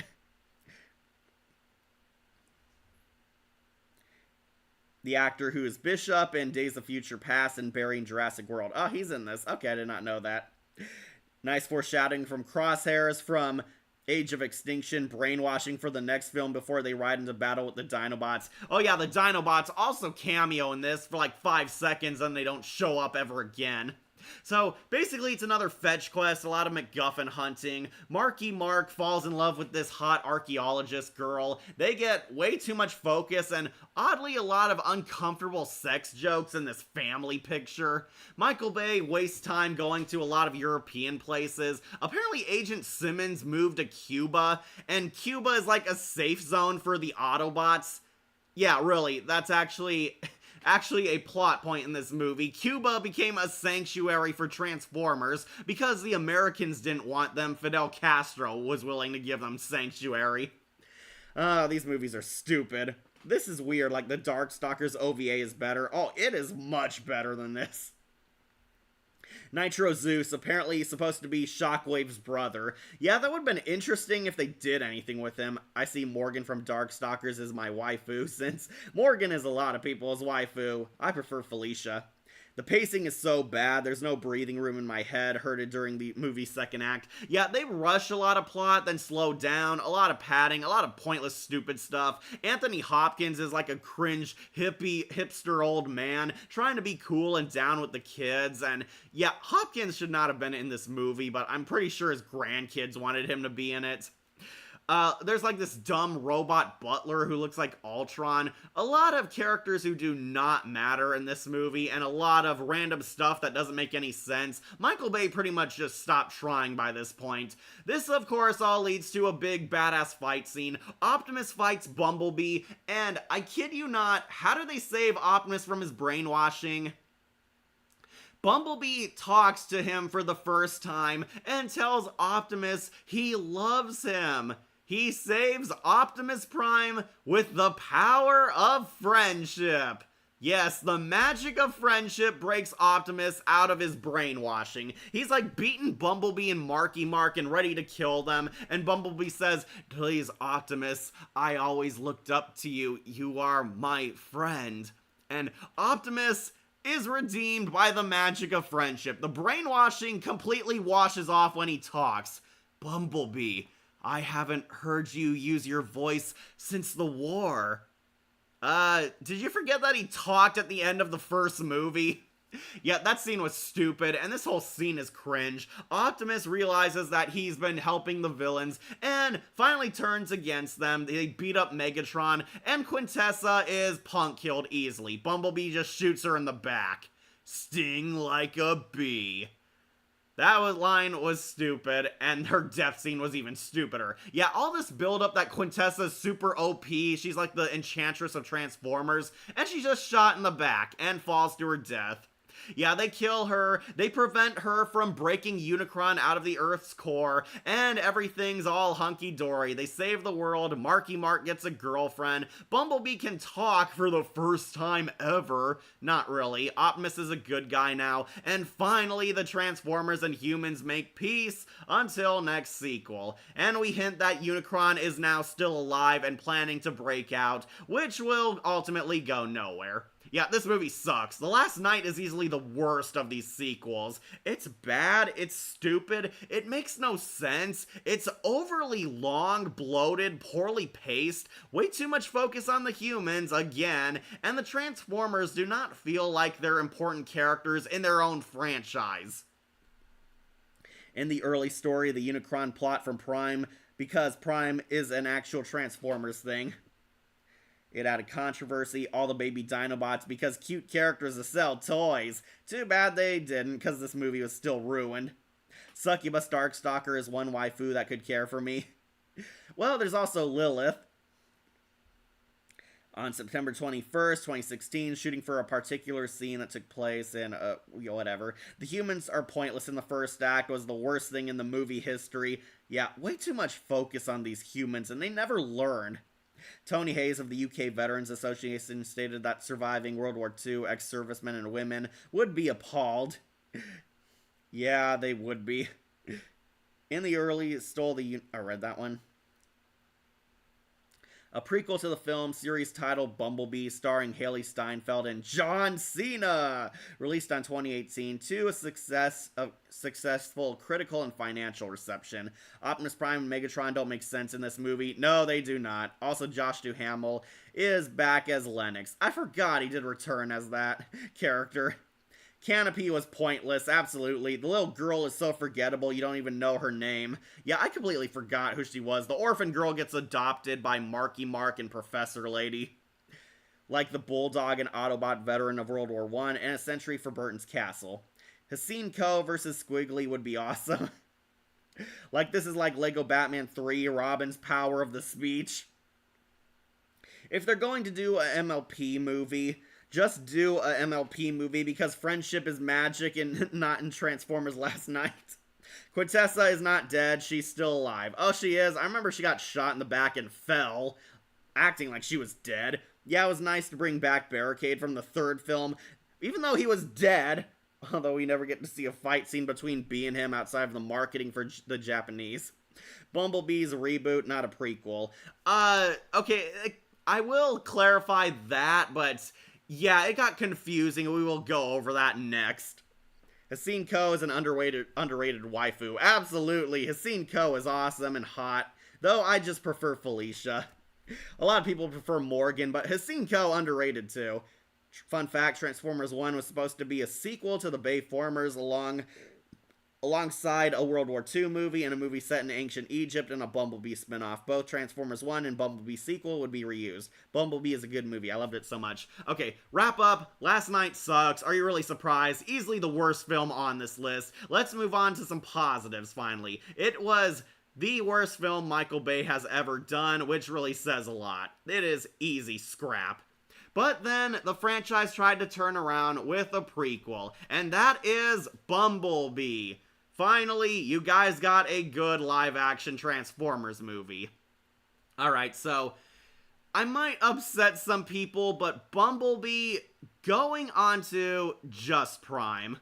The actor who is Bishop in Days of Future Past and Barry in Jurassic World. Oh, he's in this. Okay, I did not know that. Nice foreshadowing from Crosshairs from Age of Extinction, brainwashing for the next film before they ride into battle with the Dinobots. Oh yeah, the Dinobots also cameo in this for like 5 seconds and they don't show up ever again. So basically it's another fetch quest, a lot of MacGuffin hunting. Marky Mark falls in love with this hot archaeologist girl. They get way too much focus and oddly a lot of uncomfortable sex jokes in this family picture. Michael Bay wastes time going to a lot of European places. Apparently Agent Simmons moved to Cuba, and Cuba is like a safe zone for the Autobots. Yeah, really, that's actually a plot point in this movie. Cuba became a sanctuary for Transformers because the Americans didn't want them. Fidel Castro was willing to give them sanctuary. These movies are stupid. This is weird, like the Darkstalkers OVA is better. Oh, it is much better than this. Nitro Zeus, apparently supposed to be Shockwave's brother. Yeah, that would have been interesting if they did anything with him. I see Morgan from Darkstalkers as my waifu, since Morgan is a lot of people's waifu. I prefer Felicia. The pacing is so bad, there's no breathing room in my head, heard it during the movie's second act. Yeah, they rush a lot of plot, then slow down, a lot of padding, a lot of pointless stupid stuff. Anthony Hopkins is like a cringe, hipster old man, trying to be cool and down with the kids, and yeah, Hopkins should not have been in this movie, but I'm pretty sure his grandkids wanted him to be in it. There's like this dumb robot butler who looks like Ultron. A lot of characters who do not matter in this movie, and a lot of random stuff that doesn't make any sense. Michael Bay pretty much just stopped trying by this point. This, of course, all leads to a big badass fight scene. Optimus fights Bumblebee, and I kid you not, how do they save Optimus from his brainwashing? Bumblebee talks to him for the first time and tells Optimus he loves him. He saves Optimus Prime with the power of friendship. Yes, the magic of friendship breaks Optimus out of his brainwashing. He's like beating Bumblebee and Marky Mark and ready to kill them, and Bumblebee says, "Please, Optimus, I always looked up to you. You are my friend." And Optimus is redeemed by the magic of friendship. The brainwashing completely washes off when he talks. "Bumblebee, I haven't heard you use your voice since the war." Did you forget that he talked at the end of the first movie? Yeah, that scene was stupid, and this whole scene is cringe. Optimus realizes that he's been helping the villains, and finally turns against them. They beat up Megatron, and Quintessa is punk-killed easily. Bumblebee just shoots her in the back. Sting like a bee. Line was stupid, and her death scene was even stupider. Yeah, all this build-up that Quintessa's super OP, she's like the Enchantress of Transformers, and she's just shot in the back, and falls to her death. Yeah, they kill her, they prevent her from breaking Unicron out of the Earth's core, and everything's all hunky-dory. They save the world, Marky Mark gets a girlfriend, Bumblebee can talk for the first time ever. Not really, Optimus is a good guy now, and finally the Transformers and humans make peace until next sequel. And we hint that Unicron is now still alive and planning to break out, which will ultimately go nowhere. Yeah, this movie sucks. The Last Knight is easily the worst of these sequels. It's bad, it's stupid, it makes no sense, it's overly long, bloated, poorly paced, way too much focus on the humans, again, and the Transformers do not feel like they're important characters in their own franchise. In the early story, the Unicron plot from Prime, because Prime is an actual Transformers thing. It added controversy, all the baby Dinobots, because cute characters to sell toys. Too bad they didn't, because this movie was still ruined. Succubus Darkstalker is one waifu that could care for me. Well, there's also Lilith. On September 21st, 2016, shooting for a particular scene that took place in, whatever. The humans are pointless in the first act, was the worst thing in the movie history. Yeah, way too much focus on these humans, and they never learn. Tony Hayes of the UK Veterans Association stated that surviving World War II ex-servicemen and women would be appalled. Yeah, they would be. In the early, I read that one. A prequel to the film series titled Bumblebee, starring Haley Steinfeld and John Cena, released on 2018 to a successful critical and financial reception. Optimus Prime and Megatron don't make sense in this movie. No, they do not. Also, Josh Duhamel is back as Lennox. I forgot he did return as that character. Canopy was pointless, absolutely. The little girl is so forgettable, you don't even know her name. Yeah, I completely forgot who she was. The orphan girl gets adopted by Marky Mark and Professor Lady. Like the Bulldog and Autobot veteran of World War I, and a century for Burton's Castle. Hassan Co. versus Squiggly would be awesome. Like this is like Lego Batman 3, Robin's Power of the Speech. If they're going to do a MLP movie, just do a MLP movie, because friendship is magic and not in Transformers Last Knight. Quintessa is not dead, she's still alive. Oh, she is? I remember she got shot in the back and fell, acting like she was dead. Yeah, it was nice to bring back Barricade from the third film, even though he was dead, although we never get to see a fight scene between Bee and him outside of the marketing for the Japanese. Bumblebee's a reboot, not a prequel. Okay, I will clarify that, but yeah, it got confusing. We will go over that next. Hassan Co is an underrated waifu. Absolutely, Hassan Co is awesome and hot, though I just prefer Felicia. A lot of people prefer Morgan, but Hassan Co underrated too. Fun fact, Transformers 1 was supposed to be a sequel to the Bayformers alongside a World War II movie and a movie set in ancient Egypt and a Bumblebee spinoff. Both Transformers 1 and Bumblebee sequel would be reused. Bumblebee is a good movie. I loved it so much. Okay, wrap up. Last Knight sucks. Are you really surprised? Easily the worst film on this list. Let's move on to some positives finally. It was the worst film Michael Bay has ever done, which really says a lot. It is easy scrap. But then the franchise tried to turn around with a prequel, and that is Bumblebee. Finally, you guys got a good live-action Transformers movie. Alright, so I might upset some people, but Bumblebee going on to just Prime.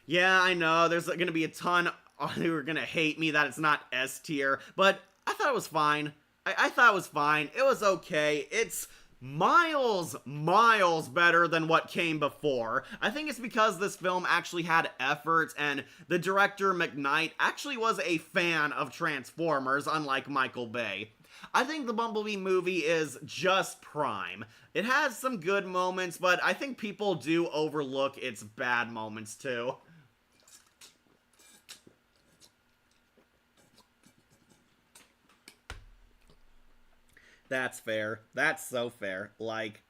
Yeah, I know, there's going to be a ton who are going to hate me that it's not S tier, but I thought it was fine. I thought it was fine. It was okay. It's miles better than what came before. I think it's because this film actually had effort, and the director McKnight actually was a fan of Transformers, unlike Michael Bay. I think the Bumblebee movie is just prime. It has some good moments, but I think people do overlook its bad moments too. That's fair. That's so fair. Like,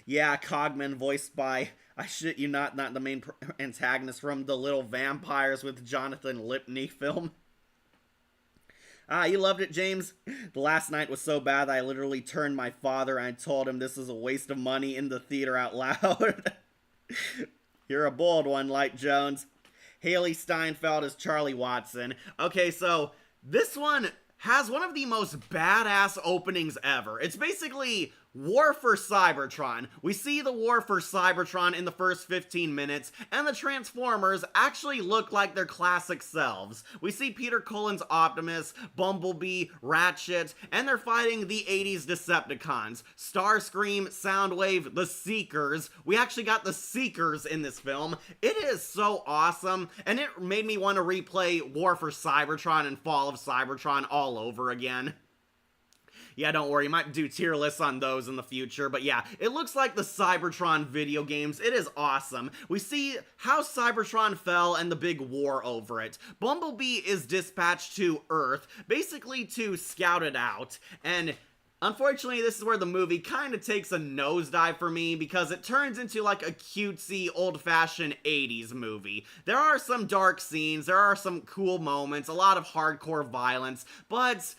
yeah, Cogman voiced by, I shit you not the main antagonist from The Little Vampires with Jonathan Lipney film. Ah, you loved it, James? The last night was so bad that I literally turned my father and I told him this is a waste of money in the theater out loud. You're a bold one, Light Jones. Haley Steinfeld as Charlie Watson. Okay, so this one has one of the most badass openings ever. It's basically War for Cybertron. We see the War for Cybertron in the first 15 minutes, and the Transformers actually look like their classic selves. We see Peter Cullen's Optimus, Bumblebee, Ratchet, and they're fighting the 80s Decepticons. Starscream, Soundwave, the Seekers. We actually got the Seekers in this film. It is so awesome, and it made me want to replay War for Cybertron and Fall of Cybertron all over again. Yeah, don't worry, might do tier lists on those in the future, but yeah, it looks like the Cybertron video games. It is awesome. We see how Cybertron fell and the big war over it. Bumblebee is dispatched to Earth, basically to scout it out, and unfortunately, this is where the movie kind of takes a nosedive for me because it turns into like a cutesy, old-fashioned 80s movie. There are some dark scenes, there are some cool moments, a lot of hardcore violence, but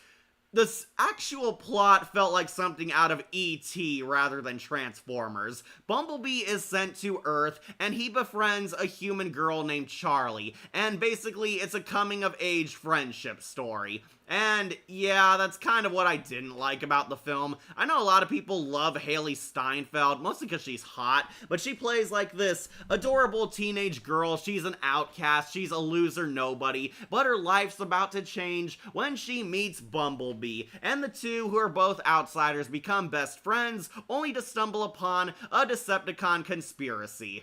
the actual plot felt like something out of E.T. rather than Transformers. Bumblebee is sent to Earth, and he befriends a human girl named Charlie, and basically it's a coming-of-age friendship story. And yeah, that's kind of what I didn't like about the film. I know a lot of people love Haley Steinfeld, mostly because she's hot, but she plays like this adorable teenage girl. She's an outcast, she's a loser nobody, but her life's about to change when she meets Bumblebee, and the two, who are both outsiders, become best friends, only to stumble upon a Decepticon conspiracy.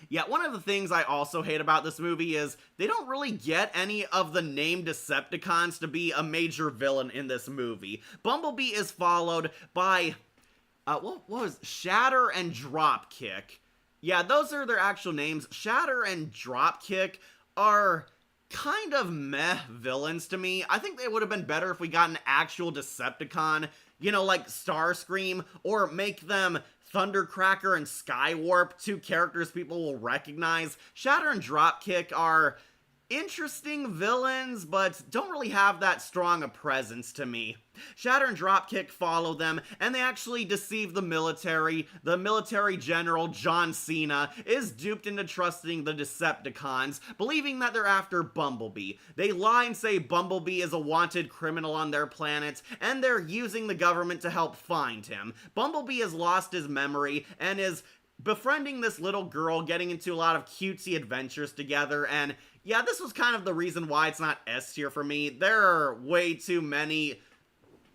Yeah, one of the things I also hate about this movie is they don't really get any of the named Decepticons to be a major villain in this movie. Bumblebee is followed by, what was Shatter and Dropkick. Yeah, those are their actual names. Shatter and Dropkick are kind of meh villains to me. I think they would have been better if we got an actual Decepticon, you know, like Starscream, or make them Thundercracker and Skywarp, two characters people will recognize. Shatter and Dropkick are interesting villains, but don't really have that strong a presence to me. Shatter and Dropkick follow them, and they actually deceive the military. The military general, John Cena, is duped into trusting the Decepticons, believing that they're after Bumblebee. They lie and say Bumblebee is a wanted criminal on their planet, and they're using the government to help find him. Bumblebee has lost his memory, and is befriending this little girl, getting into a lot of cutesy adventures together, and yeah, this was kind of the reason why it's not S tier for me. There are way too many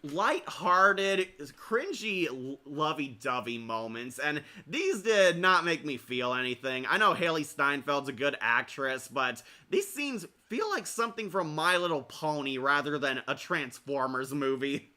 light-hearted, cringy, lovey-dovey moments, and these did not make me feel anything. I know Haley Steinfeld's a good actress, but these scenes feel like something from My Little Pony rather than a Transformers movie.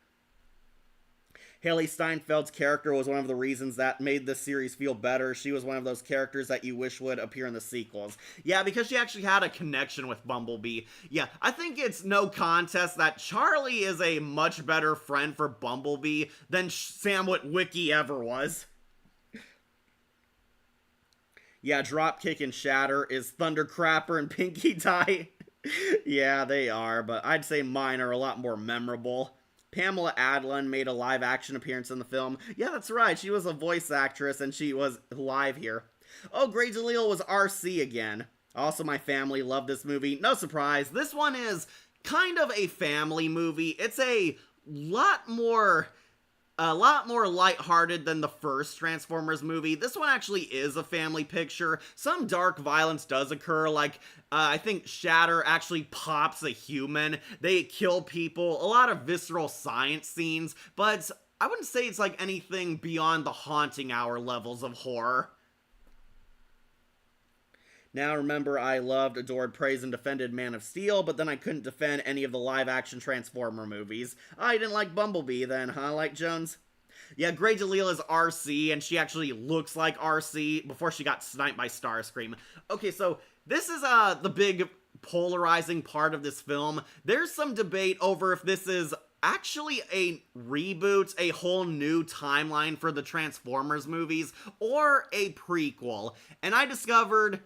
Haley Steinfeld's character was one of the reasons that made this series feel better. She was one of those characters that you wish would appear in the sequels. Yeah, because she actually had a connection with Bumblebee. Yeah, I think it's no contest that Charlie is a much better friend for Bumblebee than Sam Witwicky ever was. Yeah, Dropkick and Shatter is Thundercrapper and Pinky Die. Yeah, they are, but I'd say mine are a lot more memorable. Pamela Adlon made a live-action appearance in the film. Yeah, that's right, she was a voice actress and she was live here. Oh, Grey DeLisle was RC again. Also, my family loved this movie. No surprise, this one is kind of a family movie. It's a lot more lighthearted than the first Transformers movie. This one actually is a family picture. Some dark violence does occur, like, I think Shatter actually pops a human. They kill people. A lot of visceral science scenes, but I wouldn't say it's like anything beyond the haunting hour levels of horror. Now remember, I loved, adored, praised, and defended Man of Steel, but then I couldn't defend any of the live-action Transformer movies. I didn't like Bumblebee then, huh, Light Jones? Yeah, Grey DeLisle is RC, and she actually looks like RC before she got sniped by Starscream. Okay, so this is the big polarizing part of this film. There's some debate over if this is actually a reboot, a whole new timeline for the Transformers movies, or a prequel. And I discovered,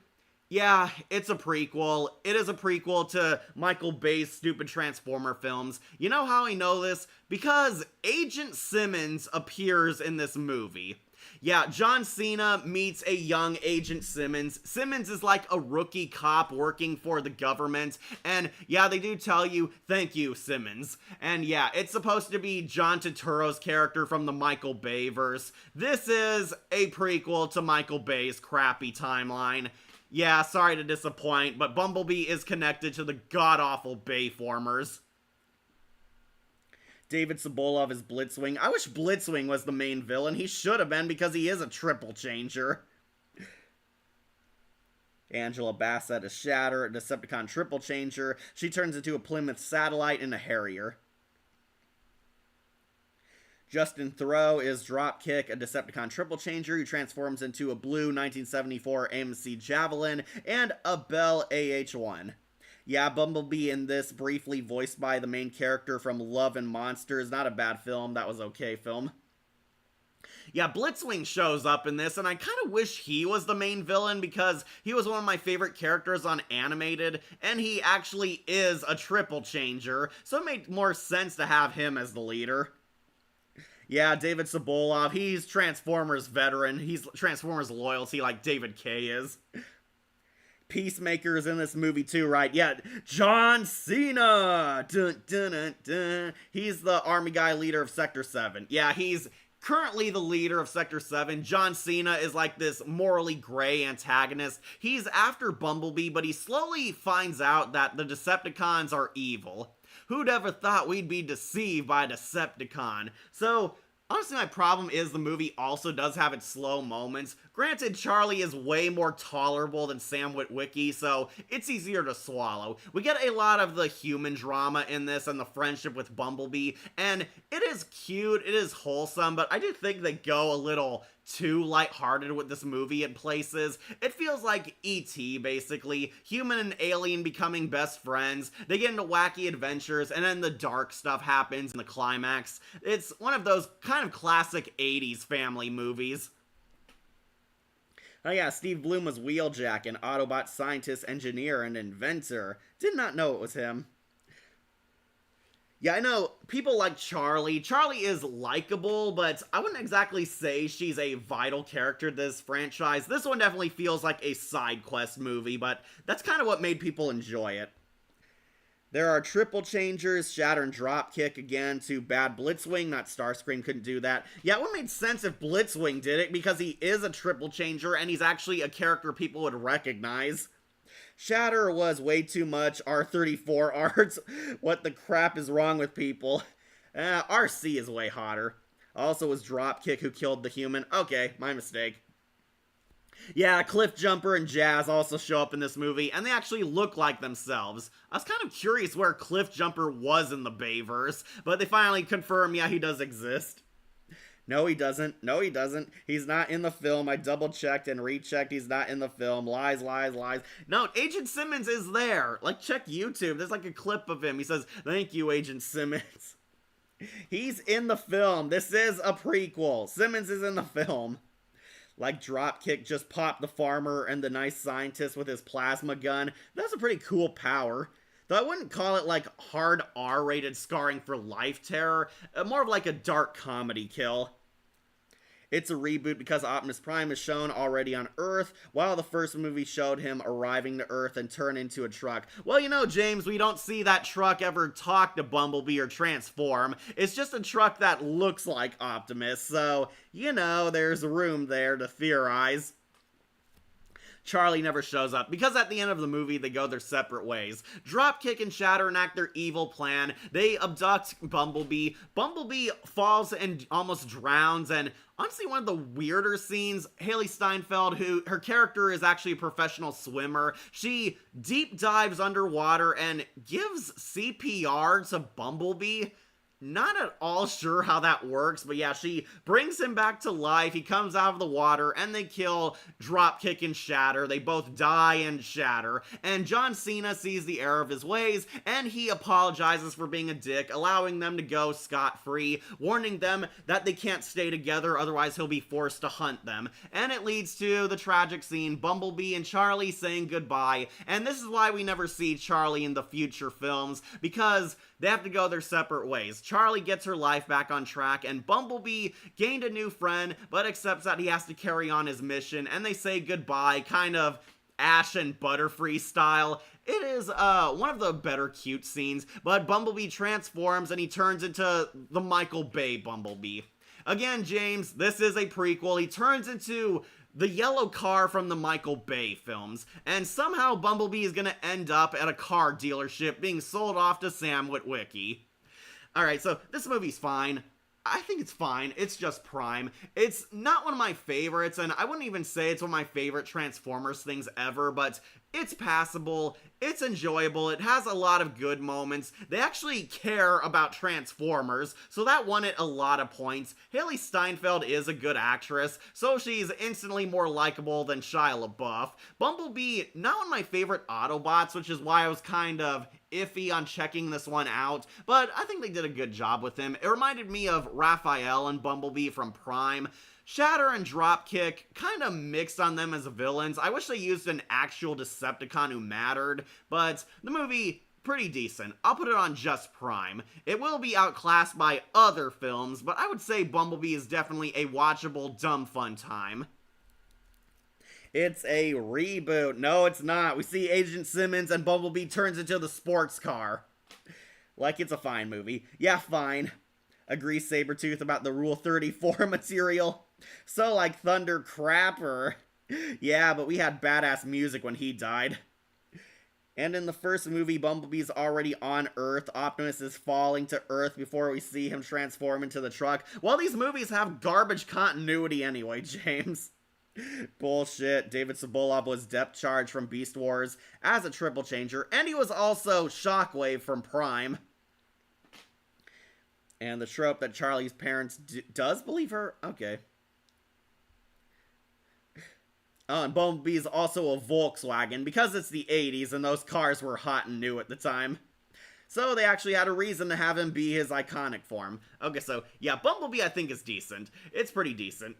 yeah, it's a prequel. It is a prequel to Michael Bay's stupid Transformer films. You know how I know this? Because Agent Simmons appears in this movie. Yeah, John Cena meets a young Agent Simmons. Simmons is like a rookie cop working for the government. And yeah, they do tell you, thank you, Simmons. And yeah, it's supposed to be John Turturro's character from the Michael Bay verse. This is a prequel to Michael Bay's crappy timeline. Yeah, sorry to disappoint, but Bumblebee is connected to the god-awful Bayformers. David Sobolov is Blitzwing. I wish Blitzwing was the main villain. He should have been, because he is a triple changer. Angela Bassett is Shatter, a Decepticon triple changer. She turns into a Plymouth Satellite and a Harrier. Justin Theroux is Dropkick, a Decepticon triple changer who transforms into a blue 1974 AMC Javelin and a Bell AH-1. Yeah, Bumblebee in this, briefly voiced by the main character from Love and Monsters. Not a bad film, that was okay film. Yeah, Blitzwing shows up in this, and I kind of wish he was the main villain because he was one of my favorite characters on Animated, and he actually is a triple changer, so it made more sense to have him as the leader. Yeah, David Sobolov, he's Transformers veteran. He's Transformers loyalty like David Kaye is. Peacemaker is in this movie too, right? Yeah, John Cena! Dun, dun, dun, dun. He's the army guy leader of Sector 7. Yeah, he's currently the leader of Sector 7. John Cena is like this morally gray antagonist. He's after Bumblebee, but he slowly finds out that the Decepticons are evil. Who'd ever thought we'd be deceived by a Decepticon? So, honestly, my problem is the movie also does have its slow moments. Granted, Charlie is way more tolerable than Sam Witwicky, so it's easier to swallow. We get a lot of the human drama in this and the friendship with Bumblebee, and it is cute, it is wholesome, but I do think they go a little too lighthearted with this movie in places. It feels like E.T., basically. Human and alien becoming best friends. They get into wacky adventures, and then the dark stuff happens in the climax. It's one of those kind of classic 80s family movies. Oh yeah, Steve Blum was Wheeljack, an Autobot scientist, engineer, and inventor. Did not know it was him. Yeah, I know, people like Charlie. Charlie is likable, but I wouldn't exactly say she's a vital character to this franchise. This one definitely feels like a side quest movie, but that's kind of what made people enjoy it. There are triple changers, Shatter and Dropkick again to bad Blitzwing. Not Starscream couldn't do that. Yeah, it would make sense if Blitzwing did it because he is a triple changer and he's actually a character people would recognize. Shatter was way too much R34 art. What the crap is wrong with people? RC is way hotter. Also was Dropkick who killed the human. Okay, my mistake. Yeah, Cliff Jumper and Jazz also show up in this movie, and they actually look like themselves. I was kind of curious where Cliff Jumper was in the Bayverse, but they finally confirm, yeah, he does exist. No, he doesn't. No, he doesn't. He's not in the film. I double-checked and rechecked. He's not in the film. Lies, lies, lies. No, Agent Simmons is there. Like, check YouTube. There's like a clip of him. He says, "Thank you, Agent Simmons." He's in the film. This is a prequel. Simmons is in the film. Like Dropkick just popped the farmer and the nice scientist with his plasma gun. That's a pretty cool power. Though I wouldn't call it like hard R-rated scarring for life terror. More of like a dark comedy kill. It's a reboot because Optimus Prime is shown already on Earth, while the first movie showed him arriving to Earth and turn into a truck. Well, you know, James, we don't see that truck ever talk to Bumblebee or transform. It's just a truck that looks like Optimus, so, you know, there's room there to theorize. Charlie never shows up because at the end of the movie they go their separate ways. Dropkick and Shatter enact their evil plan. They abduct Bumblebee. Bumblebee falls and almost drowns, and honestly one of the weirder scenes, Hailee Steinfeld, who her character is actually a professional swimmer, she deep dives underwater and gives CPR to Bumblebee. Not at all sure how that works, but yeah, she brings him back to life. He comes out of the water, and they kill Dropkick and Shatter. They both die and shatter, and John Cena sees the error of his ways, and he apologizes for being a dick, allowing them to go scot-free, warning them that they can't stay together, otherwise he'll be forced to hunt them. And it leads to the tragic scene, Bumblebee and Charlie saying goodbye, and this is why we never see Charlie in the future films, because they have to go their separate ways. Charlie gets her life back on track, and Bumblebee gained a new friend, but accepts that he has to carry on his mission, and they say goodbye, kind of Ash and Butterfree style. It is one of the better cute scenes, but Bumblebee transforms and he turns into the Michael Bay Bumblebee. Again, James, this is a prequel. He turns into the yellow car from the Michael Bay films, and somehow Bumblebee is gonna end up at a car dealership being sold off to Sam Witwicky. Alright, so this movie's fine. I think it's fine. It's just Prime. It's not one of my favorites, and I wouldn't even say it's one of my favorite Transformers things ever, but it's passable, it's enjoyable, it has a lot of good moments. They actually care about Transformers, so that won it a lot of points. Hailee Steinfeld is a good actress, so she's instantly more likable than Shia LaBeouf. Bumblebee, not one of my favorite Autobots, which is why I was kind of iffy on checking this one out, but I think they did a good job with him. It reminded me of Raphael and Bumblebee from Prime. Shatter and Dropkick kind of mixed on them as villains. I wish they used an actual Decepticon who mattered, but the movie, pretty decent. I'll put it on just Prime. It will be outclassed by other films, but I would say Bumblebee is definitely a watchable, dumb fun time. It's a reboot. No, it's not. We see Agent Simmons and Bumblebee turns into the sports car. Like it's a fine movie. Yeah, fine. Agree Sabretooth about the Rule 34 material. So like Thunder Crapper. Yeah, but we had badass music when he died. And in the first movie, Bumblebee's already on Earth. Optimus is falling to Earth before we see him transform into the truck. Well, these movies have garbage continuity anyway, James. Bullshit. David Sobolov was depth charged from Beast Wars as a triple changer, and he was also Shockwave from Prime. And the trope that Charlie's parents does believe her? Okay. And Bumblebee is also a Volkswagen, because it's the 80s and those cars were hot and new at the time. So they actually had a reason to have him be his iconic form. Okay, so yeah, Bumblebee I think is decent. It's pretty decent.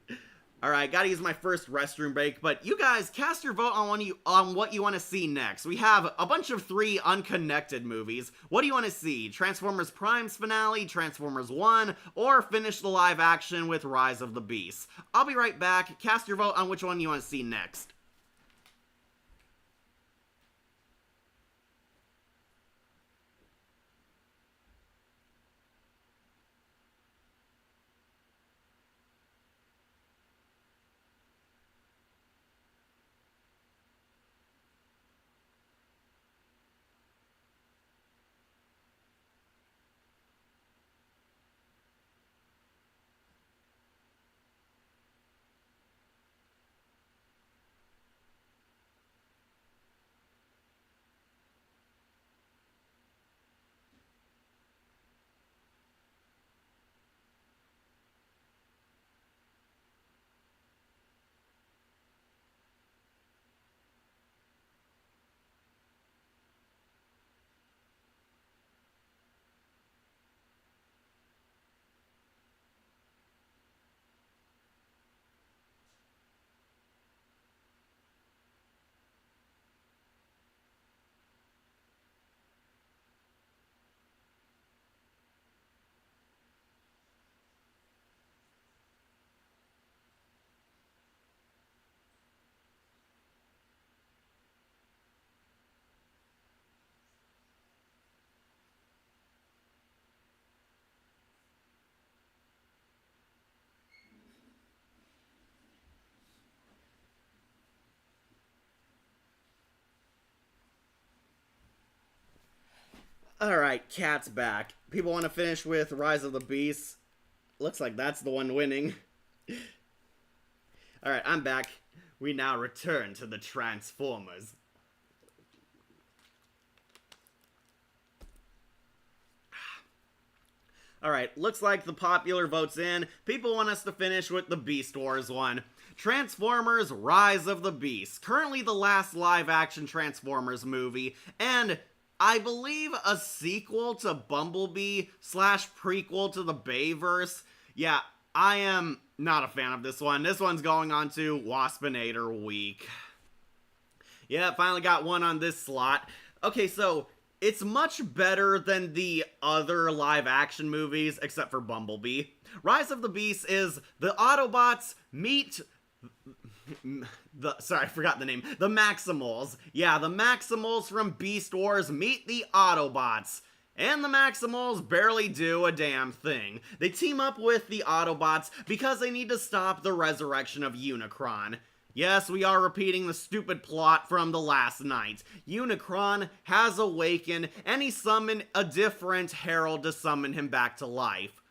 Alright, gotta use my first restroom break, but you guys, cast your vote on what you want to see next. We have a bunch of 3 unconnected movies. What do you want to see? Transformers Prime's finale, Transformers 1, or finish the live action with Rise of the Beasts? I'll be right back. Cast your vote on which one you want to see next. Alright, Cat's back. People want to finish with Rise of the Beast. Looks like that's the one winning. Alright, I'm back. We now return to the Transformers. Alright, looks like the popular vote's in. People want us to finish with the Beast Wars one. Transformers Rise of the Beast. Currently the last live-action Transformers movie, and I believe a sequel to Bumblebee / prequel to the Bayverse. Yeah, I am not a fan of this one. This one's going on to Waspinator Week. Yeah, finally got one on this slot. Okay, so it's much better than the other live-action movies, except for Bumblebee. Rise of the Beast is the Autobots meet sorry, I forgot the name. The Maximals. Yeah, the Maximals from Beast Wars meet the Autobots. And the Maximals barely do a damn thing. They team up with the Autobots because they need to stop the resurrection of Unicron. Yes, we are repeating the stupid plot from the last night. Unicron has awakened, and he summoned a different herald to summon him back to life.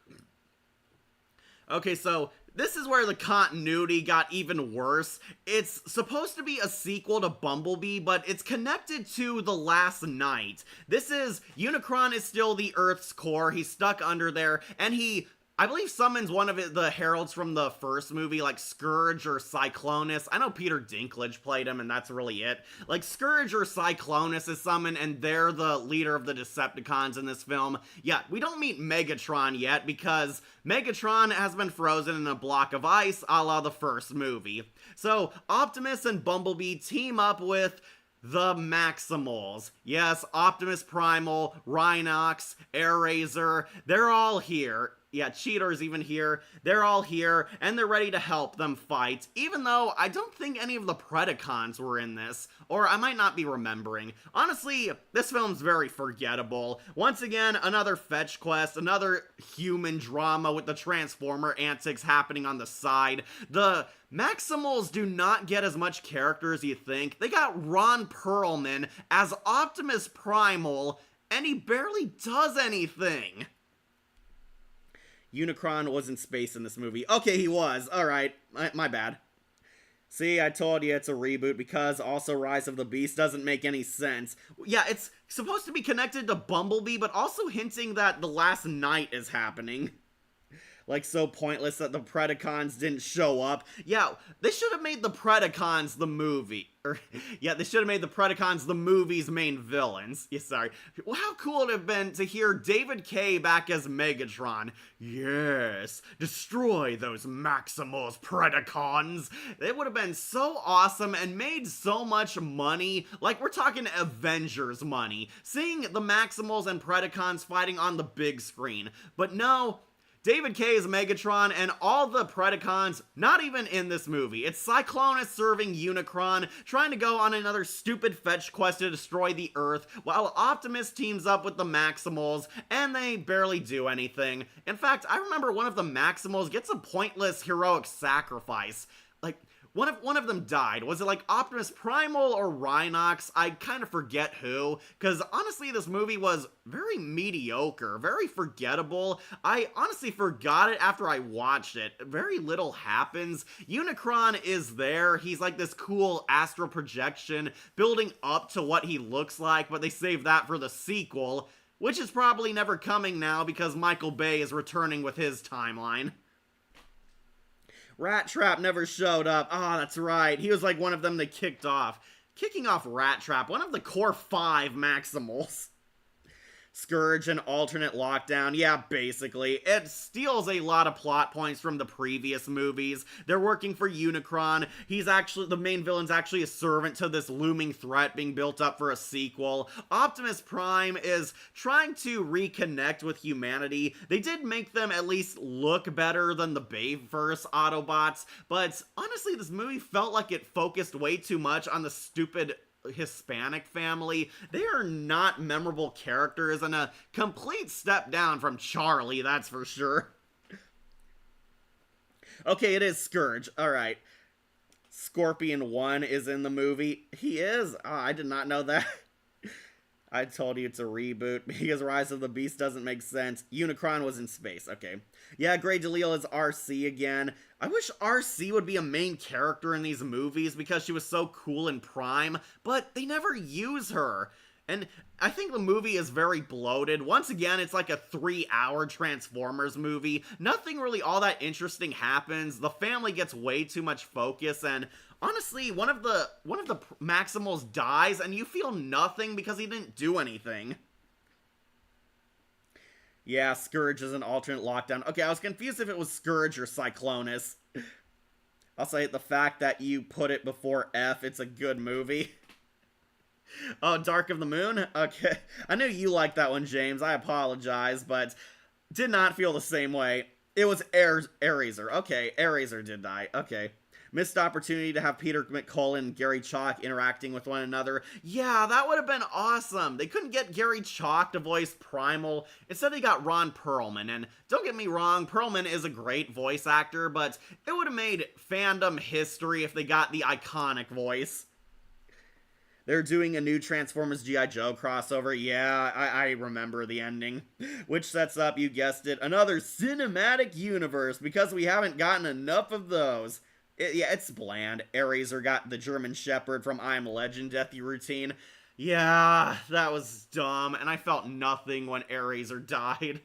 Okay, so this is where the continuity got even worse. It's supposed to be a sequel to Bumblebee, but it's connected to The Last Night. Unicron is still the Earth's core, he's stuck under there, and he, I believe, summons one of the heralds from the first movie, like Scourge or Cyclonus. I know Peter Dinklage played him, and that's really it. Like, Scourge or Cyclonus is summoned, and they're the leader of the Decepticons in this film. Yeah, we don't meet Megatron yet, because Megatron has been frozen in a block of ice, a la the first movie. So, Optimus and Bumblebee team up with the Maximals. Yes, Optimus Primal, Rhinox, Airazor, they're all here. Yeah, Cheetor's even here. They're all here, and they're ready to help them fight, even though I don't think any of the Predacons were in this, or I might not be remembering. Honestly, this film's very forgettable. Once again, another fetch quest, another human drama with the Transformer antics happening on the side. The Maximals do not get as much character as you think. They got Ron Perlman as Optimus Primal, and he barely does anything. Unicron was in space in this movie. Okay, he was. Alright, my bad. See, I told you it's a reboot because also Rise of the Beast doesn't make any sense. Yeah, it's supposed to be connected to Bumblebee, but also hinting that The Last Night is happening. Like, so pointless that the Predacons didn't show up. Yeah, they should have made the Predacons the movie. They should have made the Predacons the movie's main villains. Yeah, sorry. Well, how cool would it have been to hear David Kaye back as Megatron? Yes, destroy those Maximals Predacons. It would have been so awesome and made so much money. Like, we're talking Avengers money. Seeing the Maximals and Predacons fighting on the big screen. But no, David Kaye is Megatron, and all the Predacons, not even in this movie. It's Cyclonus serving Unicron, trying to go on another stupid fetch quest to destroy the Earth, while Optimus teams up with the Maximals, and they barely do anything. In fact, I remember one of the Maximals gets a pointless heroic sacrifice. Like, one of them died. Was it like Optimus Primal or Rhinox? I kind of forget who, because honestly this movie was very mediocre, very forgettable. I honestly forgot it after I watched it. Very little happens. Unicron is there. He's like this cool astral projection building up to what he looks like, but they saved that for the sequel, which is probably never coming now because Michael Bay is returning with his timeline. Rat Trap never showed up. Ah, that's right. He was like one of them they kicked off. Kicking off Rat Trap, one of the core 5 Maximals. Scourge and alternate lockdown, yeah, basically. It steals a lot of plot points from the previous movies. They're working for Unicron. The main villain's actually a servant to this looming threat being built up for a sequel. Optimus Prime is trying to reconnect with humanity. They did make them at least look better than the Bayverse Autobots, but honestly, this movie felt like it focused way too much on the stupid Hispanic family. They are not memorable characters and a complete step down from Charlie, that's for sure. Okay, it is Scourge. Alright. Scorpion 1 is in the movie. He is? Oh, I did not know that. I told you it's a reboot because Rise of the Beast doesn't make sense. Unicron was in space. Okay. Yeah, Grey DeLisle is RC again. I wish RC would be a main character in these movies because she was so cool in Prime, but they never use her. And I think the movie is very bloated. Once again, it's like a 3-hour Transformers movie. Nothing really all that interesting happens. The family gets way too much focus, and honestly, one of the Maximals dies, and you feel nothing because he didn't do anything. Yeah, Scourge is an alternate lockdown. Okay, I was confused if it was Scourge or Cyclonus. I'll say the fact that you put it before F, it's a good movie. Oh, Dark of the Moon? Okay. I knew you liked that one, James. I apologize, but did not feel the same way. It was Airazor. Okay, Airazor did die. Okay. Missed opportunity to have Peter McCullough and Gary Chalk interacting with one another. Yeah, that would have been awesome. They couldn't get Gary Chalk to voice Primal. Instead, they got Ron Perlman. And don't get me wrong, Perlman is a great voice actor, but it would have made fandom history if they got the iconic voice. They're doing a new Transformers G.I. Joe crossover. Yeah, I remember the ending. Which sets up, you guessed it, another cinematic universe, because we haven't gotten enough of those. It's bland. Airazor got the German Shepherd from I Am Legend death routine. Yeah, that was dumb, and I felt nothing when Airazor died.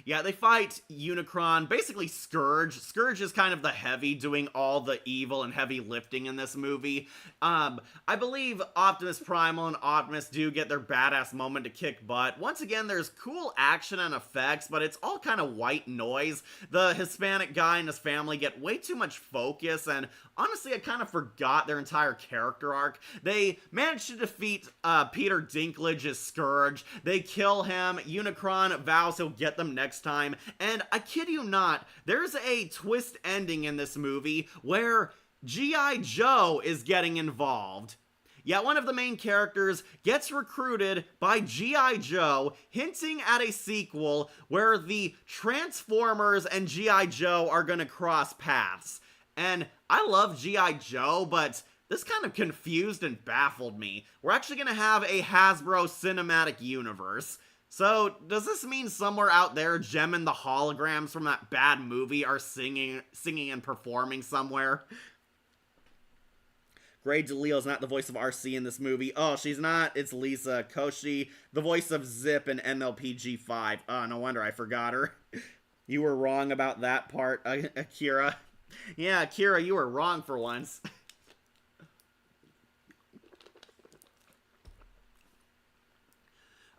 Yeah, they fight Unicron, basically Scourge. Scourge is kind of the heavy, doing all the evil and heavy lifting in this movie. I believe Optimus Primal and Optimus do get their badass moment to kick butt. Once again, there's cool action and effects, but it's all kind of white noise. The Hispanic guy and his family get way too much focus, and honestly, I kind of forgot their entire character arc. They managed to defeat Peter Dinklage's Scourge. They kill him. Unicron vows he'll get them next time. And I kid you not, there's a twist ending in this movie where G.I. Joe is getting involved. Yeah, one of the main characters gets recruited by G.I. Joe, hinting at a sequel where the Transformers and G.I. Joe are gonna cross paths. And I love G.I. Joe, but this kind of confused and baffled me. We're actually going to have a Hasbro cinematic universe. So, does this mean somewhere out there, Jem and the holograms from that bad movie are singing and performing somewhere? Grey DeLisle is not the voice of RC in this movie. Oh, she's not. It's Lisa Koshy, the voice of Zip in MLPG5. Oh, no wonder I forgot her. You were wrong about that part, Akira. Yeah, Akira, you were wrong for once.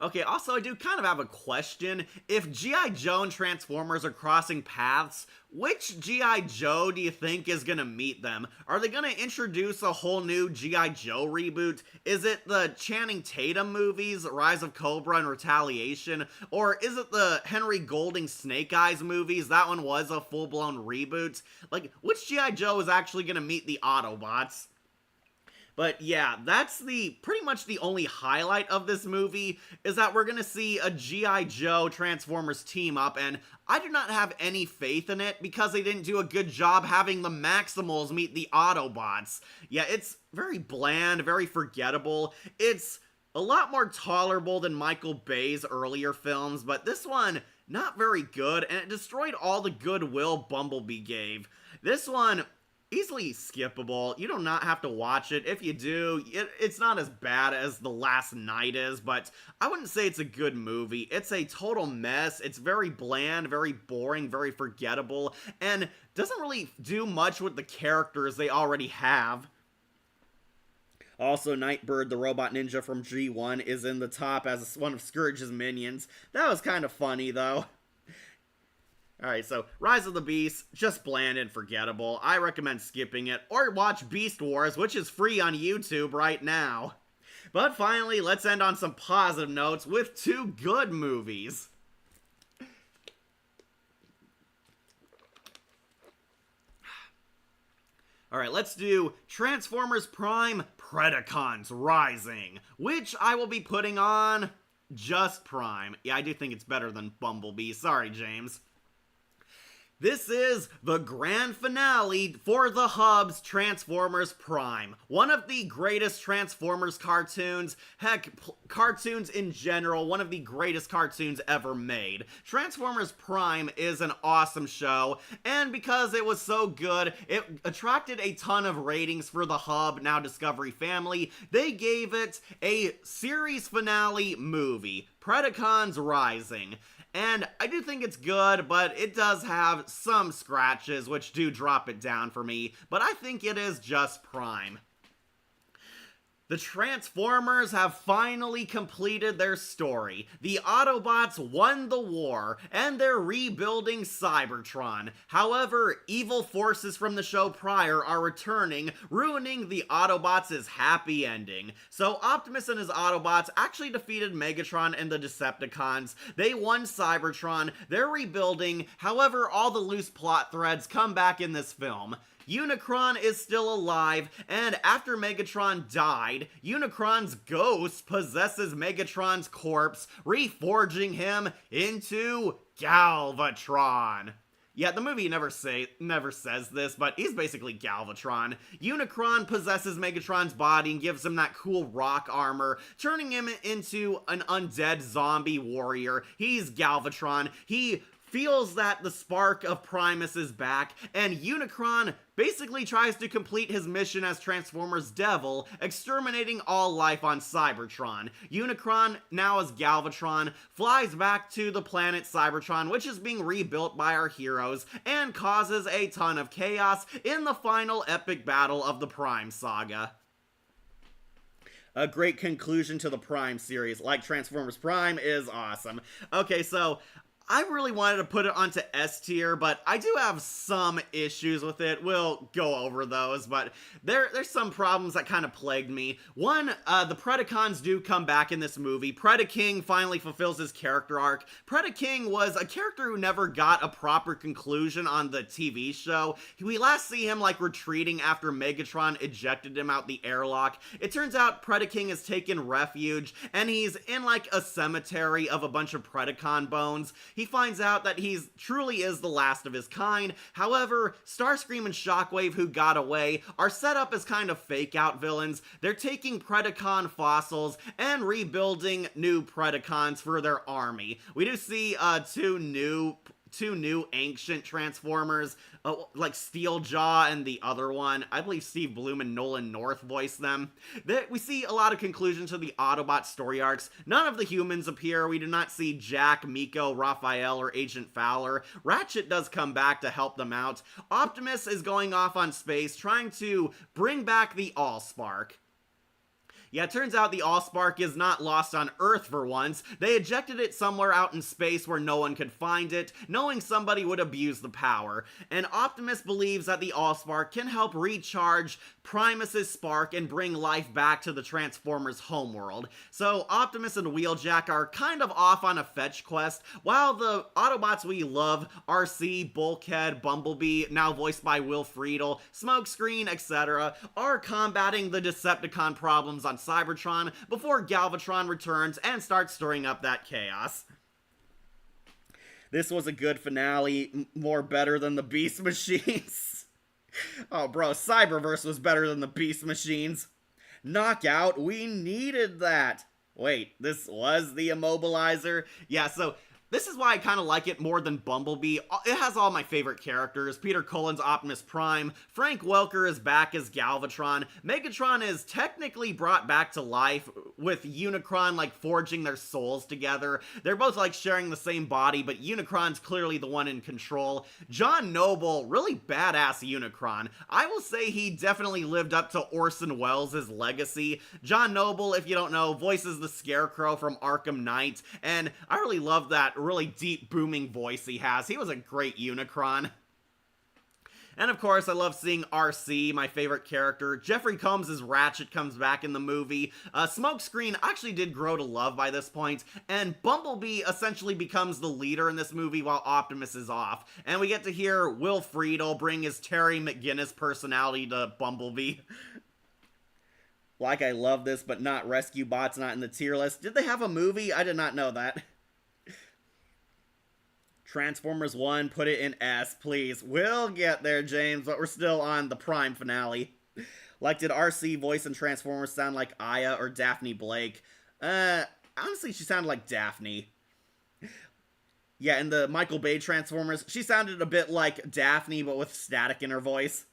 Okay, also, I do kind of have a question. If G.I. Joe and Transformers are crossing paths, which G.I. Joe do you think is gonna meet them? Are they gonna introduce a whole new G.I. Joe reboot? Is it the Channing Tatum movies, Rise of Cobra and Retaliation? Or is it the Henry Golding Snake Eyes movies? That one was a full-blown reboot. Like, which G.I. Joe is actually gonna meet the Autobots? But yeah, that's pretty much the only highlight of this movie, is that we're gonna see a G.I. Joe Transformers team up, and I do not have any faith in it because they didn't do a good job having the Maximals meet the Autobots. Yeah, it's very bland, very forgettable. It's a lot more tolerable than Michael Bay's earlier films, but this one, not very good, and it destroyed all the goodwill Bumblebee gave. This one, easily skippable. You do not have to watch it. If you do, it's not as bad as The Last Knight is, but I wouldn't say it's a good movie. It's a total mess. It's very bland, very boring, very forgettable, and doesn't really do much with the characters they already have. Also, Nightbird, the robot ninja from G1, is in the top as one of Scourge's minions. That was kind of funny, though. Alright, so Rise of the Beast, just bland and forgettable. I recommend skipping it, or watch Beast Wars, which is free on YouTube right now. But finally, let's end on some positive notes with two good movies. Alright, let's do Transformers Prime Predacons Rising, which I will be putting on just Prime. Yeah, I do think it's better than Bumblebee. Sorry, James. This is the grand finale for the Hub's Transformers Prime. One of the greatest Transformers cartoons, heck, cartoons in general, one of the greatest cartoons ever made. Transformers Prime is an awesome show, and because it was so good, it attracted a ton of ratings for the Hub, now Discovery Family. They gave it a series finale movie, Predacons Rising. And I do think it's good, but it does have some scratches which do drop it down for me, but I think it is just Prime. The Transformers have finally completed their story. The Autobots won the war, and they're rebuilding Cybertron. However, evil forces from the show prior are returning, ruining the Autobots' happy ending. So Optimus and his Autobots actually defeated Megatron and the Decepticons. They won Cybertron, they're rebuilding, however, all the loose plot threads come back in this film. Unicron is still alive, and after Megatron died, Unicron's ghost possesses Megatron's corpse, reforging him into Galvatron. Yeah, the movie never says this, but he's basically Galvatron. Unicron possesses Megatron's body and gives him that cool rock armor, turning him into an undead zombie warrior. He's Galvatron. He feels that the spark of Primus is back, and Unicron basically tries to complete his mission as Transformers Devil, exterminating all life on Cybertron. Unicron, now as Galvatron, flies back to the planet Cybertron, which is being rebuilt by our heroes, and causes a ton of chaos in the final epic battle of the Prime Saga. A great conclusion to the Prime series, like Transformers Prime, is awesome. Okay, so I really wanted to put it onto S tier, but I do have some issues with it. We'll go over those, but there's some problems that kind of plagued me. One, the Predacons do come back in this movie. Predaking finally fulfills his character arc. Predaking was a character who never got a proper conclusion on the TV show. We last see him like retreating after Megatron ejected him out the airlock. It turns out Predaking has taken refuge, and he's in like a cemetery of a bunch of Predacon bones. He finds out that he truly is the last of his kind. However, Starscream and Shockwave, who got away, are set up as kind of fake-out villains. They're taking Predacon fossils and rebuilding new Predacons for their army. We do see two new ancient Transformers, like Steeljaw and the other one. I believe Steve Blum and Nolan North voice them. We see a lot of conclusions to the Autobot story arcs. None of the humans appear. We do not see Jack, Miko, Raphael, or Agent Fowler. Ratchet does come back to help them out. Optimus is going off on space, trying to bring back the Allspark. Yeah, it turns out the Allspark is not lost on Earth for once. They ejected it somewhere out in space where no one could find it, knowing somebody would abuse the power. And Optimus believes that the Allspark can help recharge Primus's spark and bring life back to the Transformers' homeworld. So Optimus and Wheeljack are kind of off on a fetch quest, while the Autobots we love, RC, Bulkhead, Bumblebee, now voiced by Will Friedle, Smokescreen, etc., are combating the Decepticon problems on Cybertron before Galvatron returns and starts stirring up that chaos. This was a good finale, more better than the Beast Machines. Oh bro, Cyberverse was better than the Beast Machines. Knockout, we needed that. Wait, this was the Immobilizer? Yeah, so this is why I kind of like it more than Bumblebee. It has all my favorite characters. Peter Cullen's Optimus Prime. Frank Welker is back as Galvatron. Megatron is technically brought back to life with Unicron like forging their souls together. They're both like sharing the same body, but Unicron's clearly the one in control. John Noble, really badass Unicron. I will say he definitely lived up to Orson Welles' legacy. John Noble, if you don't know, voices the Scarecrow from Arkham Knight, and I really love that really deep booming voice he has. He was a great Unicron. And of course, I love seeing RC, my favorite character. Jeffrey Combs as Ratchet comes back in the movie. Smokescreen actually did grow to love by this point, and Bumblebee essentially becomes the leader in this movie while Optimus is off. And we get to hear Will Friedle bring his Terry McGinnis personality to Bumblebee. Like, I love this, but not Rescue Bots, not in the tier list. Did they have a movie? I did not know that. Transformers 1, put it in S, please. We'll get there, James, but we're still on the Prime finale. Like, did RC voice in Transformers sound like Aya or Daphne Blake? Honestly, she sounded like Daphne. Yeah, in the Michael Bay Transformers, she sounded a bit like Daphne, but with static in her voice.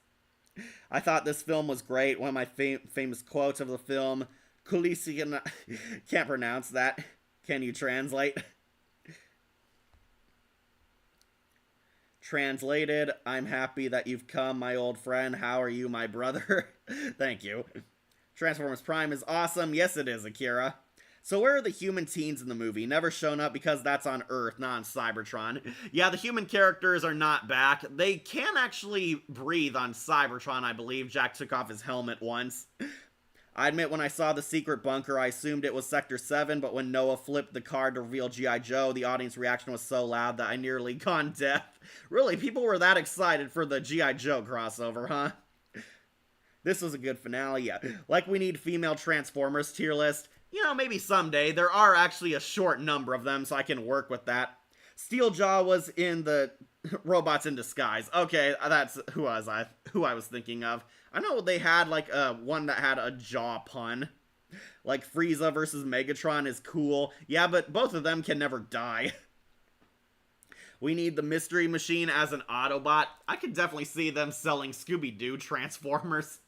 I thought this film was great. One of my famous quotes of the film, Kulisi, can't pronounce that. Can you translate? Translated, I'm happy that you've come, my old friend. How are you, my brother? Thank you. Transformers Prime is awesome. Yes, it is, Akira. So where are the human teens in the movie? Never shown up because that's on Earth, not on Cybertron. Yeah, the human characters are not back. They can actually breathe on Cybertron, I believe. Jack took off his helmet once. I admit when I saw the secret bunker, I assumed it was Sector 7, but when Noah flipped the card to reveal G.I. Joe, the audience reaction was so loud that I nearly gone deaf. Really, people were that excited for the G.I. Joe crossover, huh? This was a good finale, yeah. Like we need female Transformers tier list. You know, maybe someday. There are actually a short number of them, so I can work with that. Steeljaw was in the Robots in Disguise. Okay, that's who I was thinking of. I know they had, like, one that had a jaw pun. Like, Frieza versus Megatron is cool. Yeah, but both of them can never die. We need the Mystery Machine as an Autobot. I could definitely see them selling Scooby-Doo Transformers.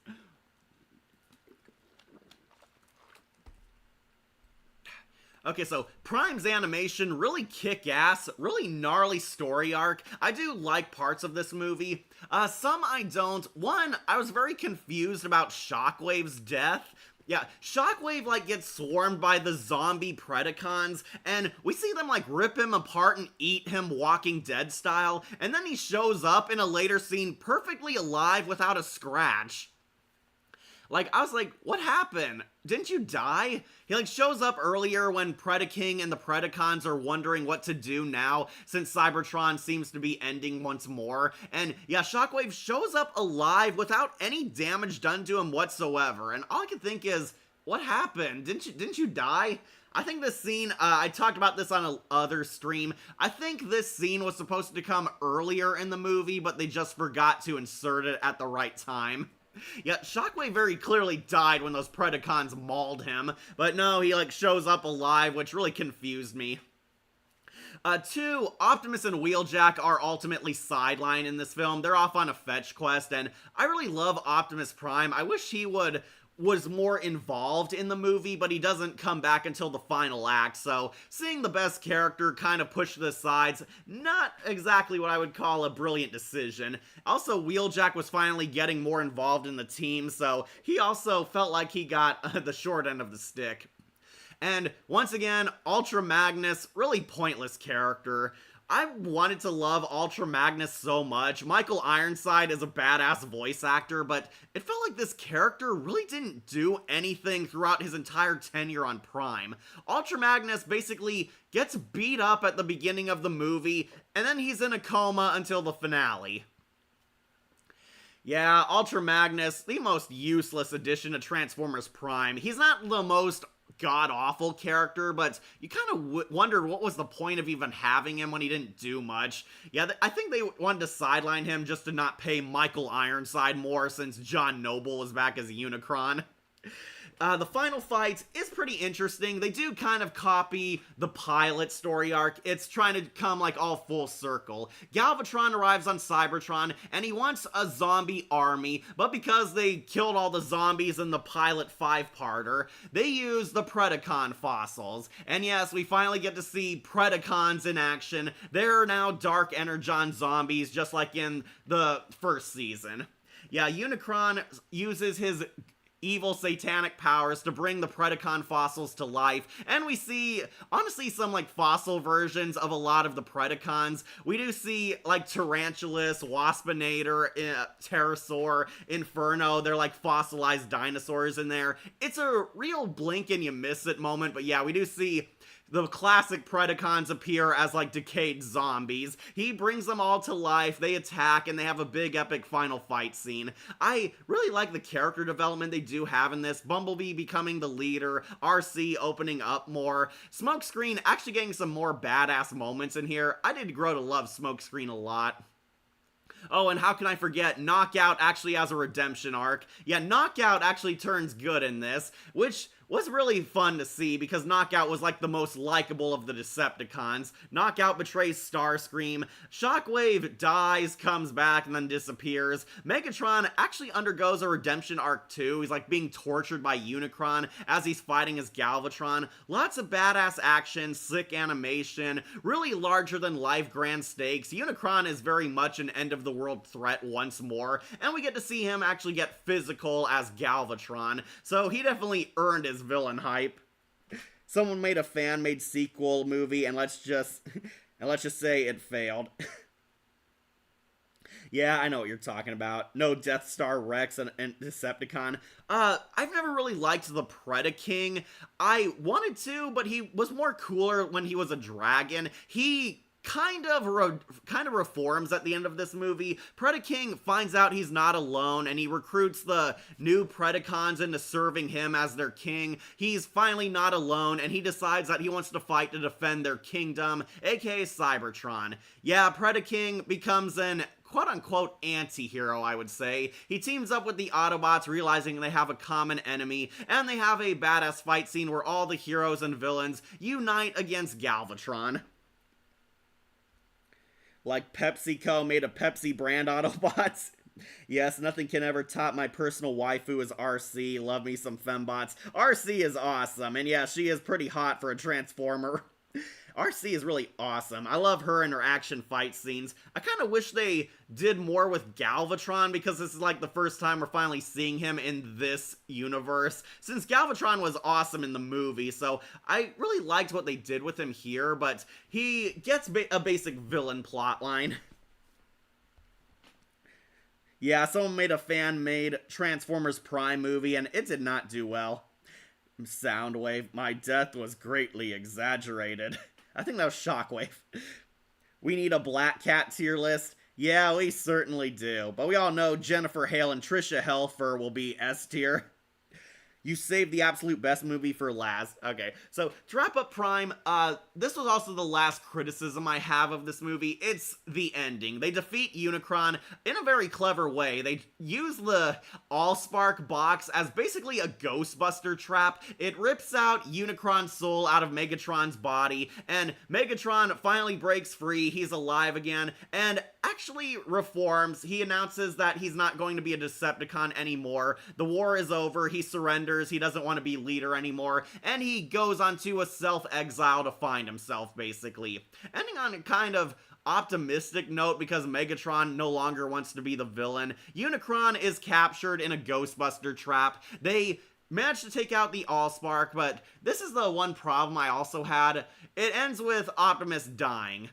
Okay, so Prime's animation, really kick-ass, really gnarly story arc. I do like parts of this movie. Some I don't. One, I was very confused about Shockwave's death. Yeah, Shockwave, like, gets swarmed by the zombie Predacons, and we see them, like, rip him apart and eat him Walking Dead style, and then he shows up in a later scene perfectly alive without a scratch. Like, I was like, what happened? Didn't you die? He, like, shows up earlier when Predaking and the Predacons are wondering what to do now, since Cybertron seems to be ending once more. And, yeah, Shockwave shows up alive without any damage done to him whatsoever. And all I can think is, what happened? Didn't you die? I think this scene, I talked about this on another stream. I think this scene was supposed to come earlier in the movie, but they just forgot to insert it at the right time. Yeah, Shockwave very clearly died when those Predacons mauled him, but no, he, like, shows up alive, which really confused me. 2, Optimus and Wheeljack are ultimately sidelined in this film. They're off on a fetch quest, and I really love Optimus Prime. I wish he was more involved in the movie, but he doesn't come back until the final act, so seeing the best character kind of pushed to the sides, not exactly what I would call a brilliant decision. Also, Wheeljack was finally getting more involved in the team, so he also felt like he got the short end of the stick. And once again, Ultra Magnus, really pointless character. I wanted to love Ultra Magnus so much. Michael Ironside is a badass voice actor, but it felt like this character really didn't do anything throughout his entire tenure on Prime. Ultra Magnus basically gets beat up at the beginning of the movie, and then he's in a coma until the finale. Yeah, Ultra Magnus, the most useless addition to Transformers Prime. He's not the most god-awful character, but you kind of wondered what was the point of even having him when he didn't do much. Yeah, I think they wanted to sideline him just to not pay Michael Ironside more since John Noble was back as Unicron. The final fight is pretty interesting. They do kind of copy the pilot story arc. It's trying to come like all full circle. Galvatron arrives on Cybertron and he wants a zombie army, but because they killed all the zombies in the pilot 5-parter, they use the Predacon fossils. And yes, we finally get to see Predacons in action. They're now Dark Energon zombies, just like in the first season. Yeah, Unicron uses his evil satanic powers to bring the Predacon fossils to life, and we see, honestly, some, like, fossil versions of a lot of the Predacons. We do see, like, Tarantulas, Waspinator, Pterosaur, Inferno. They're, like, fossilized dinosaurs in there. It's a real blink and you miss it moment, but yeah, we do see the classic Predacons appear as like decayed zombies. He brings them all to life, they attack, and they have a big epic final fight scene. I really like the character development they do have in this. Bumblebee becoming the leader, RC opening up more, Smokescreen actually getting some more badass moments in here. I did grow to love Smokescreen a lot. Oh, and how can I forget, Knockout actually has a redemption arc. Yeah, Knockout actually turns good in this, which was really fun to see because Knockout was like the most likable of the Decepticons. Knockout betrays Starscream, Shockwave dies, comes back, and then disappears. Megatron actually undergoes a redemption arc too. He's like being tortured by Unicron as he's fighting as Galvatron. Lots of badass action, sick animation, really larger than life grand stakes. Unicron is very much an end of the world threat once more, and we get to see him actually get physical as Galvatron, so he definitely earned his villain hype. Someone made a fan-made sequel movie, and let's just say it failed. Yeah, I know what you're talking about. No Death Star Rex and Decepticon. I've never really liked the Predaking. I wanted to, but he was more cooler when he was a dragon. He kind of reforms at the end of this movie. Predaking finds out he's not alone, and he recruits the new Predacons into serving him as their king. He's finally not alone, and he decides that he wants to fight to defend their kingdom, aka Cybertron. Yeah, Predaking becomes an quote-unquote anti-hero, I would say. He teams up with the Autobots, realizing they have a common enemy, and they have a badass fight scene where all the heroes and villains unite against Galvatron. Like PepsiCo made a Pepsi brand Autobots. Yes, nothing can ever top my personal waifu is RC. Love me some fembots. RC is awesome, and yeah, she is pretty hot for a Transformer. RC is really awesome. I love her and her action fight scenes. I kind of wish they did more with Galvatron because this is like the first time we're finally seeing him in this universe. Since Galvatron was awesome in the movie, so I really liked what they did with him here, but he gets a basic villain plotline. Yeah, someone made a fan-made Transformers Prime movie, and it did not do well. Soundwave, my death was greatly exaggerated. I think that was Shockwave. We need a Black Cat tier list. Yeah, we certainly do. But we all know Jennifer Hale and Trisha Helfer will be S tier. You saved the absolute best movie for last. Okay, so to wrap up Prime, this was also the last criticism I have of this movie. It's the ending. They defeat Unicron in a very clever way. They use the Allspark box as basically a Ghostbuster trap. It rips out Unicron's soul out of Megatron's body, and Megatron finally breaks free. He's alive again, and actually reforms. He announces that he's not going to be a Decepticon anymore. The war is over. He surrenders. He doesn't want to be leader anymore, and he goes onto a self-exile to find himself, basically. Ending on a kind of optimistic note because Megatron no longer wants to be the villain. Unicron is captured in a Ghostbuster trap. They managed to take out the Allspark, but this is the one problem I also had. It ends with Optimus dying.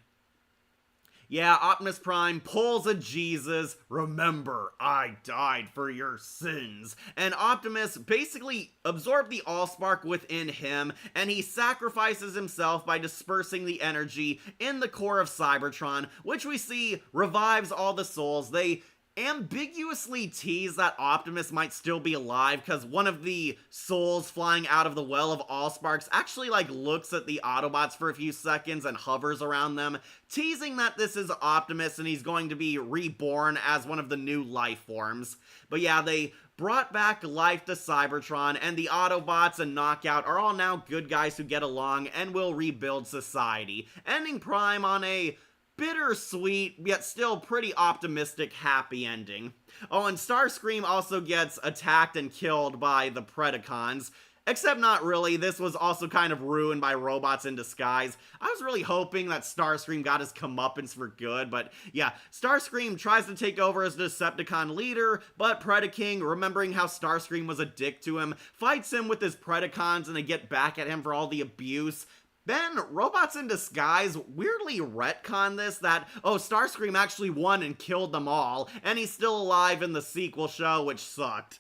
Yeah, Optimus Prime pulls a Jesus, remember, I died for your sins. And Optimus basically absorbed the Allspark within him, and he sacrifices himself by dispersing the energy in the core of Cybertron, which we see revives all the souls. They ambiguously tease that Optimus might still be alive because one of the souls flying out of the well of Allsparks actually like looks at the Autobots for a few seconds and hovers around them, teasing that this is Optimus and he's going to be reborn as one of the new life forms. But yeah, they brought back life to Cybertron, and the Autobots and Knockout are all now good guys who get along and will rebuild society, ending Prime on a bittersweet, yet still pretty optimistic, happy ending. Oh, and Starscream also gets attacked and killed by the Predacons. Except not really, this was also kind of ruined by robots in disguise. I was really hoping that Starscream got his comeuppance for good, but yeah, Starscream tries to take over as Decepticon leader, but Predaking, remembering how Starscream was a dick to him, fights him with his Predacons and they get back at him for all the abuse. Then, Robots in Disguise weirdly retcon this that, oh, Starscream actually won and killed them all, and he's still alive in the sequel show, which sucked.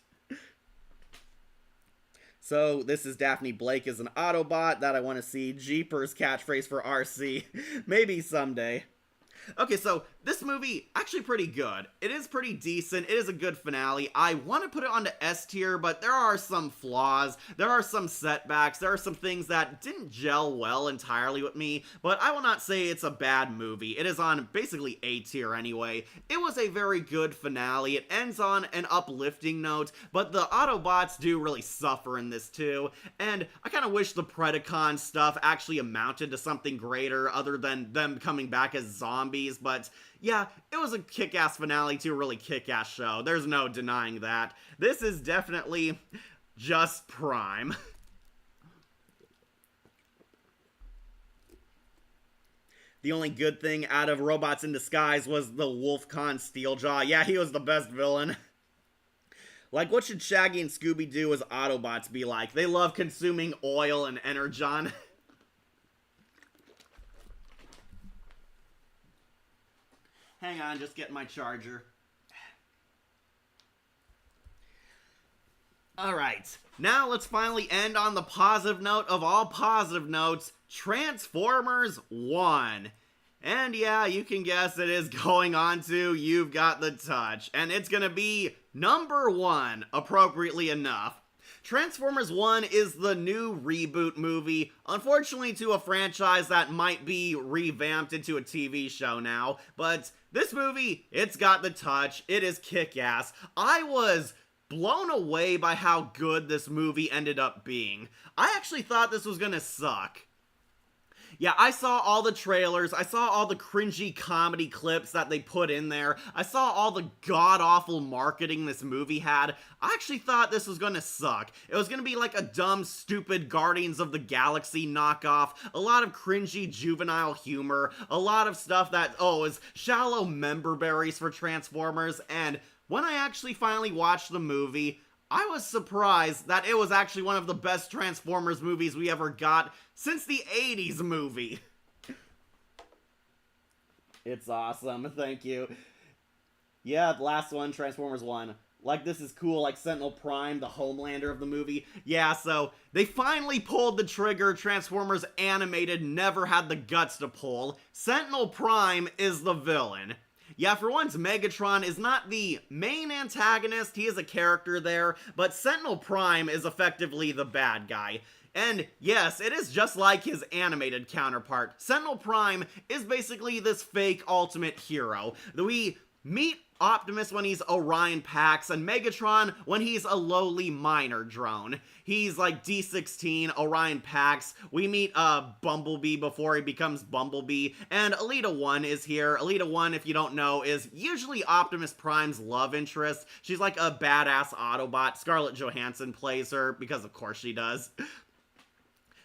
So this is Daphne Blake as an Autobot that I want to see. Jeepers catchphrase for RC. Maybe someday. Okay, so this movie, actually pretty good. It is pretty decent. It is a good finale. I want to put it onto S tier, but there are some flaws. There are some setbacks. There are some things that didn't gel well entirely with me, but I will not say it's a bad movie. It is on basically A tier anyway. It was a very good finale. It ends on an uplifting note, but the Autobots do really suffer in this too, and I kind of wish the Predacon stuff actually amounted to something greater other than them coming back as zombies. But yeah, it was a kick-ass finale to a really kick-ass show. There's no denying that. This is definitely just prime. The only good thing out of Robots in Disguise was the Wolfcon Steeljaw. Yeah, he was the best villain. Like, what should Shaggy and Scooby-Doo as Autobots be like? They love consuming oil and energon. Hang on, just getting my charger. Alright, now let's finally end on the positive note of all positive notes, Transformers 1. And yeah, you can guess it is going on to You've Got the Touch, and it's gonna be number 1, appropriately enough. Transformers 1 is the new reboot movie, unfortunately to a franchise that might be revamped into a TV show now, but this movie, it's got the touch, it is kick-ass. I was blown away by how good this movie ended up being. I actually thought this was gonna suck. Yeah, I saw all the trailers, I saw all the cringy comedy clips that they put in there, I saw all the god-awful marketing this movie had. I actually thought this was gonna suck. It was gonna be like a dumb, stupid Guardians of the Galaxy knockoff, a lot of cringy juvenile humor, a lot of stuff that, is shallow member berries for Transformers, and when I actually finally watched the movie, I was surprised that it was actually one of the best Transformers movies we ever got since the 80s movie. It's awesome, thank you. Yeah, the last one, Transformers 1. Like, this is cool, like Sentinel Prime, the Homelander of the movie. Yeah, so they finally pulled the trigger Transformers Animated never had the guts to pull. Sentinel Prime is the villain. Yeah, for once, Megatron is not the main antagonist, he is a character there, but Sentinel Prime is effectively the bad guy. And yes, it is just like his animated counterpart. Sentinel Prime is basically this fake ultimate hero. We meet Optimus when he's Orion Pax, and Megatron when he's a lowly miner drone. He's like D16, Orion Pax. We meet Bumblebee before he becomes Bumblebee, and Elita 1 is here. Elita 1, if you don't know, is usually Optimus Prime's love interest. She's like a badass Autobot. Scarlett Johansson plays her, because of course she does.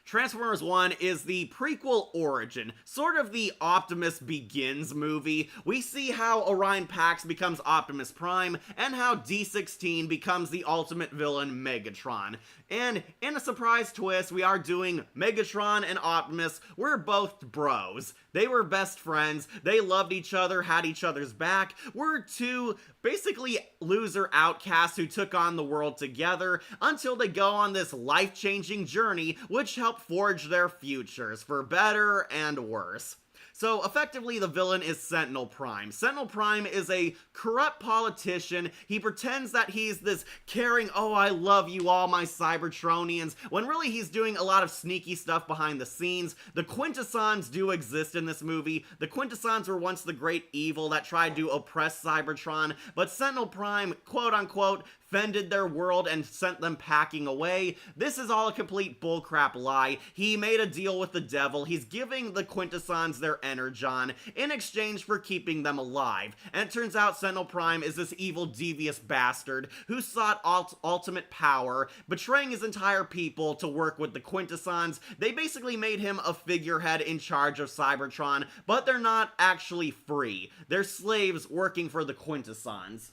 Transformers 1 is the prequel origin, sort of the Optimus Begins movie. We see how Orion Pax becomes Optimus Prime, and how D16 becomes the ultimate villain Megatron. And in a surprise twist, we are doing Megatron and Optimus. We're both bros. They were best friends, they loved each other, had each other's back. We're two basically loser outcasts who took on the world together until they go on this life-changing journey which helped forge their futures, for better and worse. So effectively the villain is Sentinel Prime. Sentinel Prime is a corrupt politician. He pretends that he's this caring, I love you all my Cybertronians, when really he's doing a lot of sneaky stuff behind the scenes. The Quintessons do exist in this movie. The Quintessons were once the great evil that tried to oppress Cybertron, but Sentinel Prime, quote unquote, fended their world and sent them packing away. This is all a complete bullcrap lie. He made a deal with the devil. He's giving the Quintessons their energon in exchange for keeping them alive. And it turns out Sentinel Prime is this evil, devious bastard who sought ultimate power, betraying his entire people to work with the Quintessons. They basically made him a figurehead in charge of Cybertron, but they're not actually free. They're slaves working for the Quintessons.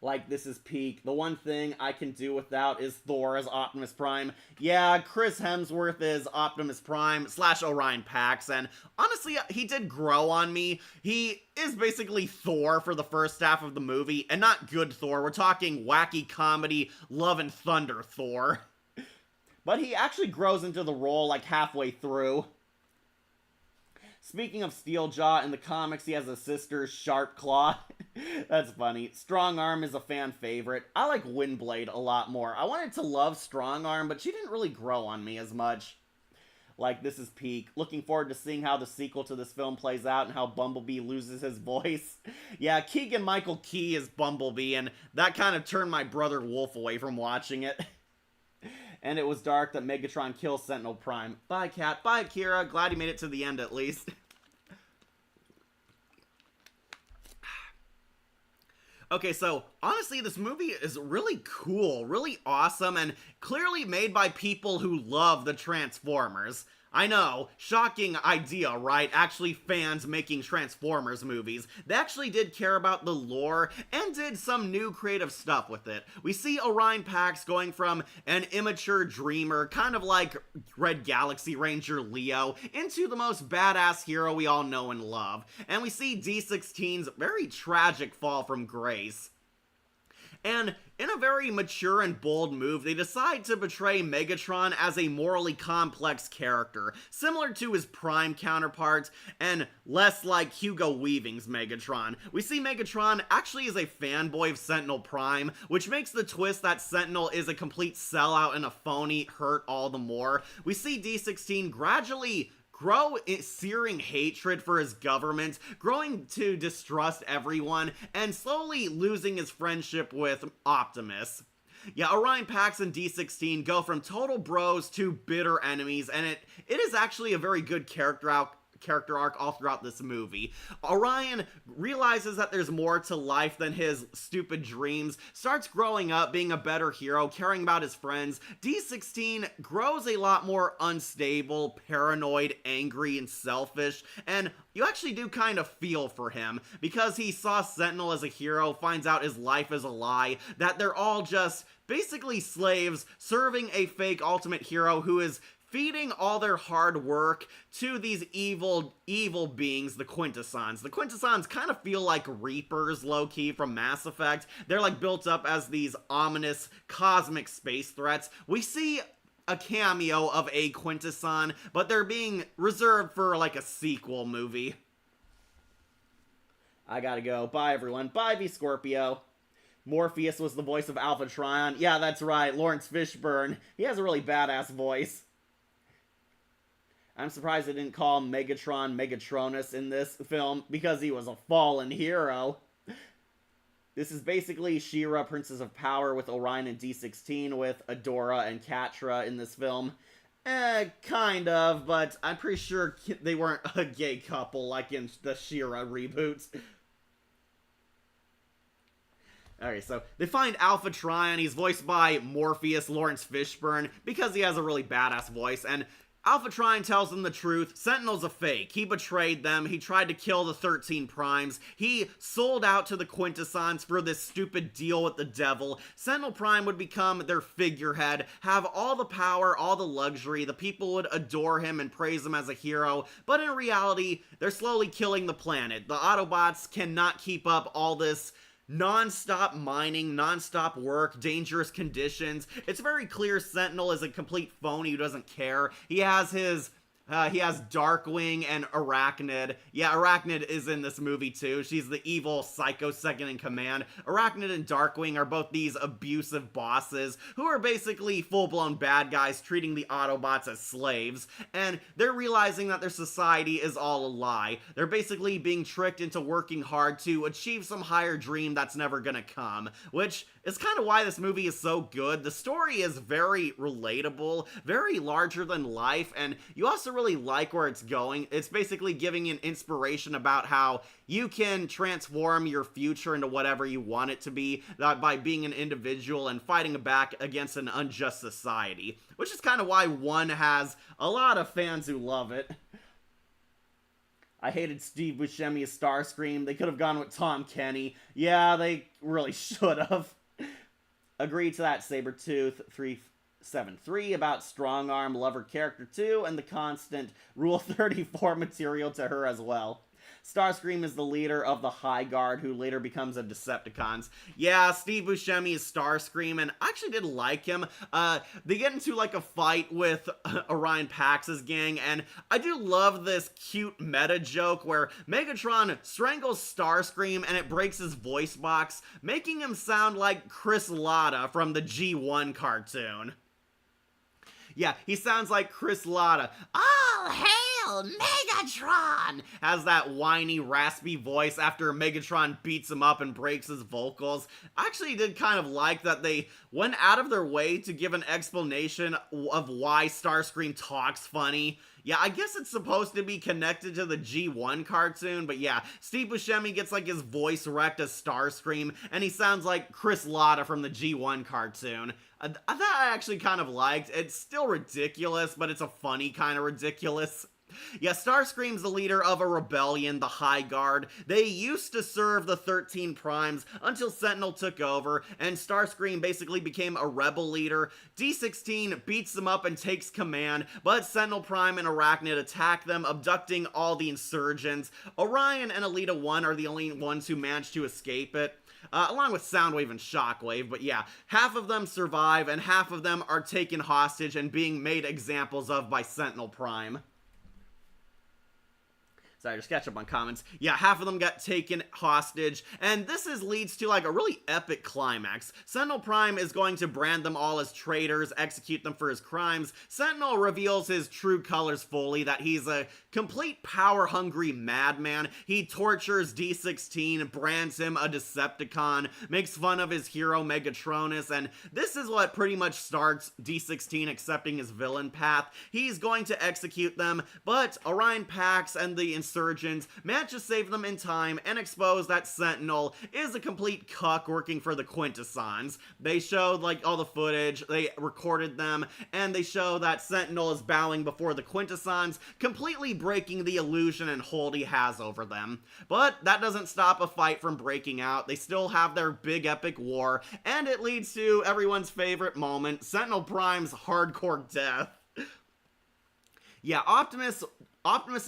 Like, this is peak. The one thing I can do without is Thor as Optimus Prime. Yeah, Chris Hemsworth is Optimus Prime / Orion Pax, and honestly, he did grow on me. He is basically Thor for the first half of the movie, and not good Thor. We're talking wacky comedy, love and thunder Thor. But he actually grows into the role like halfway through. Speaking of Steeljaw, in the comics, he has a sister, Sharp Claw. That's funny. Strong Arm is a fan favorite. I like Windblade a lot more. I wanted to love Strong Arm, but she didn't really grow on me as much. Like, this is peak. Looking forward to seeing how the sequel to this film plays out and how Bumblebee loses his voice. Yeah, Keegan-Michael Key is Bumblebee, and that kind of turned my brother Wolf away from watching it. And it was dark that Megatron kills Sentinel Prime. Bye, Cat. Bye, Kira. Glad you made it to the end, at least. Okay, so, honestly, this movie is really cool, really awesome, and clearly made by people who love the Transformers. I know, shocking idea, right? Actually, fans making Transformers movies. They actually did care about the lore and did some new creative stuff with it. We see Orion Pax going from an immature dreamer, kind of like Red Galaxy Ranger Leo, into the most badass hero we all know and love. And we see D16's very tragic fall from grace. And in a very mature and bold move, they decide to portray Megatron as a morally complex character, similar to his Prime counterpart, and less like Hugo Weaving's Megatron. We see Megatron actually is a fanboy of Sentinel Prime, which makes the twist that Sentinel is a complete sellout and a phony hurt all the more. We see D16 gradually grow searing hatred for his government, growing to distrust everyone, and slowly losing his friendship with Optimus. Yeah, Orion Pax and D16 go from total bros to bitter enemies, and it is actually a very good character arc all throughout this movie. Orion realizes that there's more to life than his stupid dreams, starts growing up, being a better hero, caring about his friends. D16 grows a lot more unstable, paranoid, angry, and selfish, and you actually do kind of feel for him, because he saw Sentinel as a hero, finds out his life is a lie, that they're all just basically slaves serving a fake ultimate hero who is feeding all their hard work to these evil beings, the Quintessons. The Quintessons kind of feel like Reapers, low-key, from Mass Effect. They're like built up as these ominous cosmic space threats. We see a cameo of a Quintesson, but they're being reserved for like a sequel movie. I gotta go. Bye, everyone. Bye, V Scorpio. Morpheus was the voice of Alpha Trion. Yeah, that's right. Lawrence Fishburne. He has a really badass voice. I'm surprised they didn't call Megatron Megatronus in this film, because he was a fallen hero. This is basically She-Ra, Princess of Power, with Orion and D16, with Adora and Catra in this film. Kind of, but I'm pretty sure they weren't a gay couple like in the She-Ra reboots. Okay, so they find Alpha Trion. He's voiced by Morpheus, Lawrence Fishburne, because he has a really badass voice, and Alpha Trion tells them the truth. Sentinel's a fake. He betrayed them. He tried to kill the 13 Primes. He sold out to the Quintessons for this stupid deal with the devil. Sentinel Prime would become their figurehead, have all the power, all the luxury. The people would adore him and praise him as a hero. But in reality, they're slowly killing the planet. The Autobots cannot keep up all this non-stop mining, non-stop work, dangerous conditions. It's very clear Sentinel is a complete phony who doesn't care. He has Darkwing and Arachnid. Yeah, Arachnid is in this movie too. She's the evil psycho second in command. Arachnid and Darkwing are both these abusive bosses who are basically full-blown bad guys treating the Autobots as slaves, and they're realizing that their society is all a lie. They're basically being tricked into working hard to achieve some higher dream that's never gonna come, which is kind of why this movie is so good. The story is very relatable, very larger than life, and you also really like where it's going. It's basically giving you an inspiration about how you can transform your future into whatever you want it to be by being an individual and fighting back against an unjust society, which is kind of why 1 has a lot of fans who love it. I hated Steve Buscemi as Starscream. They could have gone with Tom Kenny. Yeah, they really should have. Agreed to that, Sabretooth 373 about Strong Arm, love her character too, and the constant Rule 34 material to her as well. Starscream is the leader of the High Guard, who later becomes a Decepticons. Yeah, Steve Buscemi is Starscream, and I actually did like him. They get into like a fight with Orion Pax's gang, and I do love this cute meta joke where Megatron strangles Starscream and it breaks his voice box, making him sound like Chris Latta from the G1 cartoon. Yeah, he sounds like Chris Latta. All hail Megatron! Has that whiny, raspy voice after Megatron beats him up and breaks his vocals. I actually did kind of like that they went out of their way to give an explanation of why Starscream talks funny. Yeah, I guess it's supposed to be connected to the G1 cartoon, but yeah, Steve Buscemi gets like his voice wrecked as Starscream, and he sounds like Chris Latta from the G1 cartoon. That I actually kind of liked. It's still ridiculous, but it's a funny kind of ridiculous. Yeah, Starscream's the leader of a rebellion, the High Guard. They used to serve the 13 Primes until Sentinel took over, and Starscream basically became a rebel leader. D16 beats them up and takes command, but Sentinel Prime and Arachnid attack them, abducting all the insurgents. Orion and Elita 1 are the only ones who manage to escape it. Along with Soundwave and Shockwave, but yeah, half of them survive, and half of them are taken hostage and being made examples of by Sentinel Prime. Sorry, just catch up on comments. Yeah, half of them got taken hostage, and this leads to like a really epic climax. Sentinel Prime is going to brand them all as traitors, execute them for his crimes. Sentinel reveals his true colors fully, that he's a complete power-hungry madman. He tortures D16, brands him a Decepticon, makes fun of his hero Megatronus, and this is what pretty much starts D16 accepting his villain path. He's going to execute them, but Orion Pax and the insurgents manage to save them in time and expose that Sentinel is a complete cuck working for the Quintessons. They showed like all the footage, they recorded them, and they show that Sentinel is bowing before the Quintessons, completely breaking the illusion and hold he has over them. But that doesn't stop a fight from breaking out. They still have their big epic war, and it leads to everyone's favorite moment, Sentinel Prime's hardcore death. Yeah, Optimus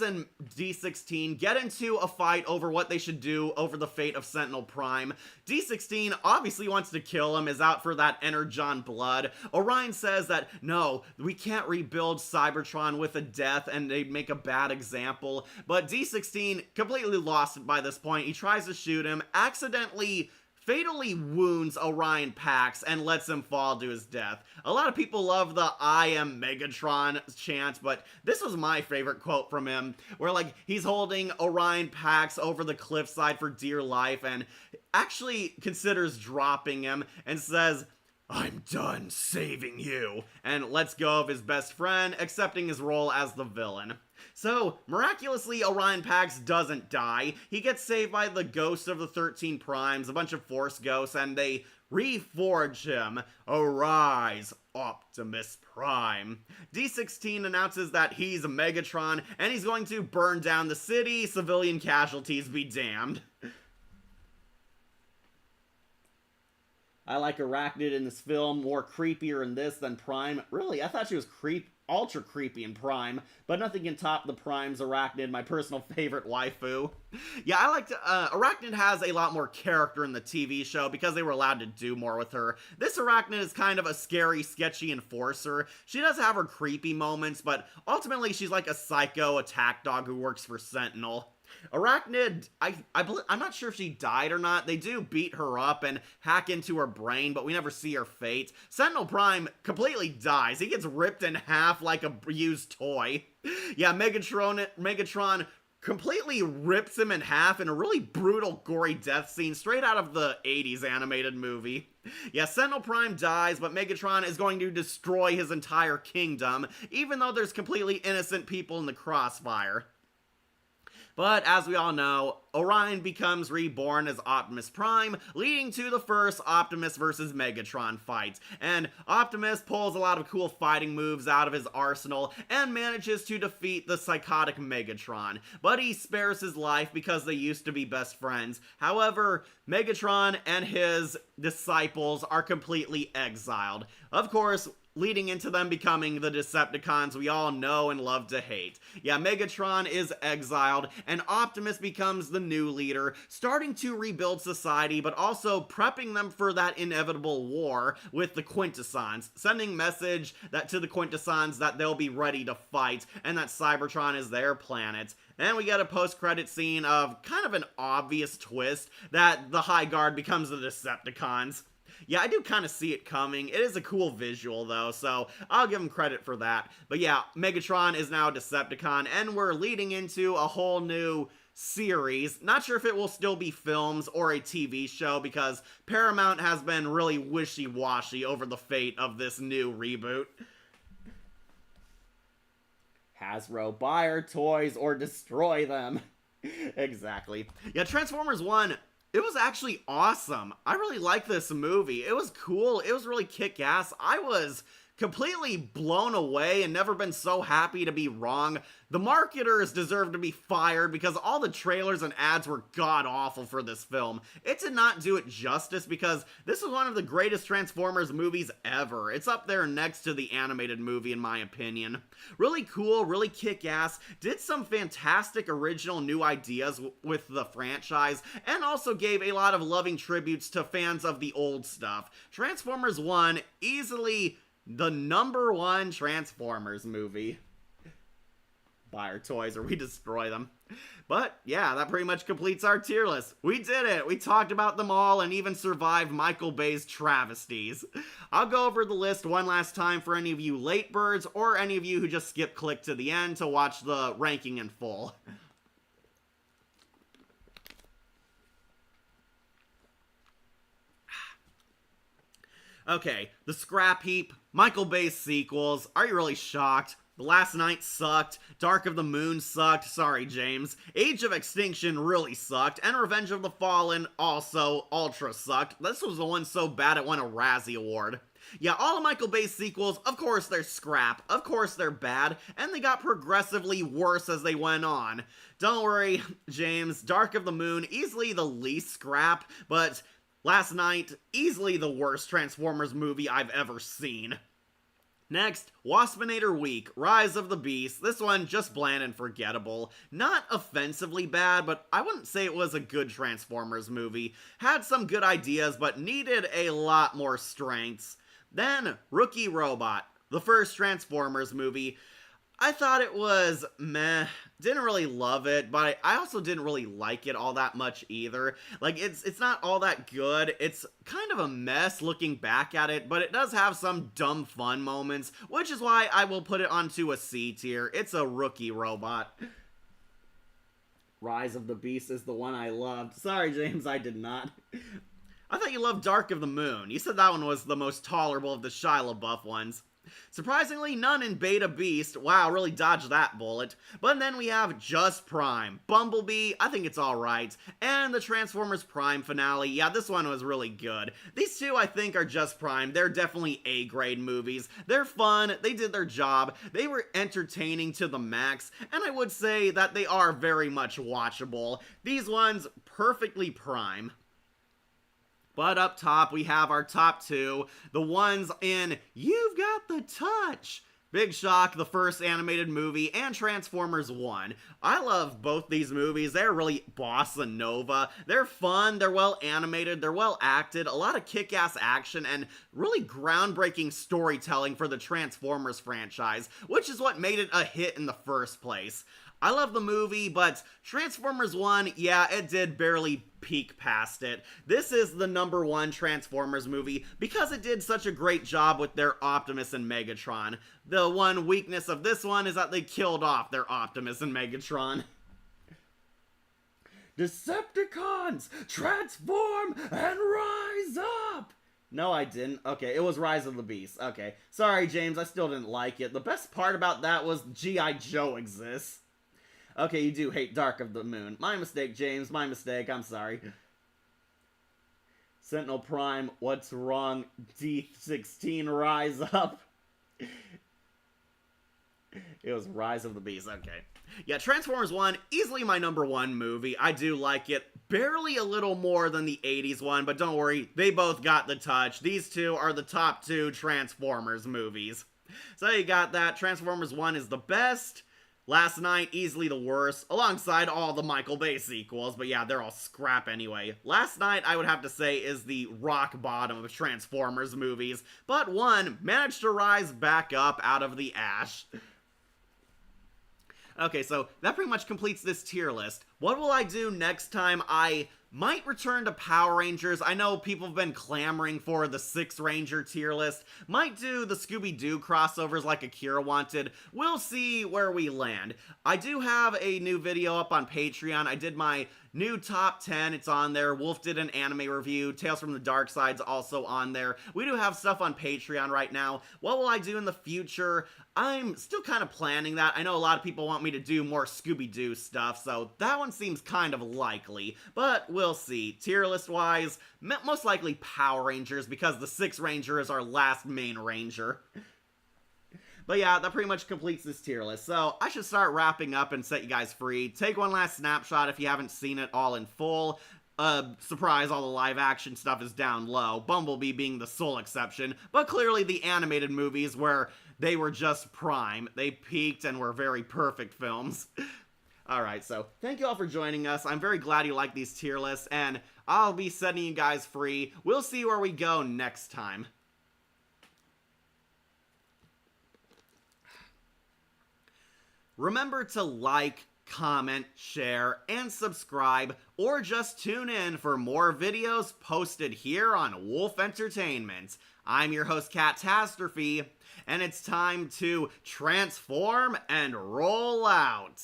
and D16 get into a fight over what they should do over the fate of Sentinel Prime. D16 obviously wants to kill him, is out for that Energon blood. Orion says that, no, we can't rebuild Cybertron with a death, and they make a bad example. But D16 completely lost it by this point. He tries to shoot him, accidentally fatally wounds Orion Pax and lets him fall to his death. A lot of people love the "I am Megatron" chant, but this was my favorite quote from him, where like he's holding Orion Pax over the cliffside for dear life and actually considers dropping him and says, "I'm done saving you," and lets go of his best friend, accepting his role as the villain. So, miraculously, Orion Pax doesn't die. He gets saved by the ghosts of the 13 Primes, a bunch of Force ghosts, and they reforge him. Arise, Optimus Prime. D16 announces that he's a Megatron, and he's going to burn down the city, civilian casualties be damned. I like Arachnid in this film, more creepier in this than Prime. Really, I thought she was ultra creepy in Prime, but nothing can top the Prime's Arachnid, my personal favorite waifu. Yeah, I liked, Arachnid has a lot more character in the TV show because they were allowed to do more with her. This Arachnid is kind of a scary, sketchy enforcer. She does have her creepy moments, but ultimately she's like a psycho attack dog who works for Sentinel. Arachnid, I'm not sure if she died or not. They do beat her up and hack into her brain, but we never see her fate. Sentinel Prime completely dies. He gets ripped in half like a used toy. Yeah, Megatron completely rips him in half in a really brutal, gory death scene straight out of the 80s animated movie. Yeah, Sentinel Prime dies, but Megatron is going to destroy his entire kingdom, even though there's completely innocent people in the crossfire. But as we all know, Orion becomes reborn as Optimus Prime, leading to the first Optimus vs. Megatron fight. And Optimus pulls a lot of cool fighting moves out of his arsenal and manages to defeat the psychotic Megatron. But he spares his life because they used to be best friends. However, Megatron and his disciples are completely exiled. Of course, leading into them becoming the Decepticons we all know and love to hate. Yeah, Megatron is exiled, and Optimus becomes the new leader, starting to rebuild society, but also prepping them for that inevitable war with the Quintessons, sending message that to the Quintessons that they'll be ready to fight, and that Cybertron is their planet. And we get a post-credit scene of kind of an obvious twist that the High Guard becomes the Decepticons. Yeah, I do kind of see it coming. It is a cool visual, though, so I'll give him credit for that. But yeah, Megatron is now a Decepticon, and we're leading into a whole new series. Not sure if it will still be films or a TV show, because Paramount has been really wishy-washy over the fate of this new reboot. Hasbro, buy our toys or destroy them. Exactly. Yeah, Transformers 1... it was actually awesome. I really liked this movie. It was cool. It was really kick-ass. I was completely blown away and never been so happy to be wrong. The marketers deserve to be fired because all the trailers and ads were god-awful for this film. It did not do it justice because this is one of the greatest Transformers movies ever. It's up there next to the animated movie in my opinion. Really cool, really kick-ass, did some fantastic original new ideas with the franchise, and also gave a lot of loving tributes to fans of the old stuff. Transformers 1, easily the #1 Transformers movie. Buy our toys or we destroy them. But yeah, that pretty much completes our tier list. We did it! We talked about them all and even survived Michael Bay's travesties. I'll go over the list one last time for any of you late birds or any of you who just skip click to the end to watch the ranking in full. Okay, the scrap heap, Michael Bay's sequels. Are you really shocked? The Last Night sucked, Dark of the Moon sucked, sorry James, Age of Extinction really sucked, and Revenge of the Fallen also ultra sucked. This was the one so bad it won a Razzie Award. Yeah, all of Michael Bay's sequels, of course they're scrap, of course they're bad, and they got progressively worse as they went on. Don't worry, James, Dark of the Moon, easily the least scrap, but Last Night, easily the worst Transformers movie I've ever seen. Next, Waspinator Week, Rise of the Beast. This one, just bland and forgettable. Not offensively bad, but I wouldn't say it was a good Transformers movie. Had some good ideas, but needed a lot more strengths. Then, Rookie Robot, the first Transformers movie. I thought it was meh. Didn't really love it, but I also didn't really like it all that much either. Like, it's not all that good. It's kind of a mess looking back at it, but it does have some dumb fun moments, which is why I will put it onto a C tier. It's a Rookie Robot. Rise of the Beast is the one I loved. Sorry, James, I did not. I thought you loved Dark of the Moon. You said that one was the most tolerable of the Shia LaBeouf ones. Surprisingly, none in Beta Beast. Wow, really dodged that bullet. But then we have Just Prime. Bumblebee, I think it's alright. And the Transformers Prime finale, yeah, this one was really good. These two, I think, are Just Prime. They're definitely A-grade movies. They're fun, they did their job, they were entertaining to the max, and I would say that they are very much watchable. These ones, perfectly prime. But up top, we have our top two, the ones in You've Got the Touch. Big Shock, the first animated movie, and Transformers 1. I love both these movies. They're really bossa nova. They're fun, they're well animated, they're well acted, a lot of kick-ass action, and really groundbreaking storytelling for the Transformers franchise, which is what made it a hit in the first place. I love the movie, but Transformers 1, yeah, it did barely peek past it. This is the #1 Transformers movie because it did such a great job with their Optimus and Megatron. The one weakness of this one is that they killed off their Optimus and Megatron. Decepticons, transform and rise up! No, I didn't. Okay, it was Rise of the Beast. Okay. Sorry, James, I still didn't like it. The best part about that was G.I. Joe exists. Okay, you do hate Dark of the Moon. My mistake, James. My mistake. I'm sorry. Sentinel Prime, what's wrong? D16, rise up. It was Rise of the Beast. Okay. Yeah, Transformers 1, easily my #1 movie. I do like it. Barely a little more than the 80s one, but don't worry, they both got the touch. These two are the top 2 Transformers movies. So you got that. Transformers 1 is the best. Last Night, easily the worst, alongside all the Michael Bay sequels, but yeah, they're all scrap anyway. Last Night, I would have to say, is the rock bottom of Transformers movies, but 1 managed to rise back up out of the ash. Okay, so that pretty much completes this tier list. What will I do next time? I might return to Power Rangers. I know people have been clamoring for the 6 Ranger tier list. Might do the Scooby-Doo crossovers like Akira wanted. We'll see where we land. I do have a new video up on Patreon. I did my new top 10. It's on there. Wolf did an anime review. Tales from the Dark Side's also on there. We do have stuff on Patreon right now. What will I do in the future? I'm still kind of planning that. I know a lot of people want me to do more Scooby-Doo stuff, so that one seems kind of likely, but we'll see. Tier list-wise, most likely Power Rangers, because the 6th Ranger is our last main Ranger. But yeah, that pretty much completes this tier list, so I should start wrapping up and set you guys free. Take one last snapshot if you haven't seen it all in full. Surprise, all the live-action stuff is down low, Bumblebee being the sole exception, but clearly the animated movies where they were just prime. They peaked and were very perfect films. Alright, so thank you all for joining us. I'm very glad you like these tier lists, and I'll be setting you guys free. We'll see where we go next time. Remember to like, comment, share, and subscribe, or just tune in for more videos posted here on Wolf Entertainment. I'm your host, Catastrophe, and it's time to transform and roll out.